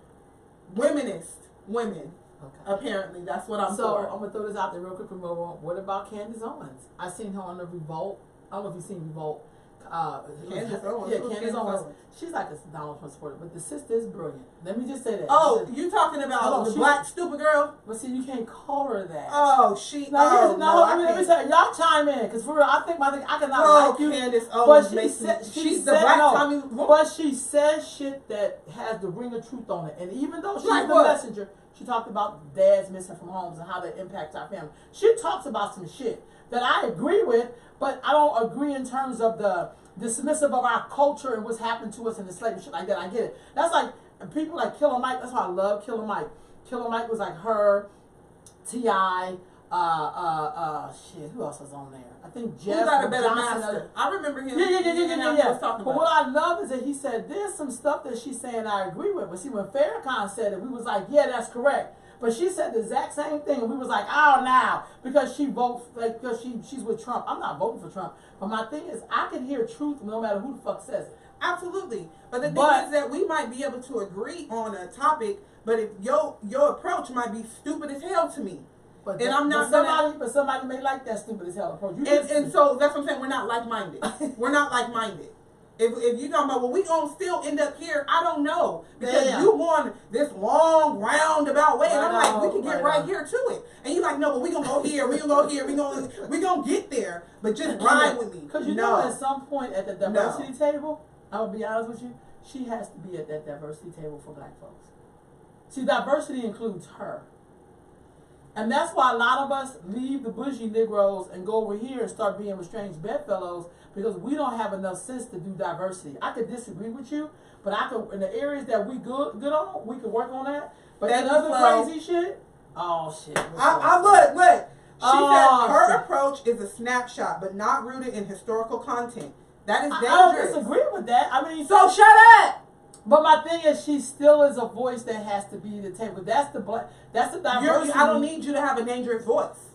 womenist women. Okay. Apparently, that's what I'm for. So I'm gonna throw this out there real quick. What about Candace Owens? I seen her on the Revolt. I don't know if you've seen Revolt. Candace Owens. Yeah, Candace Owens. She's like a Donald Trump supporter, but the sister is brilliant. Let me just say that. Oh, you talking about the black stupid girl? But see, you can't call her that. Oh, she. Let me say, y'all chime in, because for real, I cannot like you. Candace Owens, but she's the black Tommy. But she says shit that has the ring of truth on it, and even though she's the messenger, she talked about dads missing from homes and how that impacts our family. She talks about some shit that I agree with, but I don't agree in terms of the dismissive of our culture and what's happened to us in the slavery shit like that. I get it. That's like people like Killer Mike. That's why I love Killer Mike. Killer Mike was like her, T.I., shit, who else was on there? I think Jeff. Who got a better master? I remember him. Yeah. But what I love is that he said there's some stuff that she's saying I agree with. But see, when Farrakhan said it, we was like, yeah, that's correct. But she said the exact same thing, and we was like, oh, now, because she votes, like, because she's with Trump. I'm not voting for Trump. But my thing is, I can hear truth no matter who the fuck says it. Absolutely. But the thing is that we might be able to agree on a topic, but if your approach might be stupid as hell to me. But somebody may like that stupid as hell approach. And so that's what I'm saying. We're not like-minded. We're not like-minded. If you talking about, well, we gonna still end up here, I don't know, because you going this long roundabout way, and I'm like, we can get right here to it, and you like, no, but we gonna go here, we gonna go here, we gonna get there, but just ride with me. Because you know, at some point at the diversity table, I'll be honest with you, she has to be at that diversity table for black folks. See, diversity includes her. And that's why a lot of us leave the bougie Negroes and go over here and start being with strange bedfellows, because we don't have enough sense to do diversity. I could disagree with you, but I could, in the areas that we good on, we could work on that. But that other crazy shit, oh shit. Look. She said her approach is a snapshot, but not rooted in historical content. That is dangerous. I don't disagree with that. I mean, so shut up. But my thing is, she still is a voice that has to be the table. That's the diversity. I don't need you to have a dangerous voice.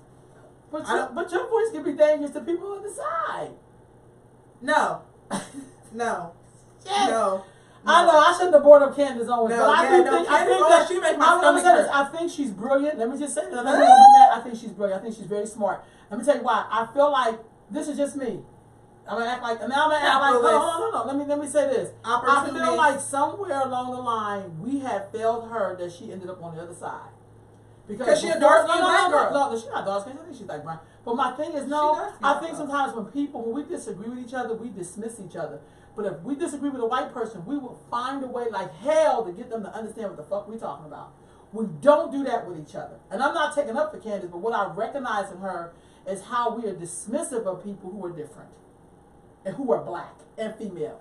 But your voice can be dangerous to people on the side. No. Yes. No. I know. I shouldn't have brought up Candace Owens. No, but I think she's brilliant. Let me just say that. I think she's brilliant. I think she's very smart. Let me tell you why. I feel like this is just me. I'm gonna act like, and now I'm gonna act like, no. Let me say this. I feel like somewhere along the line we have failed her, that she ended up on the other side. Because she's a dark-skinned black girl. No, she's not dark-skinned. I think she's like brown. But my thing is, I think sometimes when we disagree with each other, we dismiss each other. But if we disagree with a white person, we will find a way like hell to get them to understand what the fuck we're talking about. We don't do that with each other. And I'm not taking up for Candace, but what I recognize in her is how we are dismissive of people who are different and who are black and female.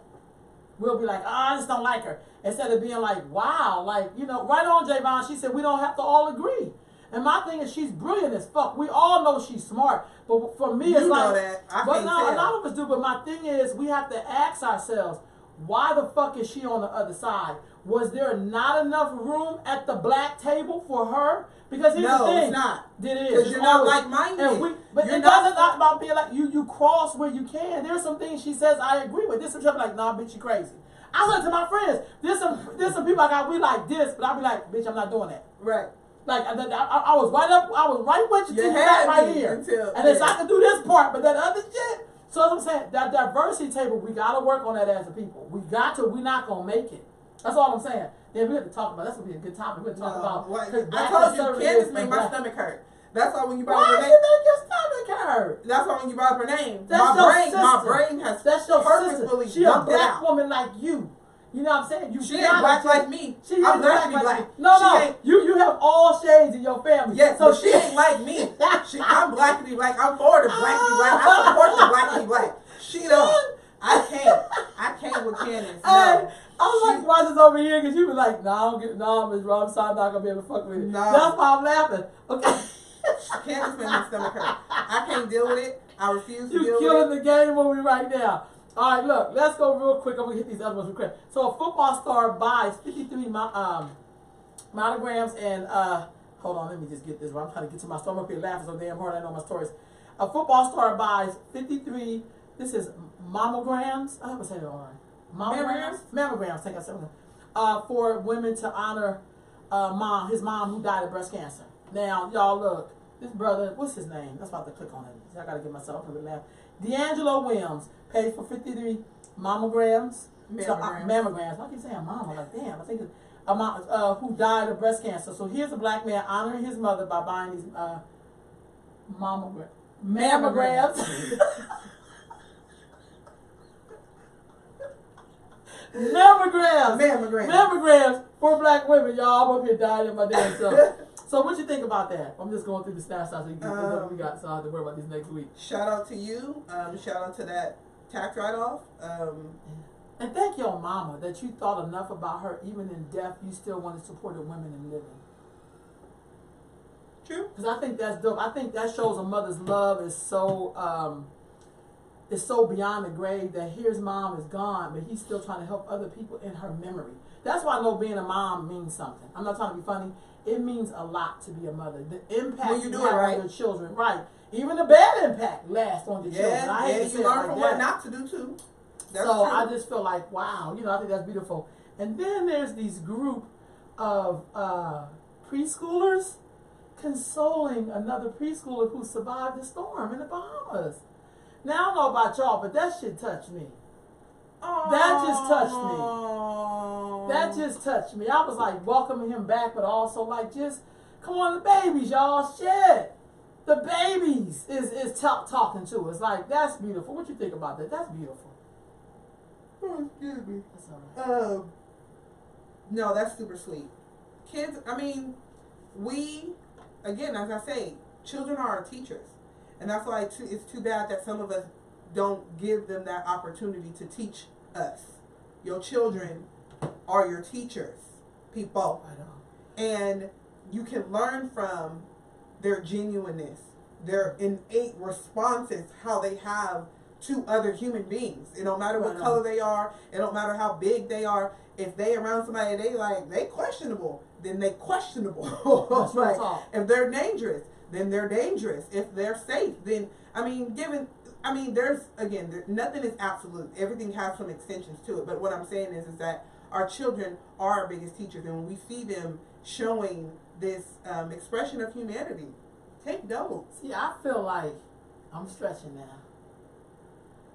we'll be like, oh, I just don't like her. Instead of being like, wow, like, you know, right on, Javon, she said, we don't have to all agree. And my thing is, she's brilliant as fuck. We all know she's smart. But for me, it's You know like, that. I but can't no, a tell. lot of us do. But my thing is, we have to ask ourselves, why the fuck is she on the other side? Was there not enough room at the black table for her? Because here's the No, thing. it's not. It is. Because It's you're not always- like-minded. But You're it not- doesn't not about being like you cross where you can. There's some things she says I agree with. There's some shit I'm like, nah, bitch, you crazy. I said to my friends, there's some people I got, we like this, but I'll be like, bitch, I'm not doing that. Right. Like I was right with you You till you had got right me here. until- And then so yeah. I can do this part, but that other shit. So as I'm saying, that diversity table, we gotta work on that as a people. We're not gonna make it. That's all I'm saying. Then we have to talk about, that's gonna be a good topic. We're gonna talk about, What? 'cause I black told you, conservatives Candace and made my black- stomach hurt. That's why when you brought Why up her did name, you make your stomach hurt? that's why when you brought up her name, That's my your brain has That's your purposefully sister. She a dumped it black out. woman like you. You know what I'm saying? You She ain't gotta black just- like me. She I'm is black to be like black. me. No, She no. ain't- You have all shades in your family. Yes, so but she ain't like me. I'm black to be black. I'm for the black to be black. I support the black to be black. She don't. I can't with Candace. No. Hey, I'm like Rogers over here because you was like, no, Ms. Rob, so I'm not gonna be able to fuck with it. No. That's why I'm laughing. Okay. Candace made my stomach hurt. I can't deal with it. I refuse to You deal killing with it. the game movie right now. All right, look, let's go real quick. I'm gonna hit these other ones real quick. So a football star buys 53 monograms and hold on, let me just get this right. I'm trying to get to my story. I'm up here laughing so damn hard. I know my stories. A football star buys 53. This is mammograms. I hope I say that all right. Mammograms. Take a second. For women to honor his mom who died of breast cancer. Now, y'all look. This brother, what's his name? That's about to click on it. I gotta get myself a little laugh. D'Angelo Williams paid for 53 mammograms. Mammograms. I keep saying mama, like damn. I think it's a mom who died of breast cancer. So here's a black man honoring his mother by buying these mammograms. Mammograms for black women, y'all. I'm up here dying in my damn self. So what you think about that? I'm just going through the snapshots so you can get what we got, so I don't have to worry about these next week. Shout out to you. Shout out to that tax write-off. And thank your mama that you thought enough about her, even in death, you still want to support the women in living. True. Because I think that's dope. I think that shows a mother's love is so beyond the grave that his mom is gone, but he's still trying to help other people in her memory. That's why I know being a mom means something. I'm not trying to be funny. It means a lot to be a mother. The impact when you do have it right on your children, right? Even the bad impact lasts on your children. I hate to say you it learn like from that. what not to do too. That's So true. I just feel like, wow, I think that's beautiful. And then there's these group of preschoolers consoling another preschooler who survived the storm in the Bahamas. Now, I don't know about y'all, but that shit touched me. That just touched me. That just touched me. I was like welcoming him back, but also like just, come on, the babies, y'all. Shit. The babies is talking to us. Like, that's beautiful. What you think about that? That's beautiful. Oh, excuse me. That's all right. No, that's super sweet. Kids, I mean, again, as I say, children are our teachers. And that's why it's too bad that some of us don't give them that opportunity to teach us. Your children are your teachers, people. I know. And you can learn from their genuineness, their innate responses, how they have to other human beings. It don't matter what color they are. It don't matter how big they are. If they around somebody they questionable, then they questionable. That's right. If they're dangerous, then they're dangerous. If they're safe, then there's nothing is absolute. Everything has some extensions to it. But what I'm saying is that our children are our biggest teachers, and when we see them showing this expression of humanity, take note. See, I feel like I'm stretching now,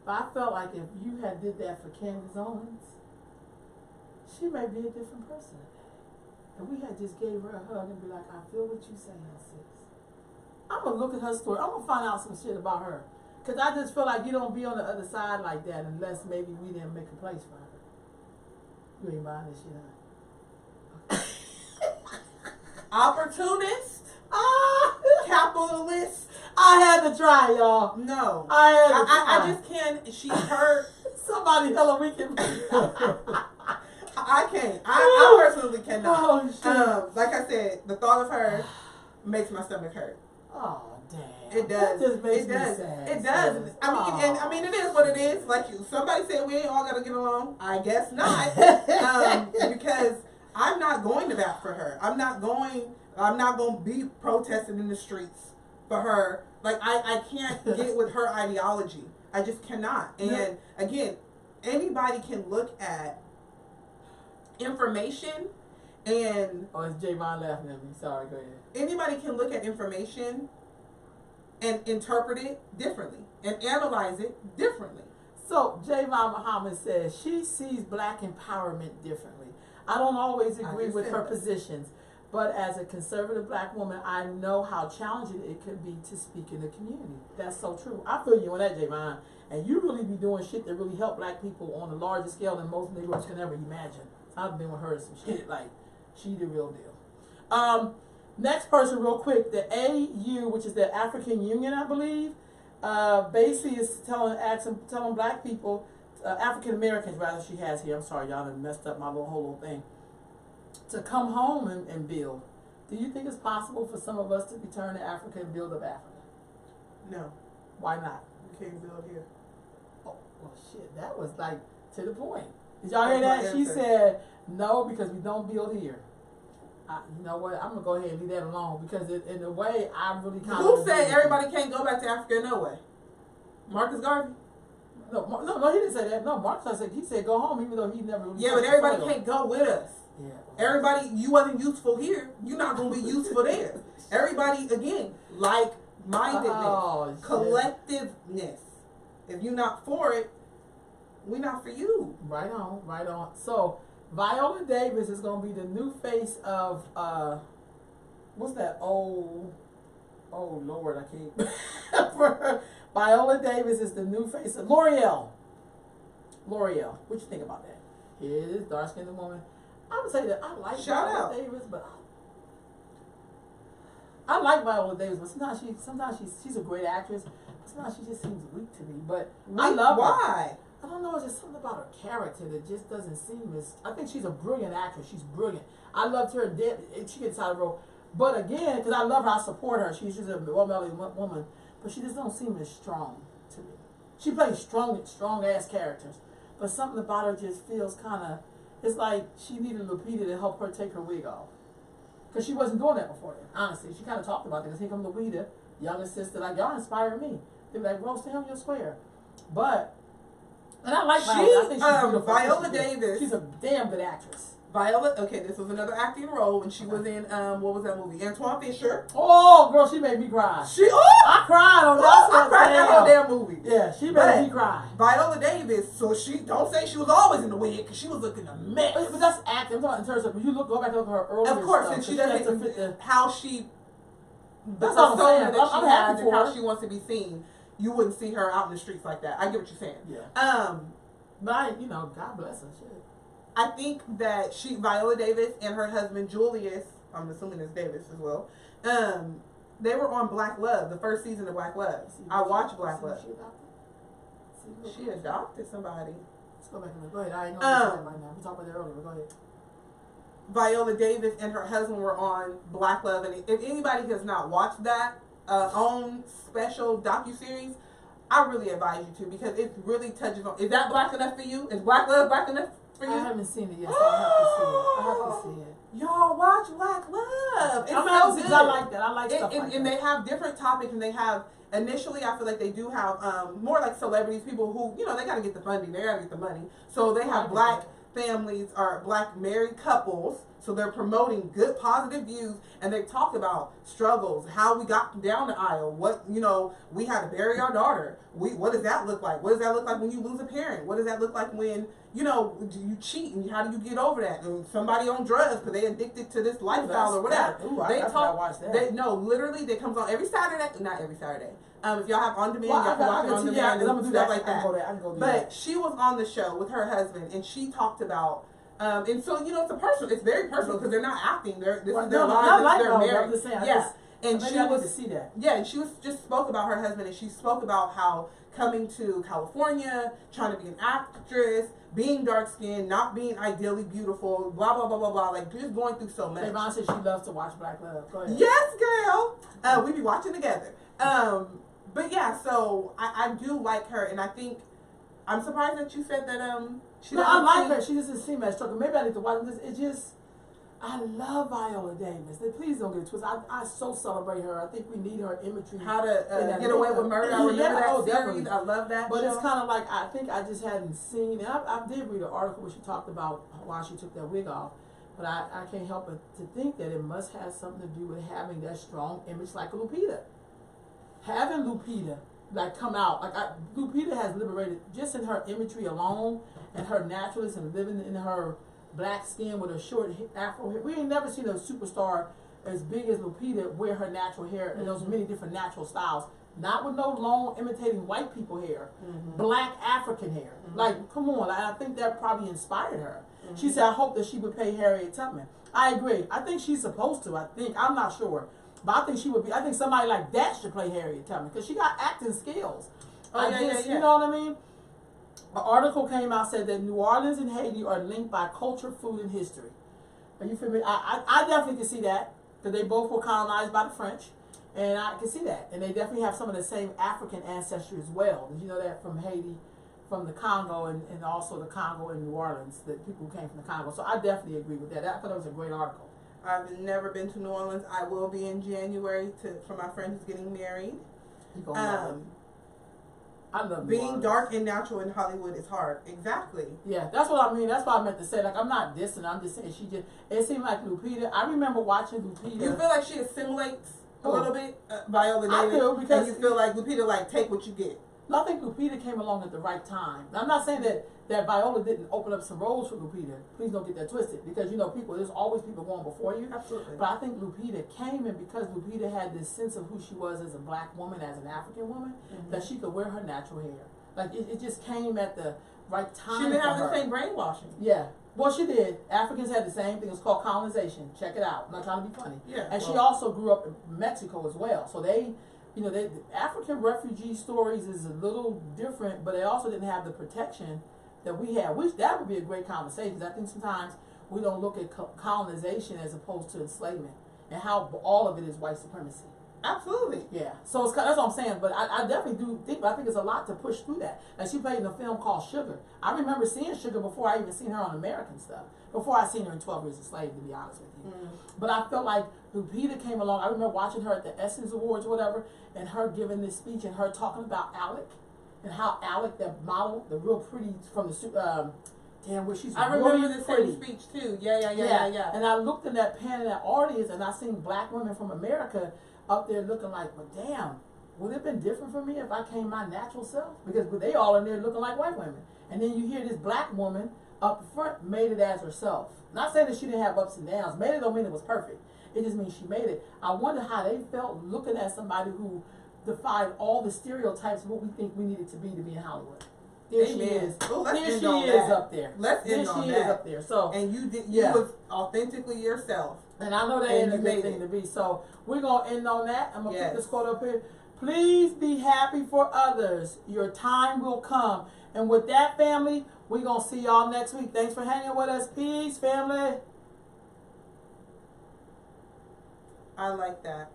but I felt like if you had did that for Candace Owens, she may be a different person today. And we had just gave her a hug and be like, I feel what you're saying, sis. I'm going to look at her story. I'm going to find out some shit about her. Because I just feel like you don't be on the other side like that unless maybe we didn't make a place for her. You ain't buying this shit, huh? Opportunist, capitalist. I had to try, y'all. No, I had to try. I just can't. She's hurt. Somebody hella weekend. I can't. I personally cannot. Oh, shit. Like I said, the thought of her makes my stomach hurt. Oh, damn. It does. That just makes It me does. sad. It does. I mean, it is what it is. Like somebody said, we ain't all gotta get along. I guess not. Because I'm not going to bat for her. I'm not going to be protesting in the streets for her. Like I can't get with her ideology. I just cannot. And again, anybody can look at information and oh, it's Javon laughing at me. Sorry, go ahead. anybody can look at information and interpret it differently and analyze it differently. So Javon Muhammad says she sees black empowerment differently. I don't always agree with her positions, but as a conservative black woman, I know how challenging it can be to speak in the community. That's so true. I feel you on that, Javon. And you really be doing shit that really help black people on a larger scale than most Negroes can ever imagine. I've been with her and some shit, like, she the real deal. Next person, real quick, the AU, which is the African Union, I believe, basically is telling black people, African Americans rather, she has here, I'm sorry, y'all done messed up my whole thing, to come home and build. Do you think it's possible for some of us to return to Africa and build up Africa? No, Why not? you can't build here. Oh, well, shit, that was like to the point. Did y'all hear that? She said, no, because we don't build here. You know what? I'm going to go ahead and leave that alone because in a way, I really kind of... Who said everybody can't go back to Africa? No way. Marcus Garvey? No, he didn't say that. No, Marcus said, he said go home even though he never really... Yeah, but everybody can't go with us. Yeah. Everybody, you wasn't useful here. You're not going to be useful there. Everybody, again, like-mindedness, collectiveness. If you're not for it, we're not for you. Right on, right on. So, Viola Davis is going to be the new face of, what's that old, oh Lord, I can't. Viola Davis is the new face of L'Oreal. L'Oreal. What you think about that? Here it is, dark-skinned woman. I would say that I like Viola Davis, but I like Viola Davis, but sometimes she's a great actress. Sometimes she just seems weak to me, but I love her. Why? I don't know, it's just something about her character that just doesn't seem as... I think she's a brilliant actress. She's brilliant. I loved her dead. She gets out of the role. But again, because I love her, I support her. She's just a well-melded woman. But she just don't seem as strong to me. She plays strong-ass characters. But something about her just feels kind of... It's like she needed Lupita to help her take her wig off. Because she wasn't doing that before then, honestly. She kind of talked about that. Because here comes Lupita, younger sister. Like, y'all inspire me. They were like, Rose, tell me your square. But... And I like Viola. I think she's beautiful. Viola Davis. She's a damn good actress. Viola, okay, this was another acting role when she was in, what was that movie? Antoine Fisher. Oh, girl, she made me cry. I cried on that. I cried that whole damn movie. Yeah, she made me cry. Viola Davis, so she, don't say she was always in the wig, because she was looking a mess. But that's acting. I'm talking in terms of, when you go back and look at her earlier of course, stuff, and she doesn't, how she, that's what I'm saying. I'm happy for her. How she wants to be seen. You wouldn't see her out in the streets like that. I get what you're saying. Yeah. But God bless her. Shit. I think that Viola Davis and her husband Julius, I'm assuming it's Davis as well, they were on Black Love, the first season of Black Love. I watched Black Love. She adopted somebody. Let's go back and look. Go ahead. I ain't know right now. We talked about that earlier, but go ahead. Viola Davis and her husband were on Black Love, and if anybody has not watched that own special docuseries, I really advise you to, because it really touches on... Is that black enough for you? Is Black Love black enough for you? I haven't seen it yet, so I have to see it. Y'all watch Black Love. It's so good. I like that. I like stuff like that. And they have different topics, and they have... Initially, I feel like they do have more like celebrities, people who, they got to get the funding. They got to get the money. So they have black families or black married couples. So they're promoting good, positive views, and they talk about struggles, how we got down the aisle, what, we had to bury our daughter. What does that look like? What does that look like when you lose a parent? What does that look like when, you cheat, and how do you get over that? And somebody on drugs because they addicted to this lifestyle or whatever. Literally, they comes on every Saturday, not every Saturday. If y'all have on demand, y'all can watch it on demand and stuff like that. But she was on the show with her husband, and she talked about... and so, it's very personal because they're not acting. This is their lives. They're married. And Maybe she I need was to see that. Yeah, and she was just spoke about her husband, and she spoke about how coming to California, trying to be an actress, being dark skinned, not being ideally beautiful, blah blah blah blah blah, like just going through so much. Trayvon said she loves to watch Black Love. Go ahead. Yes, girl. We be watching together. But yeah, so I do like her, and I think I'm surprised that you said that she. No, I like her. She doesn't seem as strong. Maybe I need to watch this. It just. I love Viola Davis. Please don't get it twisted. I so celebrate her. I think we need her imagery. How to Get Away with Murder. I remember that series. Definitely. I love that. But show. it's kind of like I think I just hadn't seen. And I did read an article where she talked about why she took that wig off. But I can't help but to think that it must have something to do with having that strong image like Lupita. Having Lupita like come out Lupita has liberated just in her imagery alone and her naturalness and living in her black skin with a short afro hair. We ain't never seen a superstar as big as Lupita wear her natural hair and those many different natural styles. Not with no long imitating white people hair, black African hair. Like, come on, I think that probably inspired her. She said, I hope that she would pay Harriet Tubman. I agree. I think she's supposed to. I'm not sure. But I think she would be. I think somebody like that should play Harriet Tubman because she got acting skills. You know what I mean? An article came out said that New Orleans and Haiti are linked by culture, food, and history. Are you familiar? I definitely can see that because they both were colonized by the French, and I can see that. And they definitely have some of the same African ancestry as well. Did you know that from Haiti, from the Congo, and also the Congo and New Orleans, that people who came from the Congo. So I definitely agree with that. I thought it was a great article. I've never been to New Orleans. I will be in January for my friend who's getting married. You gonna love it. I love being dark and natural in Hollywood is hard. Exactly. Yeah, that's what I mean. That's what I meant to say. Like, I'm not dissing. I'm just saying it seemed like Lupita. I remember watching Lupita. You feel like she assimilates a little bit, Viola Davis? I do, because and you feel like Lupita, like, take what you get. I think Lupita came along at the right time. I'm not saying that Viola didn't open up some roles for Lupita. Please don't get that twisted. Because, there's always people going before you. Absolutely. But I think Lupita came in because Lupita had this sense of who she was as a black woman, as an African woman, that she could wear her natural hair. Like, it just came at the right time. She didn't have the same brainwashing. Yeah. Well, she did. Africans had the same thing. It's called colonization. Check it out. I'm not trying to be funny. Yeah. And she also grew up in Mexico as well. So the African refugee stories is a little different, but they also didn't have the protection that we have. Which that would be a great conversation. I think sometimes we don't look at colonization as opposed to enslavement and how all of it is white supremacy. Absolutely. Yeah. So that's what I'm saying. But I definitely do think. But I think it's a lot to push through that. And she played in a film called Sugar. I remember seeing Sugar before I even seen her on American stuff. Before I seen her in 12 Years a Slave, to be honest with you. But I felt like Lupita came along. I remember watching her at the Essence Awards or whatever, and her giving this speech and her talking about Alec and how Alec, that model, the real pretty from the where she's I really remember the pretty. same speech too. Yeah. And I looked in that pen in that audience, and I seen black women from America up there looking like, well, damn, would it have been different for me if I came my natural self? Because they all in there looking like white women. And then you hear this black woman up front made it as herself. Not saying that she didn't have ups and downs. Made it don't mean it was perfect. It just means she made it. I wonder how they felt looking at somebody who defied all the stereotypes of what we think we needed to be in Hollywood. There she is. Ooh, there she is up there. Let's end on that. There she is up there. So, and you was authentically yourself. And I know that ain't a good thing to be. So we're going to end on that. I'm going to put this quote up here. Please be happy for others. Your time will come. And with that, family, we're going to see y'all next week. Thanks for hanging with us. Peace, family. I like that.